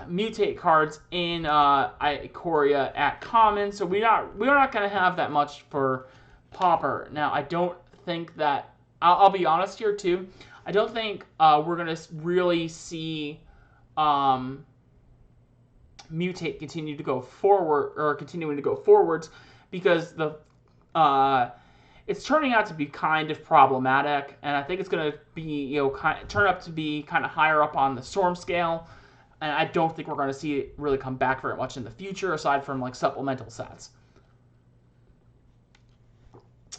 Mutate cards in Ikoria at common, so we're not going to have that much for Pauper. Now, I don't think that, I'll be honest here too, I don't think we're going to really see Mutate continuing to go forwards, because it's turning out to be kind of problematic, and I think it's going to be, turn up to be kind of higher up on the storm scale, and I don't think we're going to see it really come back very much in the future, aside from like supplemental sets.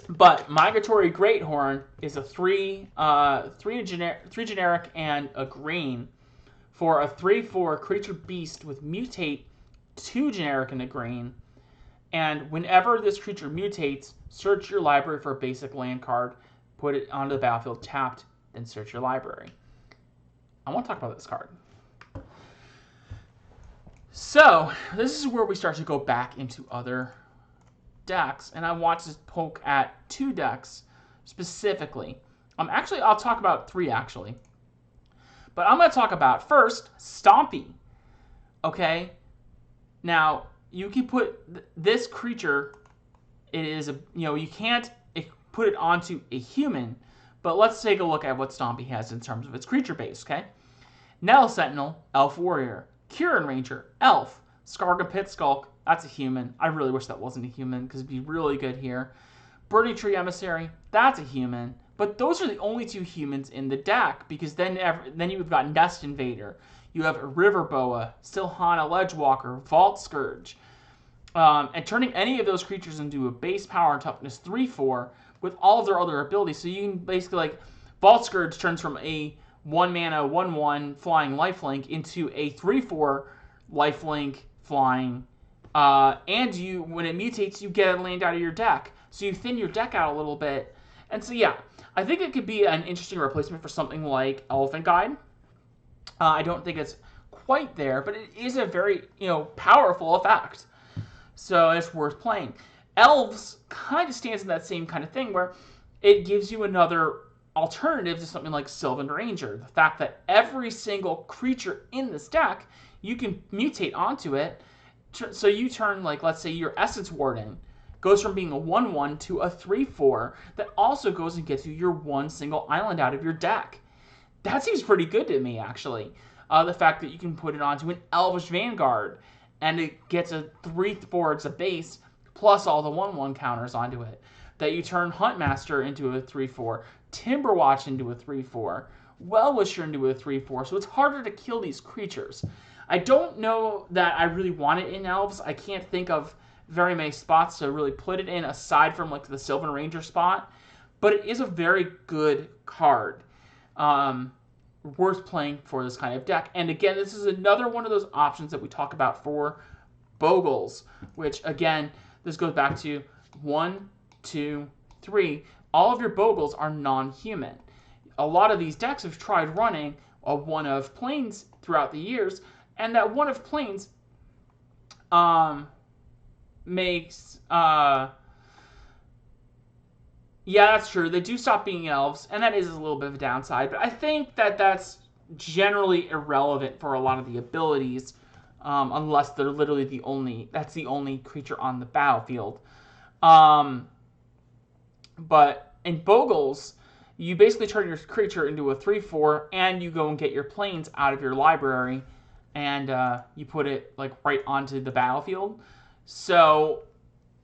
But Migratory Greathorn is a 3 generic and a green for a 3/4 creature beast with Mutate, 2 generic and a green. And whenever this creature mutates, search your library for a basic land card, put it onto the battlefield tapped, then search your library. I want to talk about this card. So, this is where we start to go back into other decks, and I want to poke at 2 decks specifically. Actually, I'll talk about 3 actually. But I'm going to talk about, first, Stompy. Okay? Now, you can put this creature, you can't put it onto a human, but let's take a look at what Stompy has in terms of its creature base, okay? Nettle Sentinel, Elf Warrior. Kieran Ranger, Elf. Skarga Pit Skulk, that's a human. I really wish that wasn't a human, because it'd be really good here. Burning Tree Emissary, that's a human. But those are the only 2 humans in the deck, because then you've got Nest Invader. You have River Boa, Silhana Ledgewalker, Vault Scourge. And turning any of those creatures into a base power and toughness 3/4 with all of their other abilities. So you can basically, Vault Scourge turns from a 1 mana 1/1 flying lifelink into a 3/4 lifelink flying. And when it mutates, you get a land out of your deck. So you thin your deck out a little bit. And so yeah, I think it could be an interesting replacement for something like Elephant Guide. I don't think it's quite there, but it is a very powerful effect. So it's worth playing. Elves kind of stands in that same kind of thing, where it gives you another alternative to something like Sylvan Ranger. The fact that every single creature in this deck, you can mutate onto it. So you turn, like, let's say your Essence Warden goes from being a 1/1 to a 3/4 that also goes and gets you your 1 single island out of your deck. That seems pretty good to me, actually. The fact that you can put it onto an Elvish Vanguard, and it gets a 3/4 a base, plus all the 1/1 counters onto it. that you turn Huntmaster into a 3/4, Timberwatch into a 3/4, Well-Wisher into a 3/4, so it's harder to kill these creatures. I don't know that I really want it in Elves. I can't think of very many spots to really put it in aside from like the Sylvan Ranger spot, but it is a very good card. Worth playing for this kind of deck. And again, this is another one of those options that we talk about for Bogles, which again, this goes back to 1, 2, 3. All of your Bogles are non-human. A lot of these decks have tried running a One of Plains throughout the years, and that One of Plains makes yeah, that's true. They do stop being elves, and that is a little bit of a downside. But I think that that's generally irrelevant for a lot of the abilities, unless they're literally the only creature on the battlefield. But in Bogles, you basically turn your creature into a 3/4, and you go and get your planes out of your library, and you put it like right onto the battlefield. So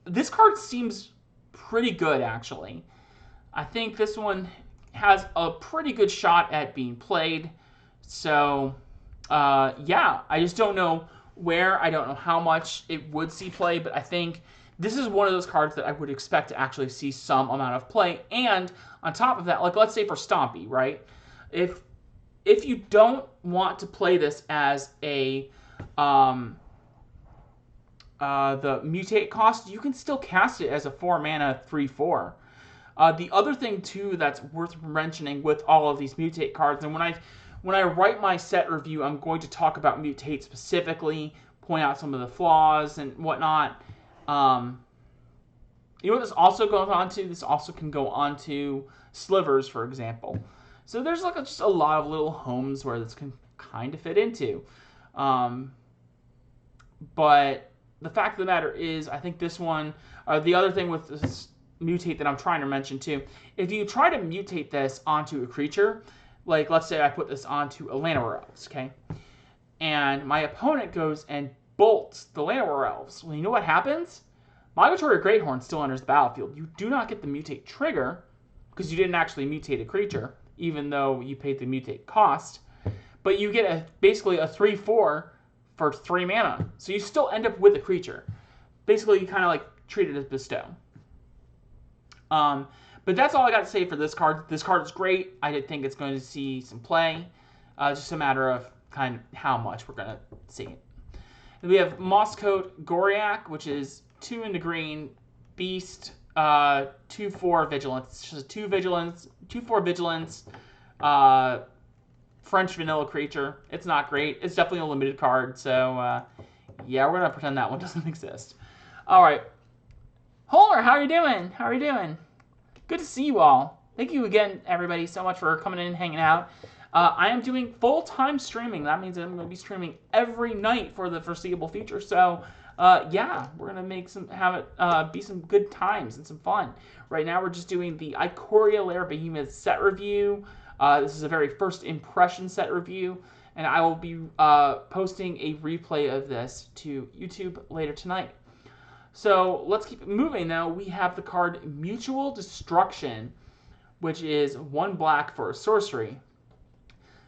this card seems pretty good, actually. I think this one has a pretty good shot at being played. So, yeah, I just don't know where. I don't know how much it would see play, but I think this is one of those cards that I would expect to actually see some amount of play. And on top of that, like let's say for Stompy, right? If you don't want to play this as a the mutate cost, you can still cast it as a 4-mana 3/4. The other thing too that's worth mentioning with all of these mutate cards, and when I write my set review, I'm going to talk about mutate specifically, point out some of the flaws and whatnot. You know what this also goes on to? This also can go on to Slivers, for example. So there's like just a lot of little homes where this can kind of fit into. But the fact of the matter is, I think this one, the other thing with this mutate that I'm trying to mention too, if you try to mutate this onto a creature, like let's say I put this onto a Llanowar Elves, okay? And my opponent goes and bolts the Llanowar Elves. Well, you know what happens? Migratory Greathorn still enters the battlefield. You do not get the mutate trigger, because you didn't actually mutate a creature, even though you paid the mutate cost. But you get basically a 3/4 for 3 mana. So you still end up with a creature. Basically, you kind of like treat it as bestow. But that's all I got to say for this card. This card is great. I did think it's going to see some play. Just a matter of kind of how much we're going to see it. And we have Mosscoat Goriak, which is 2 in the green, beast, 2/4 vigilance. It's just 2 vigilance, 2/4 vigilance, French vanilla creature. It's not great. It's definitely a limited card, so yeah, we're gonna pretend that one doesn't exist. All right, Holer, how are you doing? How are you doing? Good to see you all. Thank you again, everybody, so much for coming in and hanging out. I am doing full-time streaming. That means I'm going to be streaming every night for the foreseeable future. So, yeah, we're going to make be some good times and some fun. Right now, we're just doing the Ikoria Lair of Behemoths set review. This is a very first impression set review, and I will be posting a replay of this to YouTube later tonight. So let's keep it moving now. We have the card Mutual Destruction, which is 1 black for a sorcery.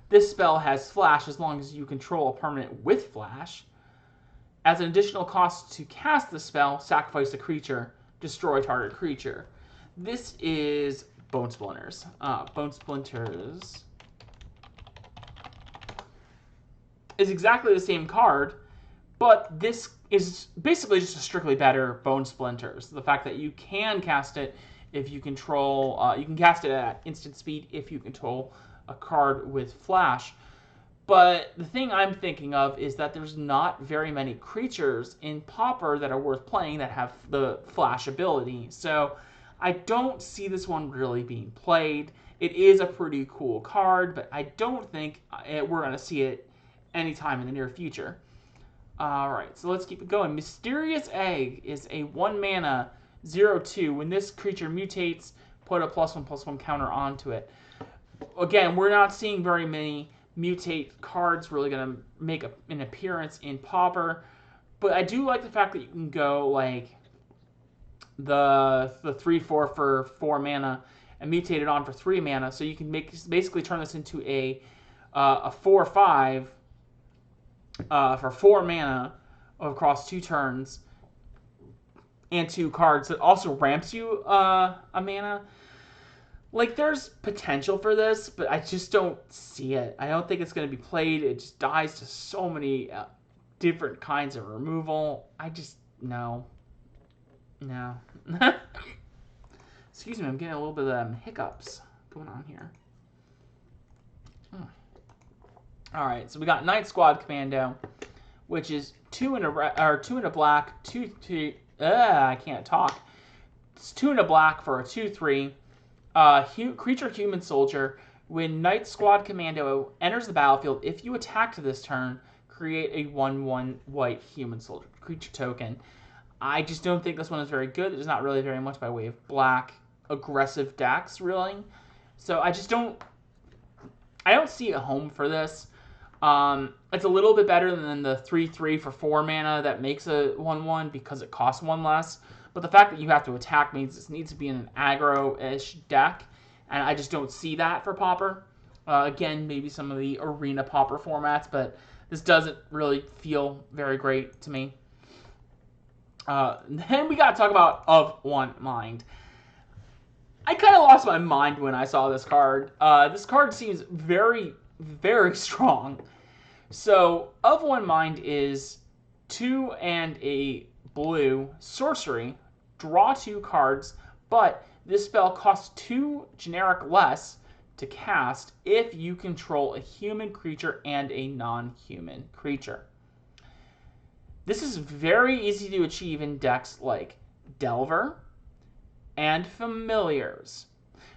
This spell has flash as long as you control a permanent with flash. As an additional cost to cast the spell, sacrifice a creature, destroy target creature. This is Bone Splinters. Bone Splinters is exactly the same card, but this is basically just a strictly better Bone Splinters. The fact that you can cast it if you control, you can cast it at instant speed if you control a card with flash. But the thing I'm thinking of is that there's not very many creatures in Pauper that are worth playing that have the flash ability. So I don't see this one really being played. It is a pretty cool card, but I don't think we're going to see it anytime in the near future. Alright, so let's keep it going. Mysterious Egg is a 1-mana 0/2. When this creature mutates, put a +1/+1 counter onto it. Again, we're not seeing very many mutate cards really going to make an appearance in Pauper, but I do like the fact that you can go like the 3/4 for 4 mana and mutate it on for 3 mana, so you can basically turn this into a 4/5 for 4 mana across 2 turns and 2 cards that also ramps you a mana. Like, there's potential for this, but I just don't see it. I don't think it's going to be played. It just dies to so many different kinds of removal. I just, no. Excuse me, I'm getting a little bit of hiccups going on here. Alright, so we got Night Squad Commando, which is 2 in a black, 2/3. I can't talk. It's 2 in a black for a 2/3. Creature human soldier. When Night Squad Commando enters the battlefield, if you attack to this turn, create a 1/1 white human soldier creature token. I just don't think this one is very good. There's not really very much by way of black aggressive decks, really. So I don't see a home for this. It's a little bit better than the 3/3 for 4 mana that makes a 1/1 because it costs 1 less. But the fact that you have to attack means this needs to be in an aggro-ish deck, and I just don't see that for Pauper. Again, maybe some of the arena Pauper formats, but this doesn't really feel very great to me. Then we got to talk about Of One Mind. I kind of lost my mind when I saw this card. This card seems very, very strong. So, Of One Mind is 2 and a blue sorcery. Draw 2 cards, but this spell costs 2 generic less to cast if you control a human creature and a non-human creature. This is very easy to achieve in decks like Delver and Familiars.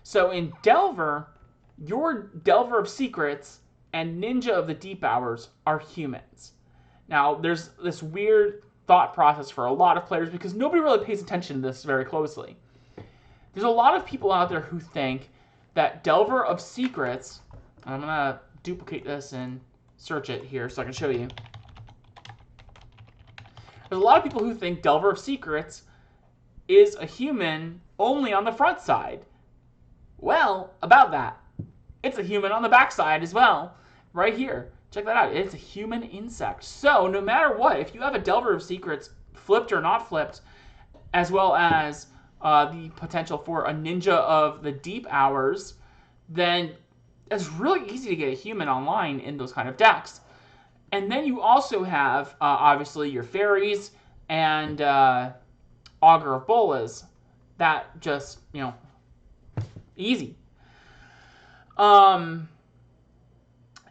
So in Delver, your Delver of Secrets and Ninja of the Deep Hours are humans. Now, there's this weird thought process for a lot of players because nobody really pays attention to this very closely. There's a lot of people out there who think that Delver of Secrets, I'm going to duplicate this and search it here so I can show you. There's a lot of people who think Delver of Secrets is a human only on the front side. Well, about that. It's a human on the back side as well. Right here. Check that out. It's a human insect. So, no matter what, if you have a Delver of Secrets, flipped or not flipped, as well as the potential for a Ninja of the Deep Hours, then it's really easy to get a human online in those kind of decks. And then you also have, obviously, your fairies and Augur of Bolas. That just, easy.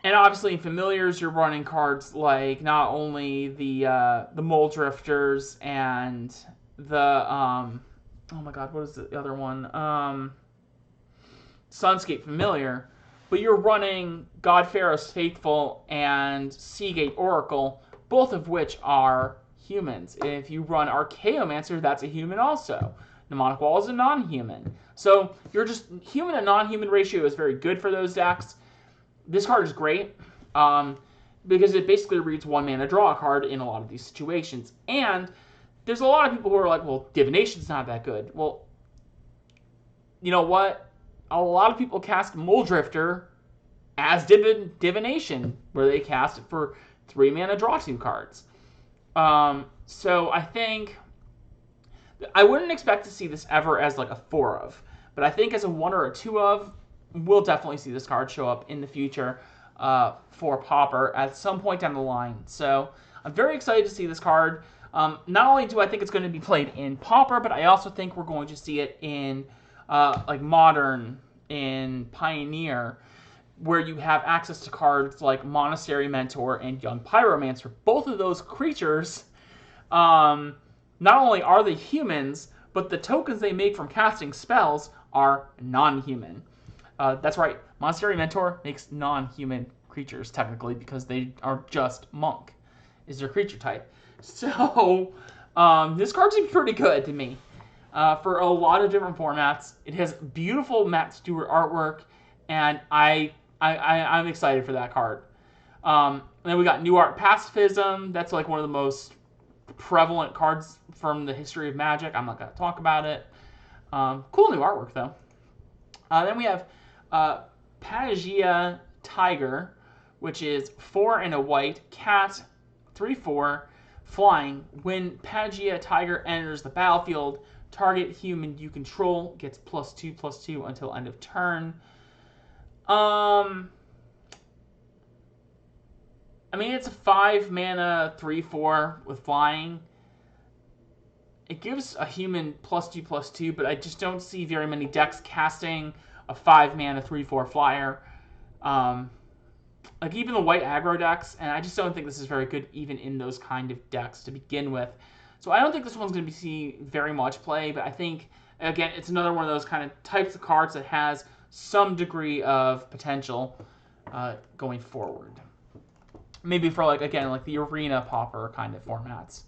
And obviously in Familiars, you're running cards like not only the Mole Drifters and the, oh my god, what is the other one? Sunscape Familiar. But you're running Godfaros Faithful and Seagate Oracle, both of which are humans. If you run Archaeomancer, that's a human also. Mnemonic Wall is a non-human. So you're just human and non-human ratio is very good for those decks. This card is great because it basically reads 1 mana draw a card in a lot of these situations. And there's a lot of people who are like, well, Divination's not that good. Well, you know what? A lot of people cast Mole Drifter as Divination, where they cast it for 3 mana draw 2 cards. So I think I wouldn't expect to see this ever as like a 4 of, but I think as a 1 or a 2 of, we'll definitely see this card show up in the future for Pauper at some point down the line. So I'm very excited to see this card. Not only do I think it's going to be played in Pauper, but I also think we're going to see it in like Modern, in Pioneer, where you have access to cards like Monastery Mentor and Young Pyromancer. Both of those creatures, not only are they humans, but the tokens they make from casting spells are non-human. That's right, Monastery Mentor makes non-human creatures, technically, because they are just monk, is their creature type. So, this card seems pretty good to me. For a lot of different formats. It has beautiful Matt Stewart artwork, and I'm excited for that card. And then we got New Art Pacifism. That's like one of the most prevalent cards from the history of Magic. I'm not going to talk about it. Cool new artwork, though. Then we have Patagia Tiger, which is 4 and a white, cat, 3/4, flying. When Patagia Tiger enters the battlefield, target human you control gets +2/+2 until end of turn. I mean, it's a 5 mana 3/4 with flying. It gives a human +2/+2, but I just don't see very many decks casting a 5 mana 3/4 flyer. Like even the white aggro decks, and I just don't think this is very good even in those kind of decks to begin with. So I don't think this one's going to see very much play, but I think, again, it's another one of those kind of types of cards that has some degree of potential going forward. Maybe for, like, again, like the Arena Pauper kind of formats.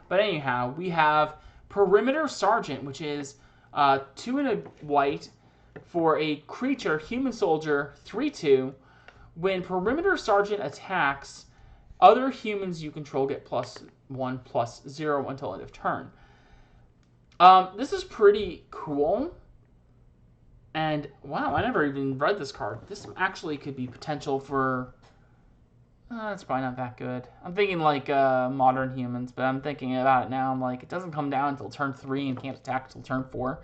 But anyhow, we have Perimeter Sergeant, which is 2 and a white for a creature, human soldier, 3/2. When Perimeter Sergeant attacks, other humans you control get +1/+0 until end of turn. This is pretty cool. And, wow, I never even read this card. This actually could be potential for... it's probably not that good. I'm thinking like Modern Humans, but I'm thinking about it now. I'm like, it doesn't come down until turn 3 and can't attack until turn 4.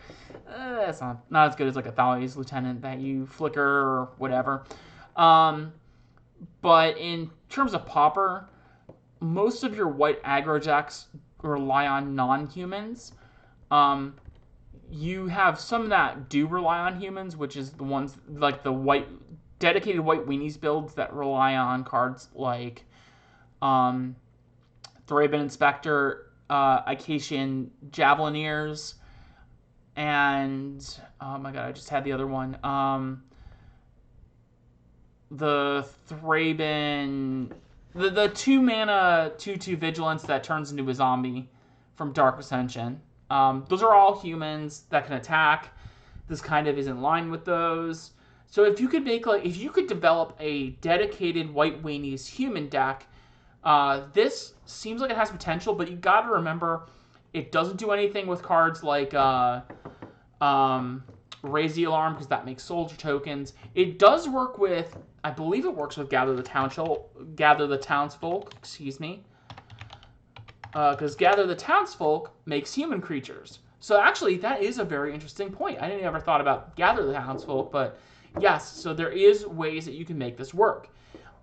That's not as good as like a Thalia's Lieutenant that you flicker or whatever. But in terms of Pauper, most of your white aggro decks rely on non-humans. You have some that do rely on humans, which is the ones like the dedicated white weenies builds that rely on cards like Thraben Inspector, Icatian Javelineers, and oh my god, I just had the other one. The Thraben, the 2 mana 2/2 Vigilance that turns into a zombie from Dark Ascension. Those are all humans that can attack. This kind of is in line with those. So if you could develop a dedicated white weenies human deck, this seems like it has potential, but you got to remember it doesn't do anything with cards like Raise the Alarm, because that makes soldier tokens. It does work with, I believe it works with Gather the Townsfolk, excuse me. Because Gather the Townsfolk makes human creatures. So actually, that is a very interesting point. I didn't ever thought about Gather the Townsfolk, but yes, so there is ways that you can make this work.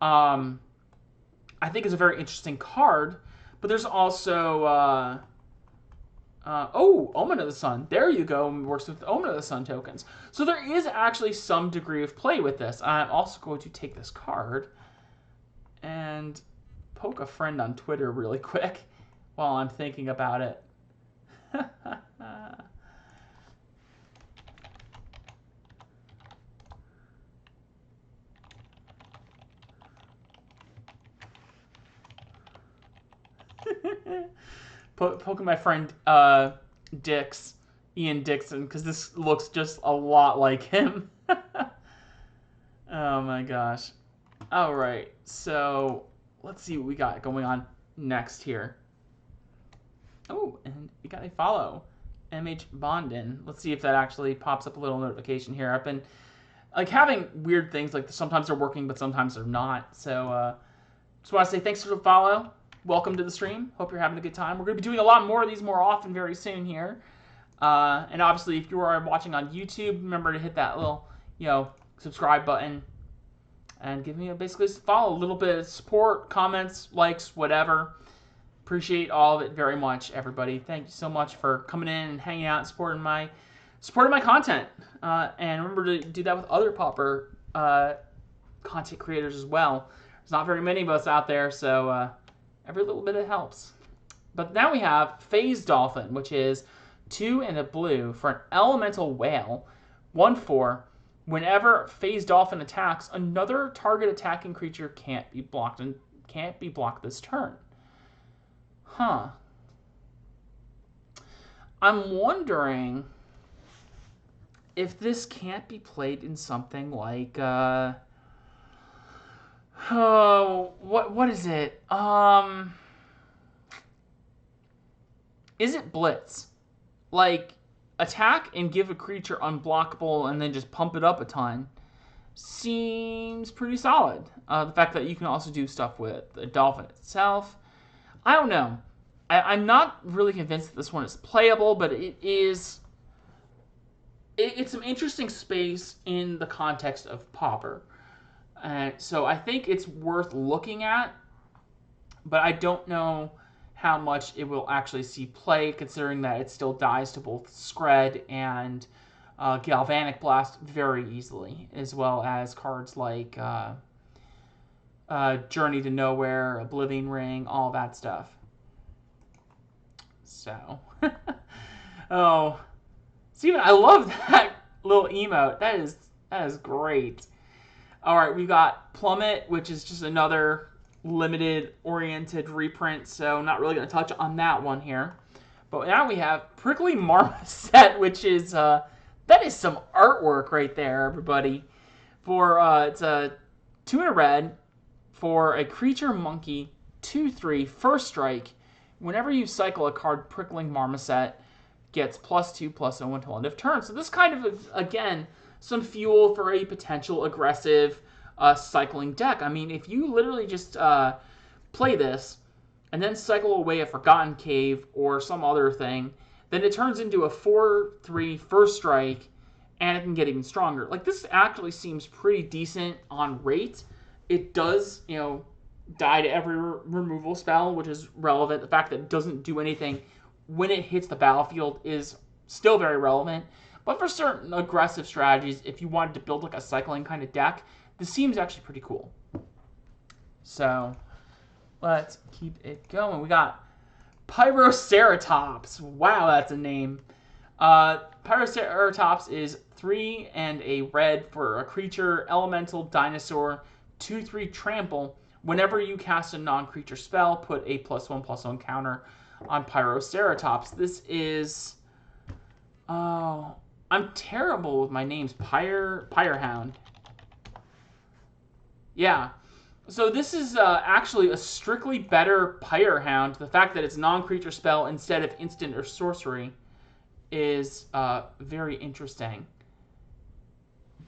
I think it's a very interesting card, but there's also... Omen of the Sun. There you go. Works with Omen of the Sun tokens. So there is actually some degree of play with this. I'm also going to take this card and poke a friend on Twitter really quick while I'm thinking about it. Poking my friend Ian Dixon, because this looks just a lot like him. Oh my gosh. All right, so let's see what we got going on next here. Oh, and we got a follow. MH Bondin. Let's see if that actually pops up a little notification here. I've been like having weird things, like sometimes they're working, but sometimes they're not. So just want to say thanks for the follow. Welcome to the stream. Hope you're having a good time. We're going to be doing a lot more of these more often very soon here. And obviously, if you are watching on YouTube, remember to hit that little, subscribe button and give me basically a follow, a little bit of support, comments, likes, whatever. Appreciate all of it very much, everybody. Thank you so much for coming in and hanging out and supporting my content. And remember to do that with other Pauper content creators as well. There's not very many of us out there, so every little bit it helps. But now we have Phase Dolphin, which is 2 and a blue for an elemental whale, 1/4. Whenever Phase Dolphin attacks, another target attacking creature can't be blocked this turn. Huh. I'm wondering if this can't be played in something like what is it? is it Blitz? Like, attack and give a creature unblockable and then just pump it up a ton seems pretty solid. The fact that you can also do stuff with the Dolphin itself. I don't know. I'm not really convinced that this one is playable, but it is... It's some interesting space in the context of Pauper. So I think it's worth looking at, but I don't know how much it will actually see play, considering that it still dies to both Scred and Galvanic Blast very easily, as well as cards like Journey to Nowhere, Oblivion Ring, all that stuff. So, oh, Steven, I love that little emote. That is great. All right, we got Plummet, which is just another limited-oriented reprint, so I'm not really going to touch on that one here. But now we have Prickly Marmoset, which is, that is some artwork right there, everybody. For, it's a 2 and a red for a creature monkey, 2/3, first strike. Whenever you cycle a card, Prickling Marmoset gets +2/+0 until end of turn. So this kind of, again, some fuel for a potential aggressive cycling deck. I mean, if you literally just play this and then cycle away a Forgotten Cave or some other thing, then it turns into a 4/3 first strike, and it can get even stronger. Like, this actually seems pretty decent on rate. It does, you know, die to every removal spell, which is relevant. The fact that it doesn't do anything when it hits the battlefield is still very relevant. But for certain aggressive strategies, if you wanted to build like a cycling kind of deck, this seems actually pretty cool. So let's keep it going. We got Pyroceratops. Wow, that's a name. Pyroceratops is 3 and a red for a creature, elemental, dinosaur, 2/3 trample. Whenever you cast a non-creature spell, put a +1/+1 counter on Pyroceratops. This is... Oh, I'm terrible with my names. Pyrehound. Yeah. So this is actually a strictly better Pyrehound. The fact that it's non-creature spell instead of instant or sorcery is very interesting.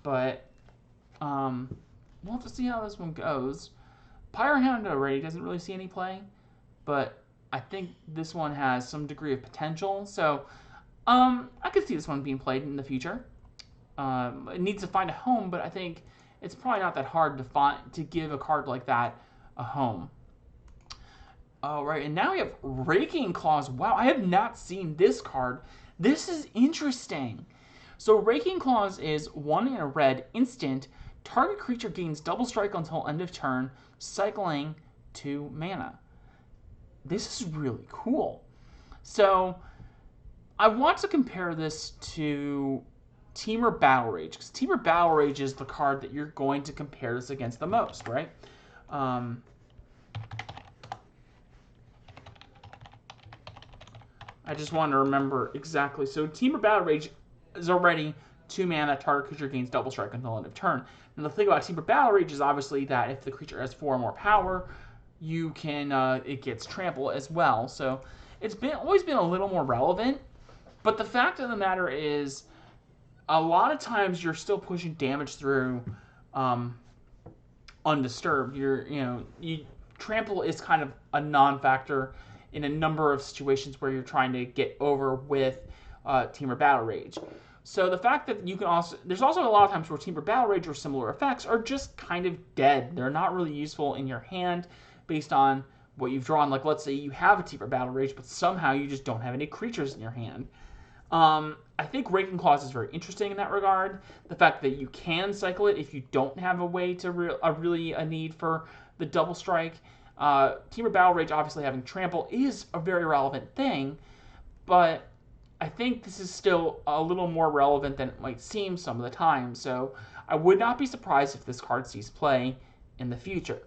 But we'll have to see how this one goes. Pyrehound already doesn't really see any play, but I think this one has some degree of potential. So I could see this one being played in the future. It needs to find a home, but I think it's probably not that hard to give a card like that a home. All right, and now we have Raking Claws. Wow, I have not seen this card. This is interesting. So Raking Claws is 1 and a red instant. Target creature gains double strike until end of turn, cycling 2 mana. This is really cool. So I want to compare this to Temur Battle Rage, because Temur Battle Rage is the card that you're going to compare this against the most, right? I just want to remember exactly. So Temur Battle Rage is already 2 mana, target creature gains double strike until end of turn. And the thing about Temur Battle Rage is obviously that if the creature has 4 or more power, you can it gets trample as well. So it's always been a little more relevant. But the fact of the matter is, a lot of times you're still pushing damage through undisturbed. Trample is kind of a non-factor in a number of situations where you're trying to get over with Temur Battle Rage. So the fact that you can also... There's also a lot of times where Temur Battle Rage or similar effects are just kind of dead. They're not really useful in your hand based on what you've drawn. Like, let's say you have a Temur Battle Rage, but somehow you just don't have any creatures in your hand. I think Raking Claws is very interesting in that regard. The fact that you can cycle it if you don't have a way to really a need for the double strike. Temur Battle Rage obviously having trample is a very relevant thing, but I think this is still a little more relevant than it might seem some of the time. So I would not be surprised if this card sees play in the future.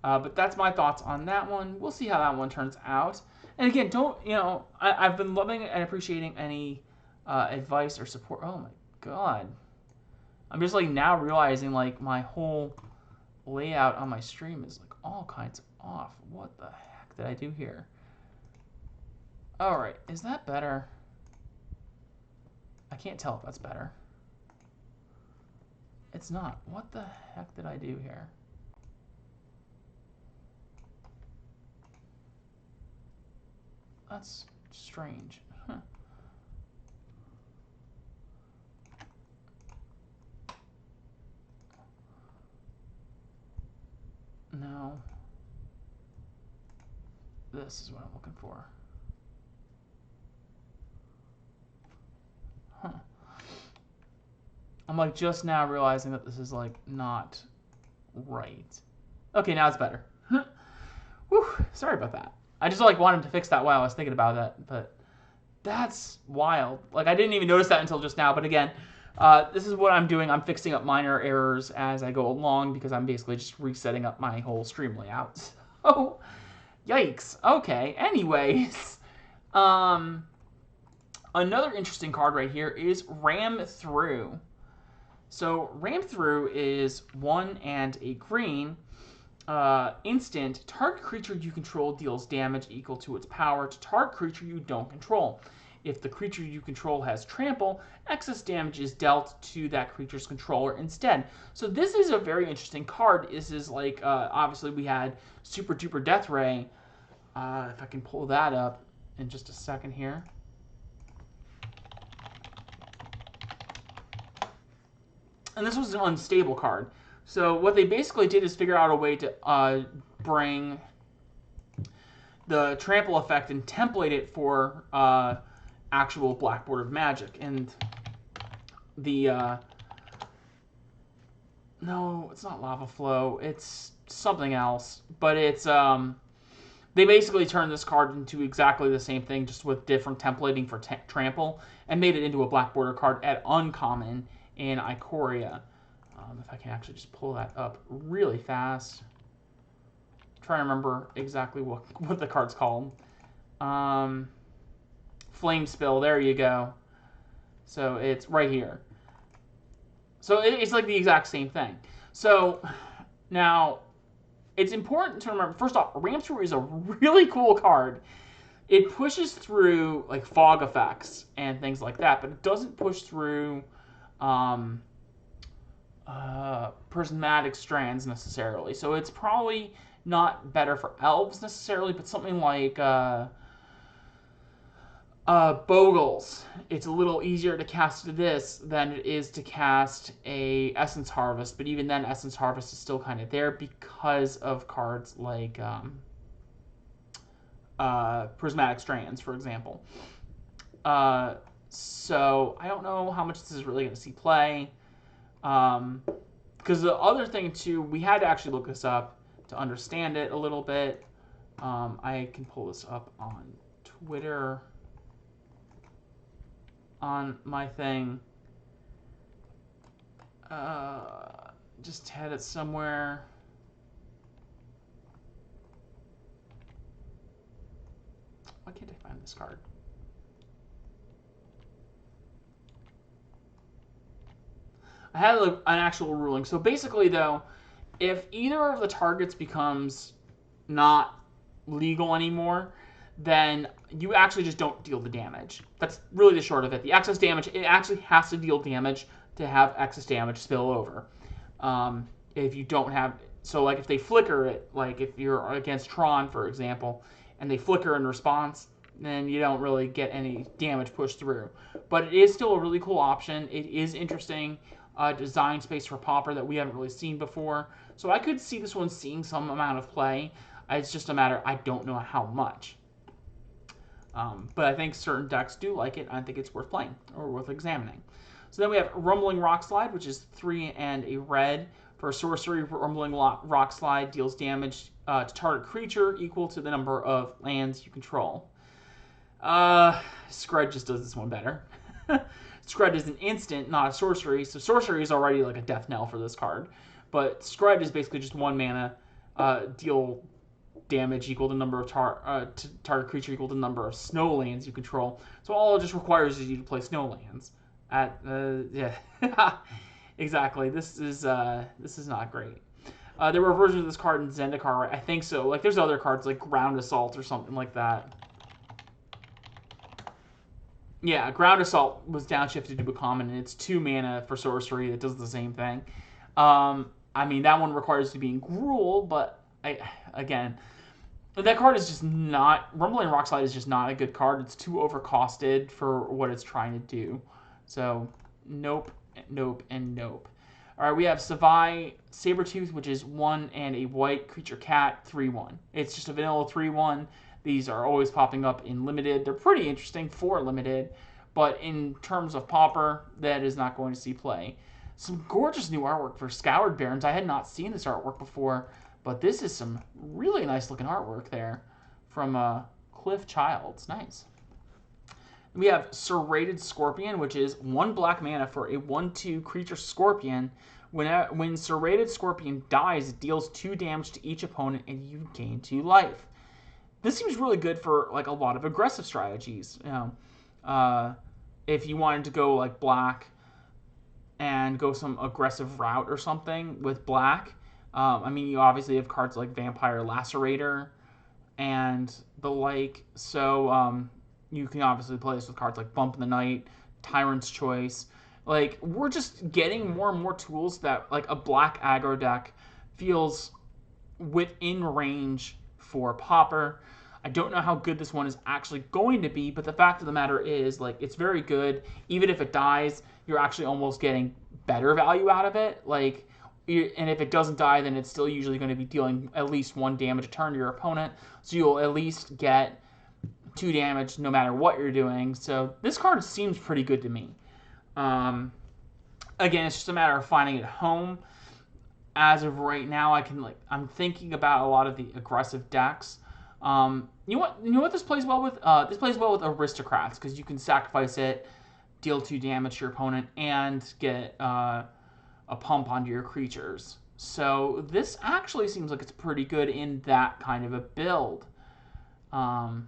But that's my thoughts on that one. We'll see how that one turns out. And again, I've been loving and appreciating any advice or support. Oh my god. I'm just like now realizing like my whole layout on my stream is like all kinds of off. What the heck did I do here? Alright, is that better? I can't tell if that's better. It's not. What the heck did I do here? That's strange. Huh. No. This is what I'm looking for. Huh. I'm like just now realizing that this is like not right. Okay, now it's better. Whew, sorry about that. I just like wanted to fix that while I was thinking about that, but that's wild. Like I didn't even notice that until just now. But again, this is what I'm doing. I'm fixing up minor errors as I go along because I'm basically just resetting up my whole stream layout. So, yikes. Okay. Anyways, another interesting card right here is Ram Through. So Ram Through is 1 and a green. Instant, target creature you control deals damage equal to its power to target creature you don't control. If the creature you control has trample, excess damage is dealt to that creature's controller instead. So this is a very interesting card. This is like, obviously we had Super Duper Death Ray. If I can pull that up in just a second here. And this was an unstable card. So what they basically did is figure out a way to bring the trample effect and template it for actual Black Bordered Magic. And the no, it's not Lava Flow. It's something else. But it's they basically turned this card into exactly the same thing, just with different templating for trample, and made it into a Black Border card at uncommon in Ikoria. If I can actually just pull that up really fast. Try to remember exactly what the card's called. Flame Spill, there you go. So it's right here. So it's like the exact same thing. So now it's important to remember, first off, Ram Through is a really cool card. It pushes through like fog effects and things like that, but it doesn't push through prismatic strands necessarily. So it's probably not better for elves necessarily, but something like Bogles. It's a little easier to cast this than it is to cast a Essence Harvest, but even then Essence Harvest is still kind of there because of cards like Prismatic Strands, for example. So I don't know how much this is really going to see play. Because the other thing too, we had to actually look this up to understand it a little bit. I can pull this up on Twitter on my thing. Just had it somewhere. Why can't I find this card? I had an actual ruling. So basically, though, if either of the targets becomes not legal anymore, then you actually just don't deal the damage. That's really the short of it. The excess damage, it actually has to deal damage to have excess damage spill over. If you don't have... So, like, if they flicker it, like if you're against Tron, for example, and they flicker in response, then you don't really get any damage pushed through. But it is still a really cool option. It is interesting. Design space for Pauper that we haven't really seen before. So I could see this one seeing some amount of play. It's just a matter, I don't know how much. But I think certain decks do like it. I think it's worth playing or worth examining. So then we have Rumbling Rockslide, which is 3 and a red. For a sorcery, Rumbling Rockslide deals damage to target creature equal to the number of lands you control. Scred just does this one better. Scred is an instant, not a sorcery. So sorcery is already like a death knell for this card. But Scred is basically just 1 mana, deal damage equal to number of target creature equal to the number of snow lands you control. So all it just requires is you to play snow lands. Yeah, exactly. This is not great. There were versions of this card in Zendikar, I think so. Like there's other cards like Ground Assault or something like that. Yeah, Ground Assault was downshifted to a common, and it's 2 mana for sorcery that does the same thing. I mean, that one requires to be in Gruul, but again, that card is just not... Rumbling Rockslide is just not a good card. It's too overcosted for what it's trying to do. So, nope, nope, and nope. All right, we have Savai Sabertooth, which is 1 and a white creature cat, 3/1. It's just a vanilla 3/1. These are always popping up in limited. They're pretty interesting for limited, but in terms of Pauper, that is not going to see play. Some gorgeous new artwork for Scoured Barrens. I had not seen this artwork before, but this is some really nice looking artwork there from Cliff Childs. Nice. We have Serrated Scorpion, which is 1 black mana for a 1/2 creature Scorpion. When Serrated Scorpion dies, it deals 2 damage to each opponent and you gain 2 life. This seems really good for like a lot of aggressive strategies. You know, if you wanted to go like black and go some aggressive route or something with black. I mean, you obviously have cards like Vampire Lacerator and the like. So you can obviously play this with cards like Bump in the Night, Tyrant's Choice. Like, we're just getting more and more tools that, like, a black aggro deck feels within range for Pauper. I don't know how good this one is actually going to be, but the fact of the matter is, like, it's very good. Even if it dies, you're actually almost getting better value out of it. Like, and if it doesn't die, then it's still usually going to be dealing at least 1 damage a turn to your opponent. So you'll at least get 2 damage no matter what you're doing. So this card seems pretty good to me. Again, it's just a matter of finding it home. As of right now, I'm thinking about a lot of the aggressive decks. You know what this plays well with? This plays well with Aristocrats because you can sacrifice it, deal 2 damage to your opponent, and get a pump onto your creatures. So this actually seems like it's pretty good in that kind of a build. Yeah.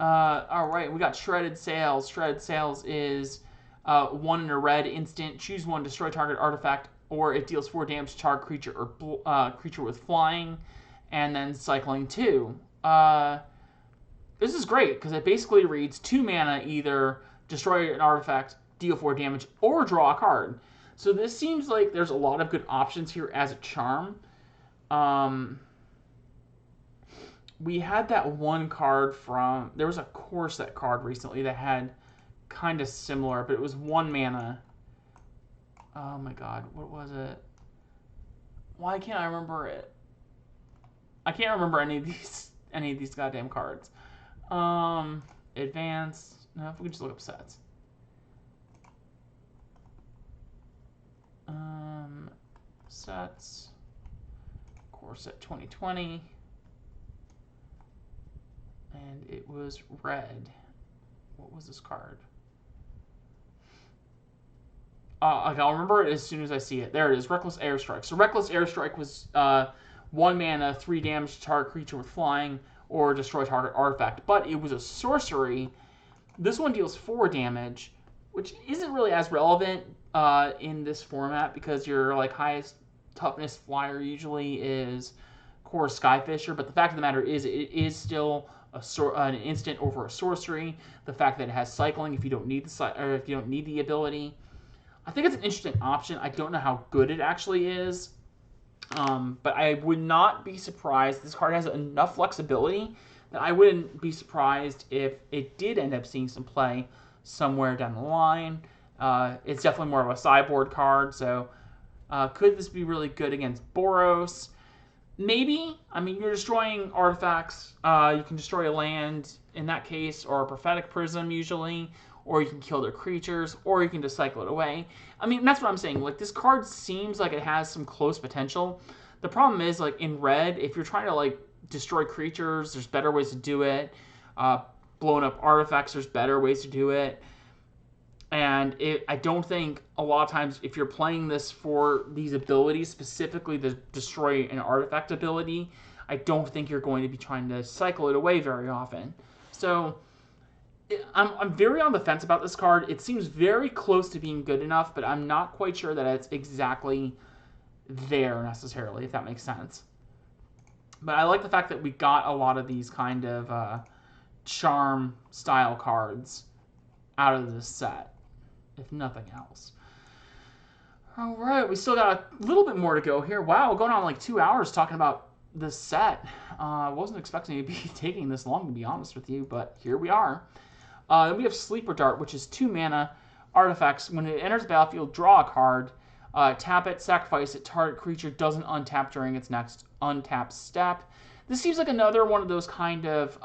All right, we got Shredded Sails. Shredded Sails is 1 in a red instant. Choose 1, destroy target artifact, or it deals 4 damage to target creature or creature with flying, and then cycling 2. This is great because it basically reads 2 mana, either destroy an artifact, deal 4 damage, or draw a card. So this seems like there's a lot of good options here as a charm. We had that one card from... There was a core set card recently that had kind of similar, but it was 1 mana. Oh my god, what was it? Why can't I remember it? I can't remember any of these goddamn cards. Advanced... No, if we could just look up sets. Sets. Core set 2020. And it was red. What was this card? I'll remember it as soon as I see it. There it is, Reckless Airstrike. So Reckless Airstrike was 1 mana, 3 damage to target creature with flying, or destroy target artifact. But it was a sorcery. This one deals 4 damage, which isn't really as relevant in this format because your like highest toughness flyer usually is Core Skyfisher. But the fact of the matter is, it is still an instant over a sorcery. The fact that it has cycling if you don't need the ability, I think it's an interesting option. I don't know how good it actually is, but I would not be surprised. This card has enough flexibility that I wouldn't be surprised if it did end up seeing some play somewhere down the line. It's definitely more of a sideboard card, so could this be really good against Boros? Maybe. I mean, you're destroying artifacts. You can destroy a land in that case, or a Prophetic Prism usually, or you can kill their creatures, or you can just cycle it away. I mean, that's what I'm saying. Like, this card seems like it has some close potential. The problem is, like, in red, if you're trying to, like, destroy creatures, there's better ways to do it. Blowing up artifacts, there's better ways to do it. And I don't think a lot of times if you're playing this for these abilities, specifically the destroy an artifact ability, I don't think you're going to be trying to cycle it away very often. So I'm very on the fence about this card. It seems very close to being good enough, but I'm not quite sure that it's exactly there necessarily, if that makes sense. But I like the fact that we got a lot of these kind of charm style cards out of this set, if nothing else. All right, we still got a little bit more to go here. Wow, going on like 2 hours talking about this set. I wasn't expecting to be taking this long, to be honest with you, but here we are. Then we have Sleeper Dart, which is 2 mana artifacts. When it enters the battlefield, draw a card, tap it, sacrifice it. Target creature doesn't untap during its next untap step. This seems like another one of those kind of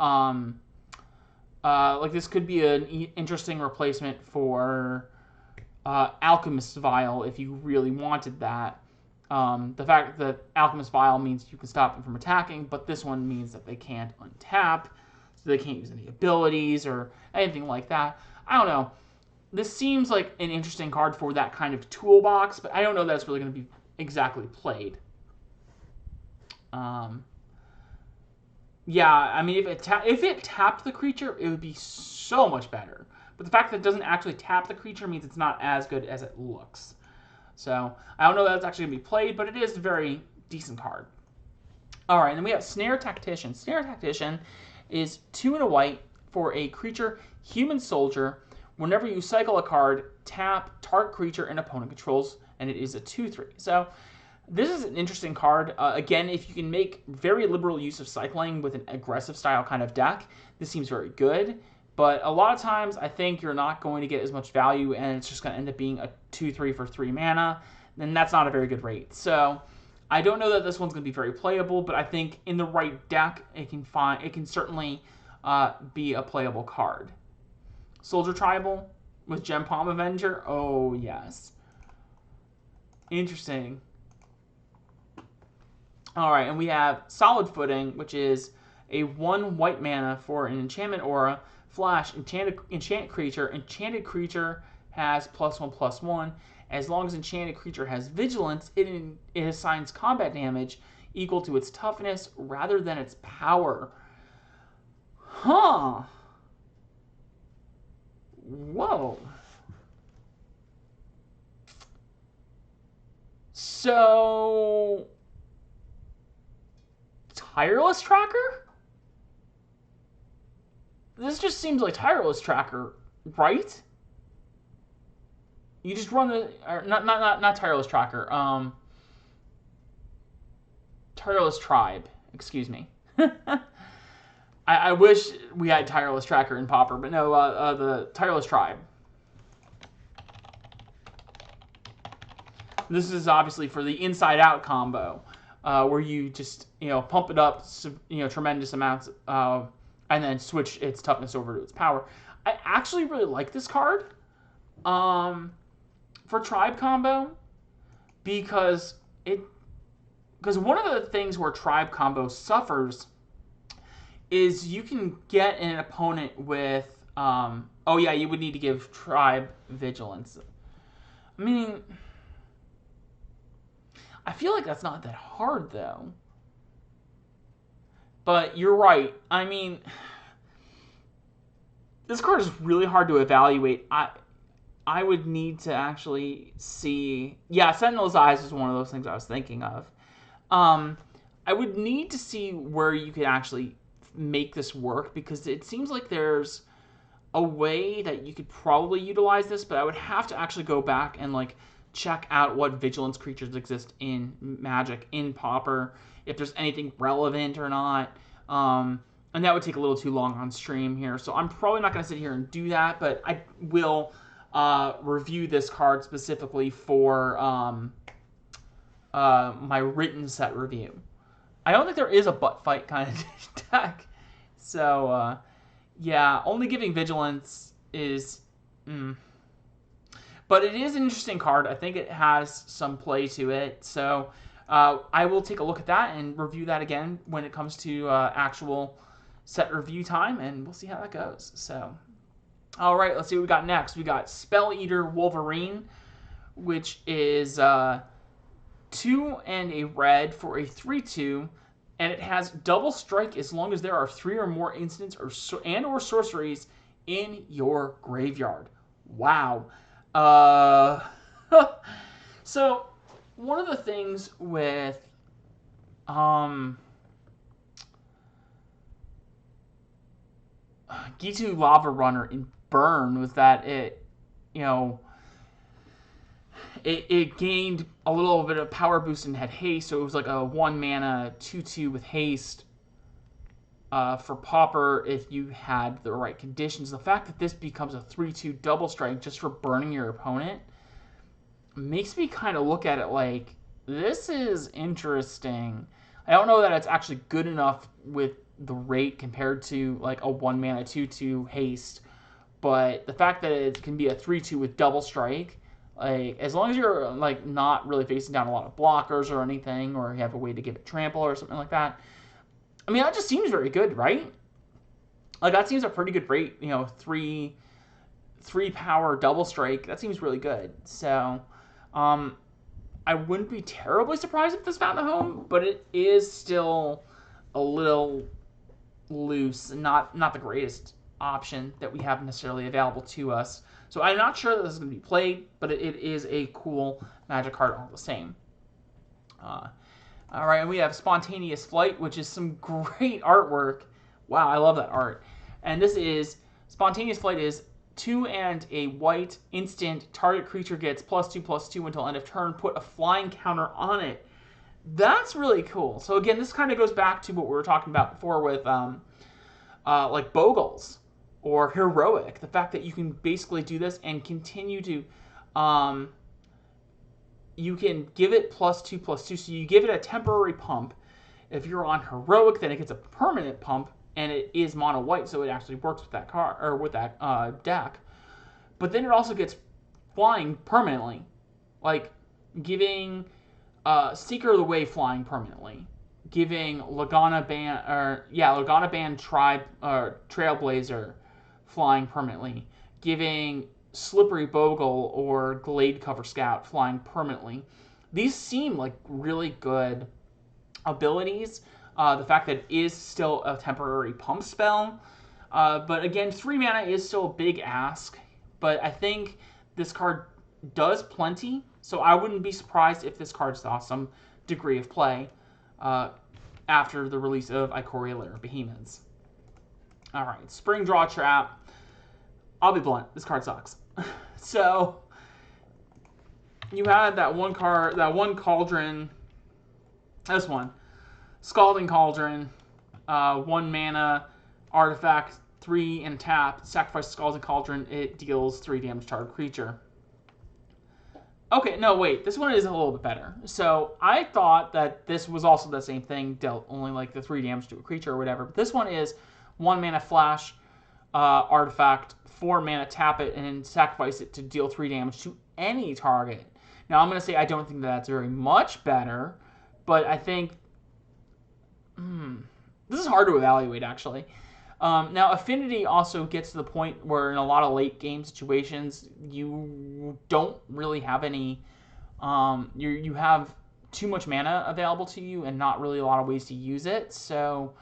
like this could be an interesting replacement for Alchemist's Vial if you really wanted that. The fact that Alchemist's Vial means you can stop them from attacking, but this one means that they can't untap, so they can't use any abilities or anything like that. I don't know. This seems like an interesting card for that kind of toolbox, but I don't know that it's really going to be exactly played. Yeah, I mean, if it tapped the creature, it would be so much better. But the fact that it doesn't actually tap the creature means it's not as good as it looks. So, I don't know that it's actually going to be played, but it is a very decent card. Alright, and then we have Snare Tactician. Snare Tactician is 2 and a white for a creature, human soldier. Whenever you cycle a card, tap target creature and opponent controls, and it is a 2/3. So, this is an interesting card. Again, if you can make very liberal use of cycling with an aggressive style kind of deck, this seems very good. But a lot of times, I think you're not going to get as much value, and it's just going to end up being a 2/3 for 3 mana. And that's not a very good rate. So I don't know that this one's going to be very playable, but I think in the right deck, it can certainly be a playable card. Soldier Tribal with Gem Palm Avenger. Oh, yes. Interesting. All right, and we have Solid Footing, which is a 1 white mana for an enchantment aura. Flash, enchant creature. Enchanted creature has +1/+1. As long as enchanted creature has vigilance, it assigns combat damage equal to its toughness rather than its power. Huh. Whoa. So, Tireless Tracker? This just seems like Tireless Tracker, right? You just run the not Tireless Tracker. Tireless Tribe. Excuse me. I wish we had Tireless Tracker in Pauper, but no. The Tireless Tribe. This is obviously for the Inside Out combo, where you just pump it up tremendous amounts, and then switch its toughness over to its power. I actually really like this card. For Tribe combo, because one of the things where Tribe combo suffers is you can get an opponent with oh yeah, you would need to give Tribe vigilance. I mean, I feel like that's not that hard though. But you're right. I mean, this card is really hard to evaluate. I would need to actually see... Yeah, Sentinel's Eyes is one of those things I was thinking of. I would need to see where you could actually make this work, because it seems like there's a way that you could probably utilize this, but I would have to actually go back and check out what vigilance creatures exist in Magic, in Pauper, if there's anything relevant or not. And that would take a little too long on stream here, so I'm probably not going to sit here and do that, but I will... review this card specifically for my written set review. I don't think there is a butt fight kind of deck. So, yeah, only giving vigilance is... But it is an interesting card. I think it has some play to it. So, I will take a look at that and review that again when it comes to actual set review time, and we'll see how that goes. So... All right, let's see what we got next. We got Spell Eater Wolverine, which is 2 and a red for a 3/2, and it has double strike as long as there are 3 or more instants or sorceries in your graveyard. Wow. So one of the things with Gitu Lava Runner in Burn was that it, you know, it gained a little bit of power boost and had haste, so it was like a 1 mana 2/2 with haste for Pauper if you had the right conditions. The fact that this becomes a 3/2 double strike just for burning your opponent makes me kind of look at it like, this is interesting. I don't know that it's actually good enough with the rate compared to like a 1 mana 2/2 haste, but the fact that it can be a 3/2 with double strike, like as long as you're like not really facing down a lot of blockers or anything, or you have a way to give it trample or something like that, I mean that just seems very good, right? Like that seems a pretty good rate, you know, three power double strike. That seems really good. So I wouldn't be terribly surprised if this found a home, but it is still a little loose and not the greatest option that we have necessarily available to us. So I'm not sure that this is going to be played, but it is a cool Magic card all the same. All right, and we have Spontaneous Flight, which is some great artwork. Wow, I love that art. And this is, Spontaneous Flight is 2 and a white instant. Target creature gets +2/+2 until end of turn. Put a flying counter on it. That's really cool. So again, this kind of goes back to what we were talking about before with like Bogles or Heroic. The fact that you can basically do this and continue to, you can give it +2/+2. So you give it a temporary pump. If you're on Heroic, then it gets a permanent pump, and it is mono white, so it actually works with that card or with that deck. But then it also gets flying permanently, like giving Seeker of the Way flying permanently, giving Lagana Band Tribe Trailblazer flying permanently, giving Slippery Bogle or Glade Cover Scout flying permanently. These seem like really good abilities. The fact that it is still a temporary pump spell. But again, 3 mana is still a big ask. But I think this card does plenty. So I wouldn't be surprised if this card saw some degree of play after the release of Ikoria Lair of Behemoths. Alright, Spring Draw Trap. I'll be blunt, this card sucks. So you had that one card, that one Cauldron. This one. Scalding Cauldron, 1 mana, artifact, 3 and tap, sacrifice Scalding Cauldron, it deals 3 damage to target creature. Okay, no, wait, this one is a little bit better. So I thought that this was also the same thing, dealt only like the 3 damage to a creature or whatever. But this one is 1 mana flash, artifact, 4 mana, tap it, and sacrifice it to deal 3 damage to any target. Now I'm going to say I don't think that's very much better, but I think this is hard to evaluate, actually. Now, Affinity also gets to the point where in a lot of late game situations, you don't really have any, you have too much mana available to you and not really a lot of ways to use it. So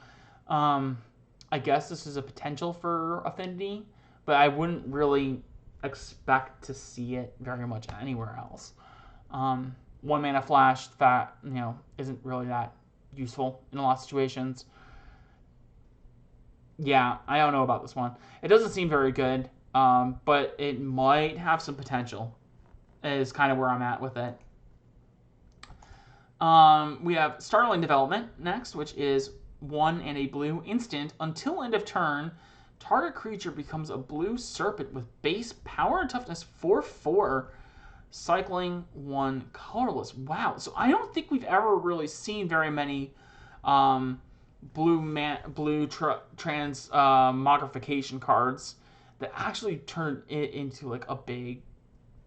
I guess this is a potential for Affinity, but I wouldn't really expect to see it very much anywhere else. 1 mana flash, that, isn't really that useful in a lot of situations. Yeah, I don't know about this one. It doesn't seem very good, but it might have some potential, is kind of where I'm at with it. We have Startling Development next, which is 1 and a blue instant. Until end of turn, target creature becomes a blue serpent with base power and toughness 4/4, cycling 1 colorless. Wow, so I don't think we've ever really seen very many blue transmogrification cards that actually turn it into like a big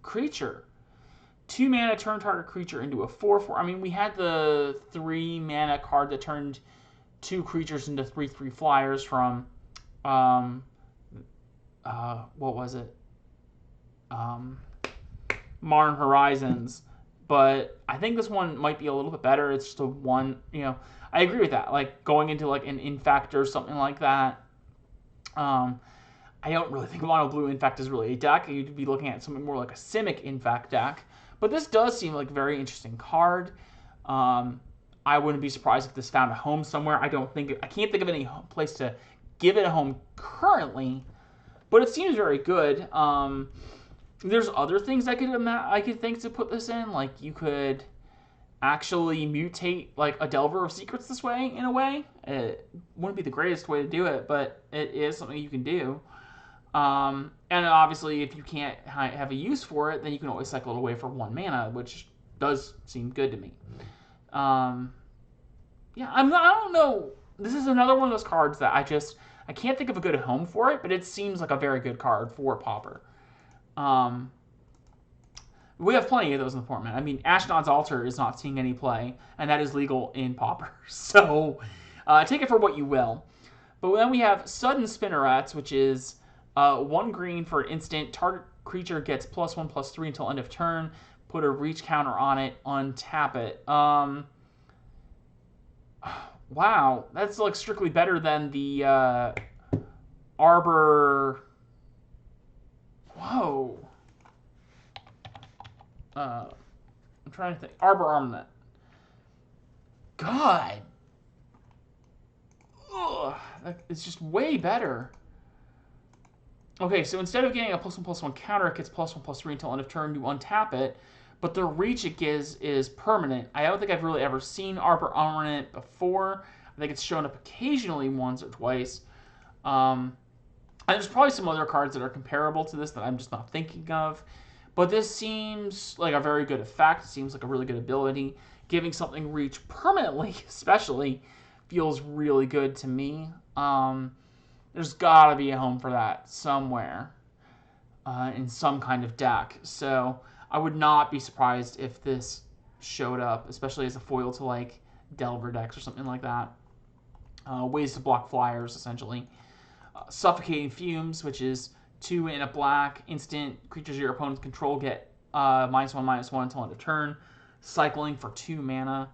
creature. 2 mana, turn target creature into a 4/4. I mean, we had the 3 mana card that turned 2 creatures into 3/3 flyers from what was it? Modern Horizons. But I think this one might be a little bit better. It's just a 1, I agree with that. Like going into like an Infect or something like that. I don't really think Mono Blue Infect is really a deck. You'd be looking at something more like a Simic Infect deck. But this does seem like a very interesting card. I wouldn't be surprised if this found a home somewhere. I can't think of any place to give it a home currently, but it seems very good. There's other things I could think to put this in. Like, you could actually mutate like a Delver of Secrets this way, in a way. It wouldn't be the greatest way to do it, but it is something you can do. And obviously, if you can't have a use for it, then you can always cycle it away for 1 mana, which does seem good to me. Yeah, I don't know. This is another one of those cards that I can't think of a good home for it, but it seems like a very good card for Pauper. We have plenty of those in the format. I mean, Ashnod's Altar is not seeing any play, and that is legal in Pauper. So take it for what you will. But then we have Sudden Spinnerets, which is 1 green for an instant. Target creature gets +1/+3 until end of turn. Put a reach counter on it. Untap it. Wow, that's like strictly better than the Arbor. Whoa. I'm trying to think. Arbor Armament. God. Ugh, it's just way better. Okay, so instead of getting a +1/+1 counter, it gets +1/+3 until end of turn. You untap it, but the reach it gives is permanent. I don't think I've really ever seen Arbor Armament before. I think it's shown up occasionally once or twice. And there's probably some other cards that are comparable to this that I'm just not thinking of. But this seems like a very good effect. It seems like a really good ability. Giving something reach permanently, especially, feels really good to me. There's got to be a home for that somewhere in some kind of deck. So I would not be surprised if this showed up, especially as a foil to like Delver decks or something like that. Ways to block flyers, essentially. Suffocating Fumes, which is 2 in a black. Instant creatures your opponents control get -1/-1 until end of turn. Cycling for 2 mana.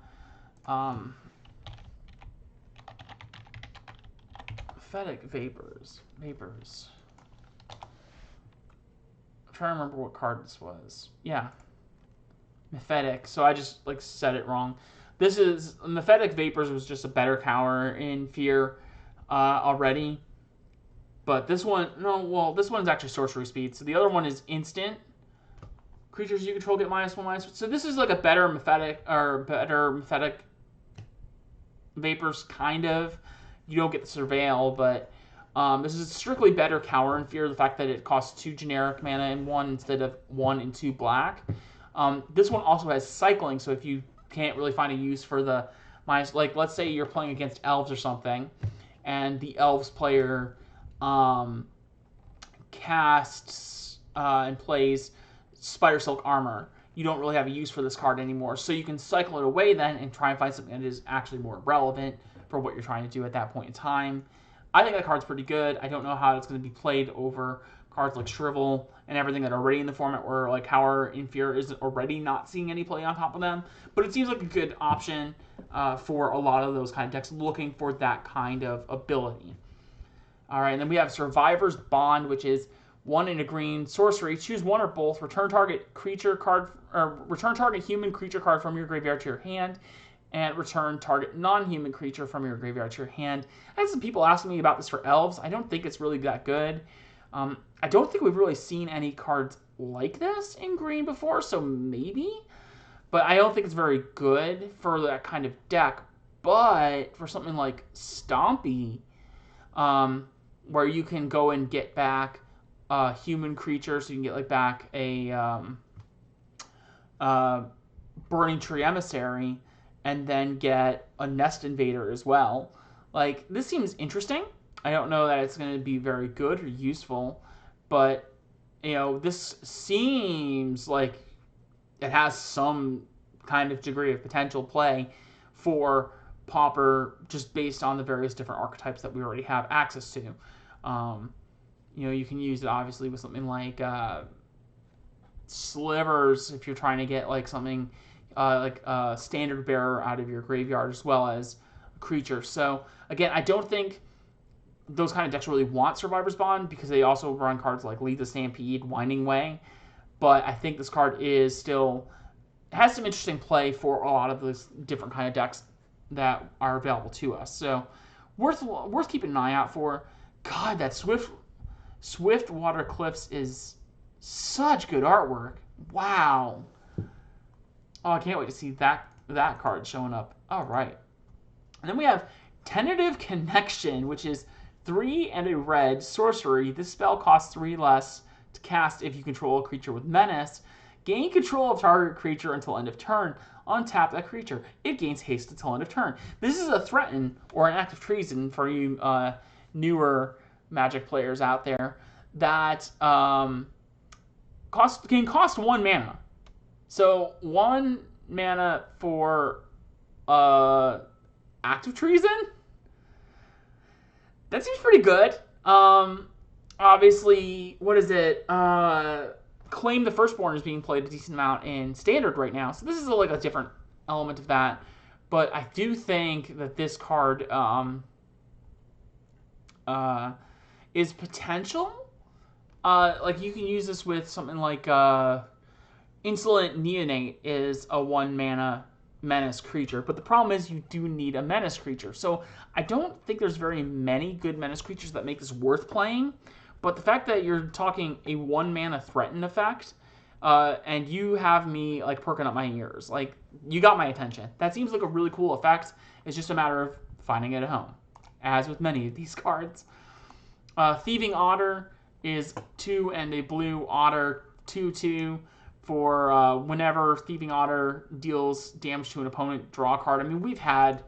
Pathetic Vapors. I'm trying to remember what card this was. Yeah. Mephetic. So I just like said it wrong. This is Mephetic Vapors was just a better counter in Fear already. But this one, this one's actually sorcery speed. So the other one is instant. Creatures you control get -1/-1. So this is like a better Mephetic Vapors, kind of. You don't get the Surveil, but this is a strictly better counter in Fear. The fact that it costs 2 generic mana in 1 instead of 1 and 2 black. This one also has cycling, so if you can't really find a use for the like let's say you're playing against elves or something, and the elves player casts and plays Spider Silk Armor. You don't really have a use for this card anymore, so you can cycle it away then and try and find something that is actually more relevant for what you're trying to do at that point in time. I think that card's pretty good. I don't know how it's going to be played over cards like Shrivel and everything that are already in the format, where like Power in Fear is already not seeing any play on top of them. But it seems like a good option for a lot of those kind of decks looking for that kind of ability. All right, and then we have Survivor's Bond, which is 1 in a green sorcery. Choose one or both. Return target creature card, or return target human creature card from your graveyard to your hand, and return target non-human creature from your graveyard to your hand. I had some people asking me about this for elves. I don't think it's really that good. I don't think we've really seen any cards like this in green before, so maybe. But I don't think it's very good for that kind of deck. But for something like Stompy, where you can go and get back a human creature, so you can get like back a Burning Tree Emissary, and then get a Nest Invader as well. Like, this seems interesting. I don't know that it's going to be very good or useful, but, you know, this seems like it has some kind of degree of potential play for Pauper, just based on the various different archetypes that we already have access to. You know, you can use it obviously with something like Slivers if you're trying to get like something like a Standard Bearer out of your graveyard, as well as a creature. So again, I don't think those kind of decks really want Survivor's Bond, because they also run cards like Lead the Stampede, Winding Way. But I think this card is still has some interesting play for a lot of those different kind of decks that are available to us. So worth keeping an eye out for. God, that Swift Water Cliffs is such good artwork. Wow. Oh, I can't wait to see that card showing up. All right. And then we have Tentative Connection, which is 3 and a red sorcery. This spell costs 3 less to cast if you control a creature with Menace. Gain control of target creature until end of turn. Untap that creature. It gains haste until end of turn. This is a threaten or an act of treason for you newer Magic players out there that can cost 1 mana. So 1 mana for act of treason? That seems pretty good. Obviously, what is it? Claim the Firstborn is being played a decent amount in Standard right now. So this is like a different element of that. But I do think that this card is potential. Like you can use this with something like Insolent Neonate is a 1 mana menace creature, but the problem is you do need a menace creature. So I don't think there's very many good menace creatures that make this worth playing. But the fact that you're talking a 1 mana threaten effect, and you have me like perking up my ears, like you got my attention. That seems like a really cool effect. It's just a matter of finding it at home, as with many of these cards. Thieving Otter is 2 and a blue otter, 2/2 for whenever Thieving Otter deals damage to an opponent, draw a card. I mean, we've had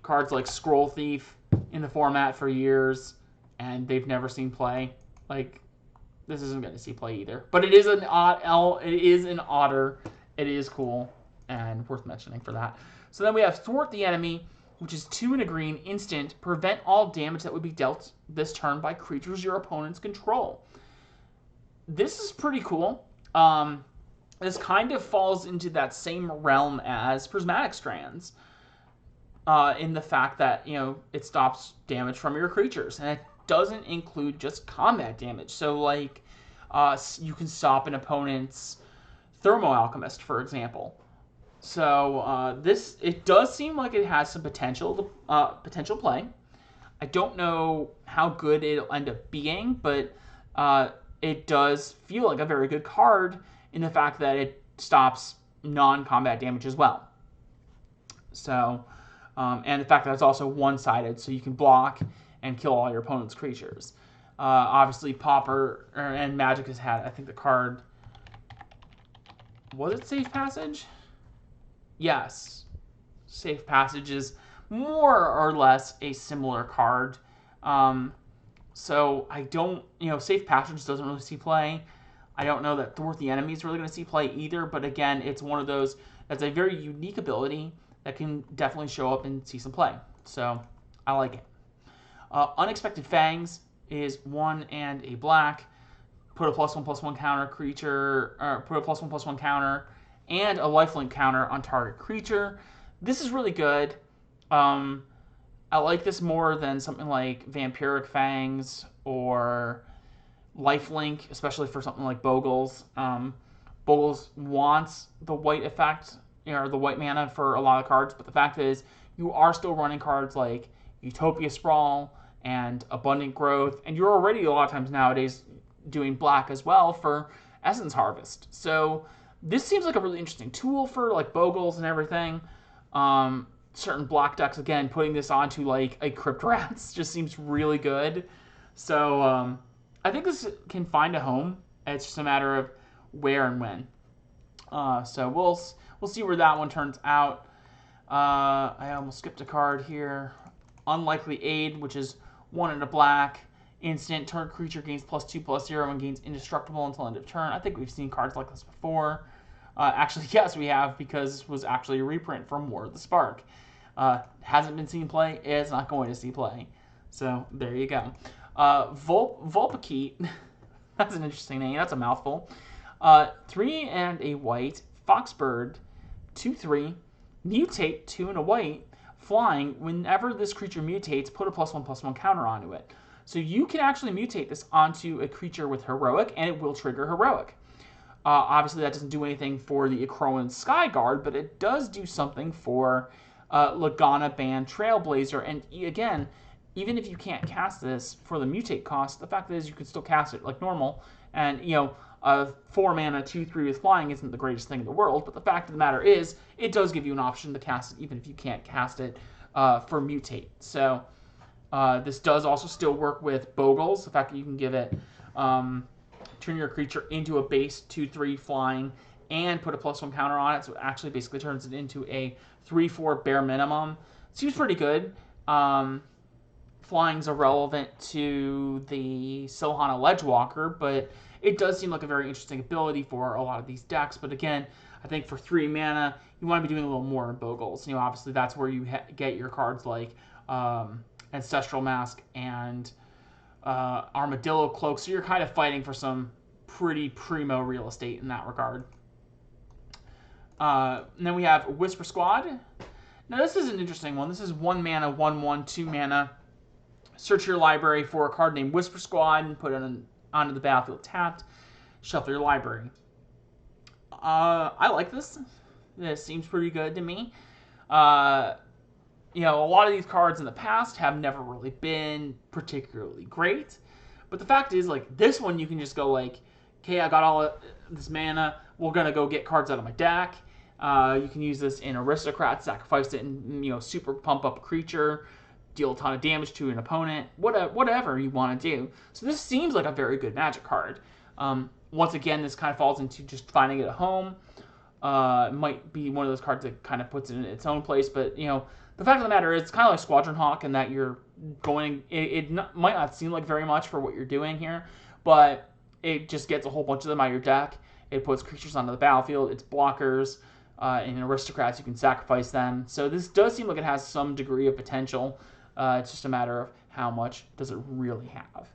cards like Scroll Thief in the format for years, and they've never seen play. Like, this isn't going to see play either. But it is an otter. It is cool and worth mentioning for that. So then we have Thwart the Enemy, which is 2 and a green, instant. Prevent all damage that would be dealt this turn by creatures your opponents control. This is pretty cool. This kind of falls into that same realm as Prismatic Strands, in the fact that, you know, it stops damage from your creatures, and it doesn't include just combat damage. So, like, you can stop an opponent's Thermo Alchemist, for example. So it does seem like it has some potential play. I don't know how good it'll end up being, but it does feel like a very good card in the fact that it stops non-combat damage as well. So, and the fact that it's also one-sided, so you can block and kill all your opponent's creatures. Obviously, Pauper and Magic has had, I think the card, was it Safe Passage? Yes. Safe Passage is more or less a similar card. So I don't, Safe Passage doesn't really see play. I don't know that Thwart the Enemy is really going to see play either, but again, it's one of those that's a very unique ability that can definitely show up and see some play. So I like it. Unexpected Fangs is 1 and a black. Put a +1/+1 counter creature, or put a +1/+1 counter and a lifelink counter on target creature. This is really good. I like this more than something like Vampiric Fangs or lifelink, especially for something like Bogles. Bogles wants the white effect, or the white mana for a lot of cards, but the fact is you are still running cards like Utopia Sprawl and Abundant Growth, and you're already a lot of times nowadays doing black as well for Essence Harvest. So this seems like a really interesting tool for like Bogles and everything. Certain black decks, again, putting this onto like a Crypt Rats just seems really good. So I think this can find a home. It's just a matter of where and when. So we'll see where that one turns out. I almost skipped a card here. Unlikely Aid, which is 1 and a black. Instant, target creature gains +2/+0 and gains indestructible until end of turn. I think we've seen cards like this before. Actually, yes, we have, because it was actually a reprint from War of the Spark. Hasn't been seen play. It's not going to see play. So there you go. Vulpikeet. That's an interesting name. That's a mouthful. 3 and a white. Foxbird. 2/3. Mutate. 2 and a white. Flying. Whenever this creature mutates, put a +1/+1 counter onto it. So you can actually mutate this onto a creature with Heroic, and it will trigger Heroic. Obviously, that doesn't do anything for the Akroan Skyguard, but it does do something for Lagana Band Trailblazer. And again, even if you can't cast this for the mutate cost, the fact is you can still cast it like normal. And, 4 mana, 2/3 with flying isn't the greatest thing in the world, but the fact of the matter is, it does give you an option to cast it even if you can't cast it for mutate. So this does also still work with Bogles, the fact that you can give it, turn your creature into a base 2/3 flying and put a +1 counter on it, so it actually basically turns it into a 3/4 bare minimum. Seems pretty good. Flying's irrelevant to the Silhana Ledgewalker, but it does seem like a very interesting ability for a lot of these decks. But again, I think for 3 mana, you want to be doing a little more in Bogles. Obviously that's where you get your cards like Ancestral Mask and Armadillo Cloak, so you're kind of fighting for some pretty primo real estate in that regard. And then we have Whisper Squad. Now this is an interesting one. This is 1 mana, 1/1, 2 mana. Search your library for a card named Whisper Squad and put it onto the battlefield tapped. Shuffle your library. I like this. This seems pretty good to me. A lot of these cards in the past have never really been particularly great. But the fact is, like, this one you can just go like, okay, I got all of this mana. We're going to go get cards out of my deck. You can use this in Aristocrat, sacrifice it and, super pump up a creature, deal a ton of damage to an opponent, whatever you want to do. So this seems like a very good Magic card. Once again, this kind of falls into just finding it a home. It might be one of those cards that kind of puts it in its own place, but, the fact of the matter is it's kind of like Squadron Hawk in that you're going, might not seem like very much for what you're doing here, but it just gets a whole bunch of them out of your deck. It puts creatures onto the battlefield, it's blockers. In Aristocrats, you can sacrifice them. So this does seem like it has some degree of potential. It's just a matter of how much does it really have.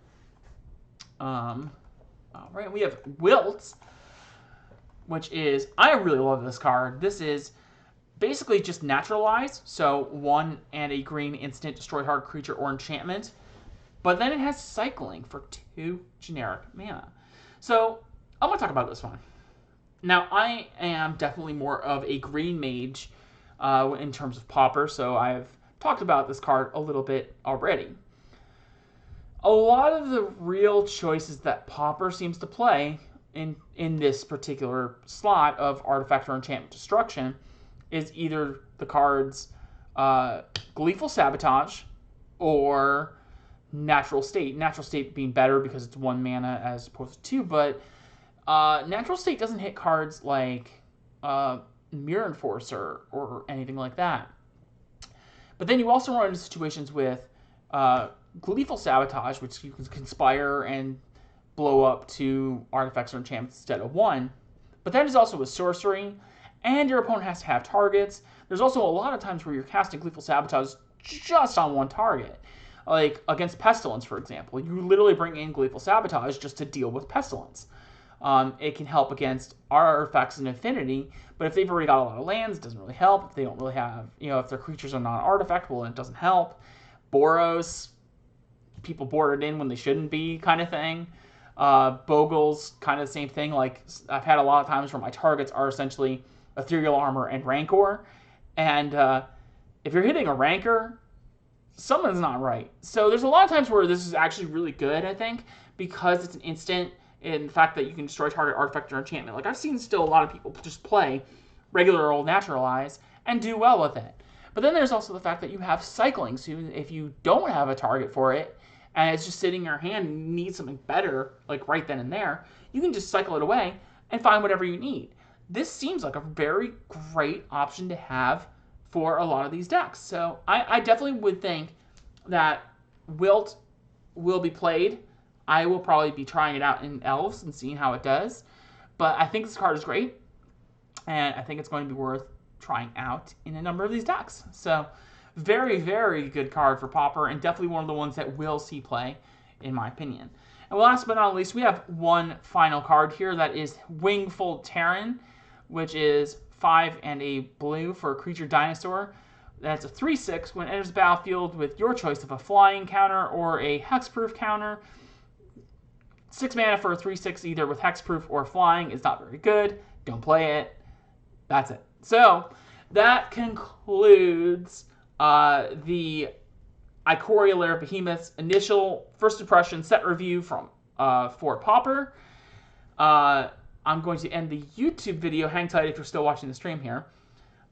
All right, we have Wilt, which is, I really love this card. This is basically just Naturalize, so 1 and a green instant, destroy target creature or enchantment. But then it has Cycling for 2 generic mana. So I'm going to talk about this one. Now, I am definitely more of a green mage in terms of Pauper, so I've talked about this card a little bit already. A lot of the real choices that Pauper seems to play in this particular slot of Artifact or Enchantment Destruction is either the cards Gleeful Sabotage or Natural State. Natural State being better because it's 1 mana as opposed to 2, but Natural State doesn't hit cards like Mirror Enforcer or anything like that. But then you also run into situations with Gleeful Sabotage, which you can conspire and blow up 2 artifacts or enchantments instead of 1. But that is also a sorcery, and your opponent has to have targets. There's also a lot of times where you're casting Gleeful Sabotage just on 1 target. Like against Pestilence, for example. You literally bring in Gleeful Sabotage just to deal with Pestilence. It can help against artifacts in Infinity, but if they've already got a lot of lands, it doesn't really help. If they don't really have, if their creatures are non-artifact, well, then it doesn't help. Boros, people board it in when they shouldn't be, kind of thing. Bogles, kind of the same thing. Like, I've had a lot of times where my targets are essentially Ethereal Armor and Rancor, and if you're hitting a Rancor, something's not right. So there's a lot of times where this is actually really good, I think, because it's an instant, in the fact that you can destroy target artifact or enchantment. Like, I've seen still a lot of people just play regular old Naturalize and do well with it. But then there's also the fact that you have Cycling, so if you don't have a target for it, and it's just sitting in your hand and you need something better, like right then and there, you can just cycle it away and find whatever you need. This seems like a very great option to have for a lot of these decks. So I definitely would think that Wilt will be played. I will probably be trying it out in Elves and seeing how it does. But I think this card is great, and I think it's going to be worth trying out in a number of these decks. So very, very good card for Pauper, and definitely one of the ones that will see play, in my opinion. And last but not least, we have one final card here that is Wingfold Terran, which is 5 and a blue for a creature dinosaur. That's a 3/6 when it enters the battlefield with your choice of a flying counter or a hexproof counter. 6 mana for a 3/6 either with hexproof or flying is not very good. Don't play it. That's it. So that concludes the Ikoria Lair of Behemoths initial first impression set review from for Pauper. I'm going to end the YouTube video. Hang tight if you're still watching the stream here.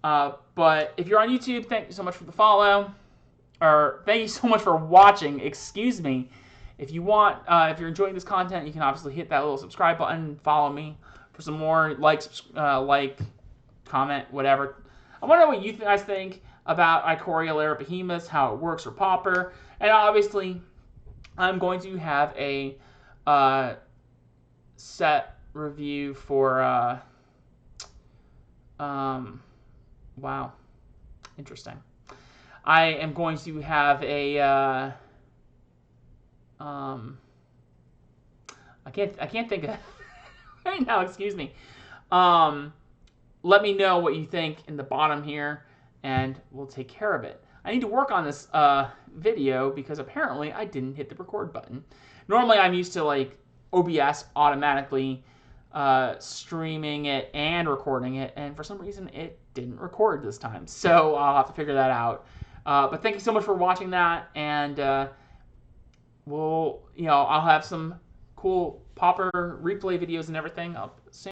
But if you're on YouTube, thank you so much for the follow. Or thank you so much for watching. Excuse me. If you want, if you're enjoying this content, you can obviously hit that little subscribe button. Follow me for some more like, comment, whatever. I want to know what you guys think about Ikoria Lair of Behemoths, how it works for Pauper, and obviously, I'm going to have a set review for. Wow, interesting. I am going to have a. I can't think of right now. Excuse me. Let me know what you think in the bottom here, and we'll take care of it. I need to work on this video because apparently I didn't hit the record button. Normally I'm used to like OBS automatically streaming it and recording it, and for some reason it didn't record this time. So I'll have to figure that out. But thank you so much for watching that, and I'll have some cool Pauper replay videos and everything up soon.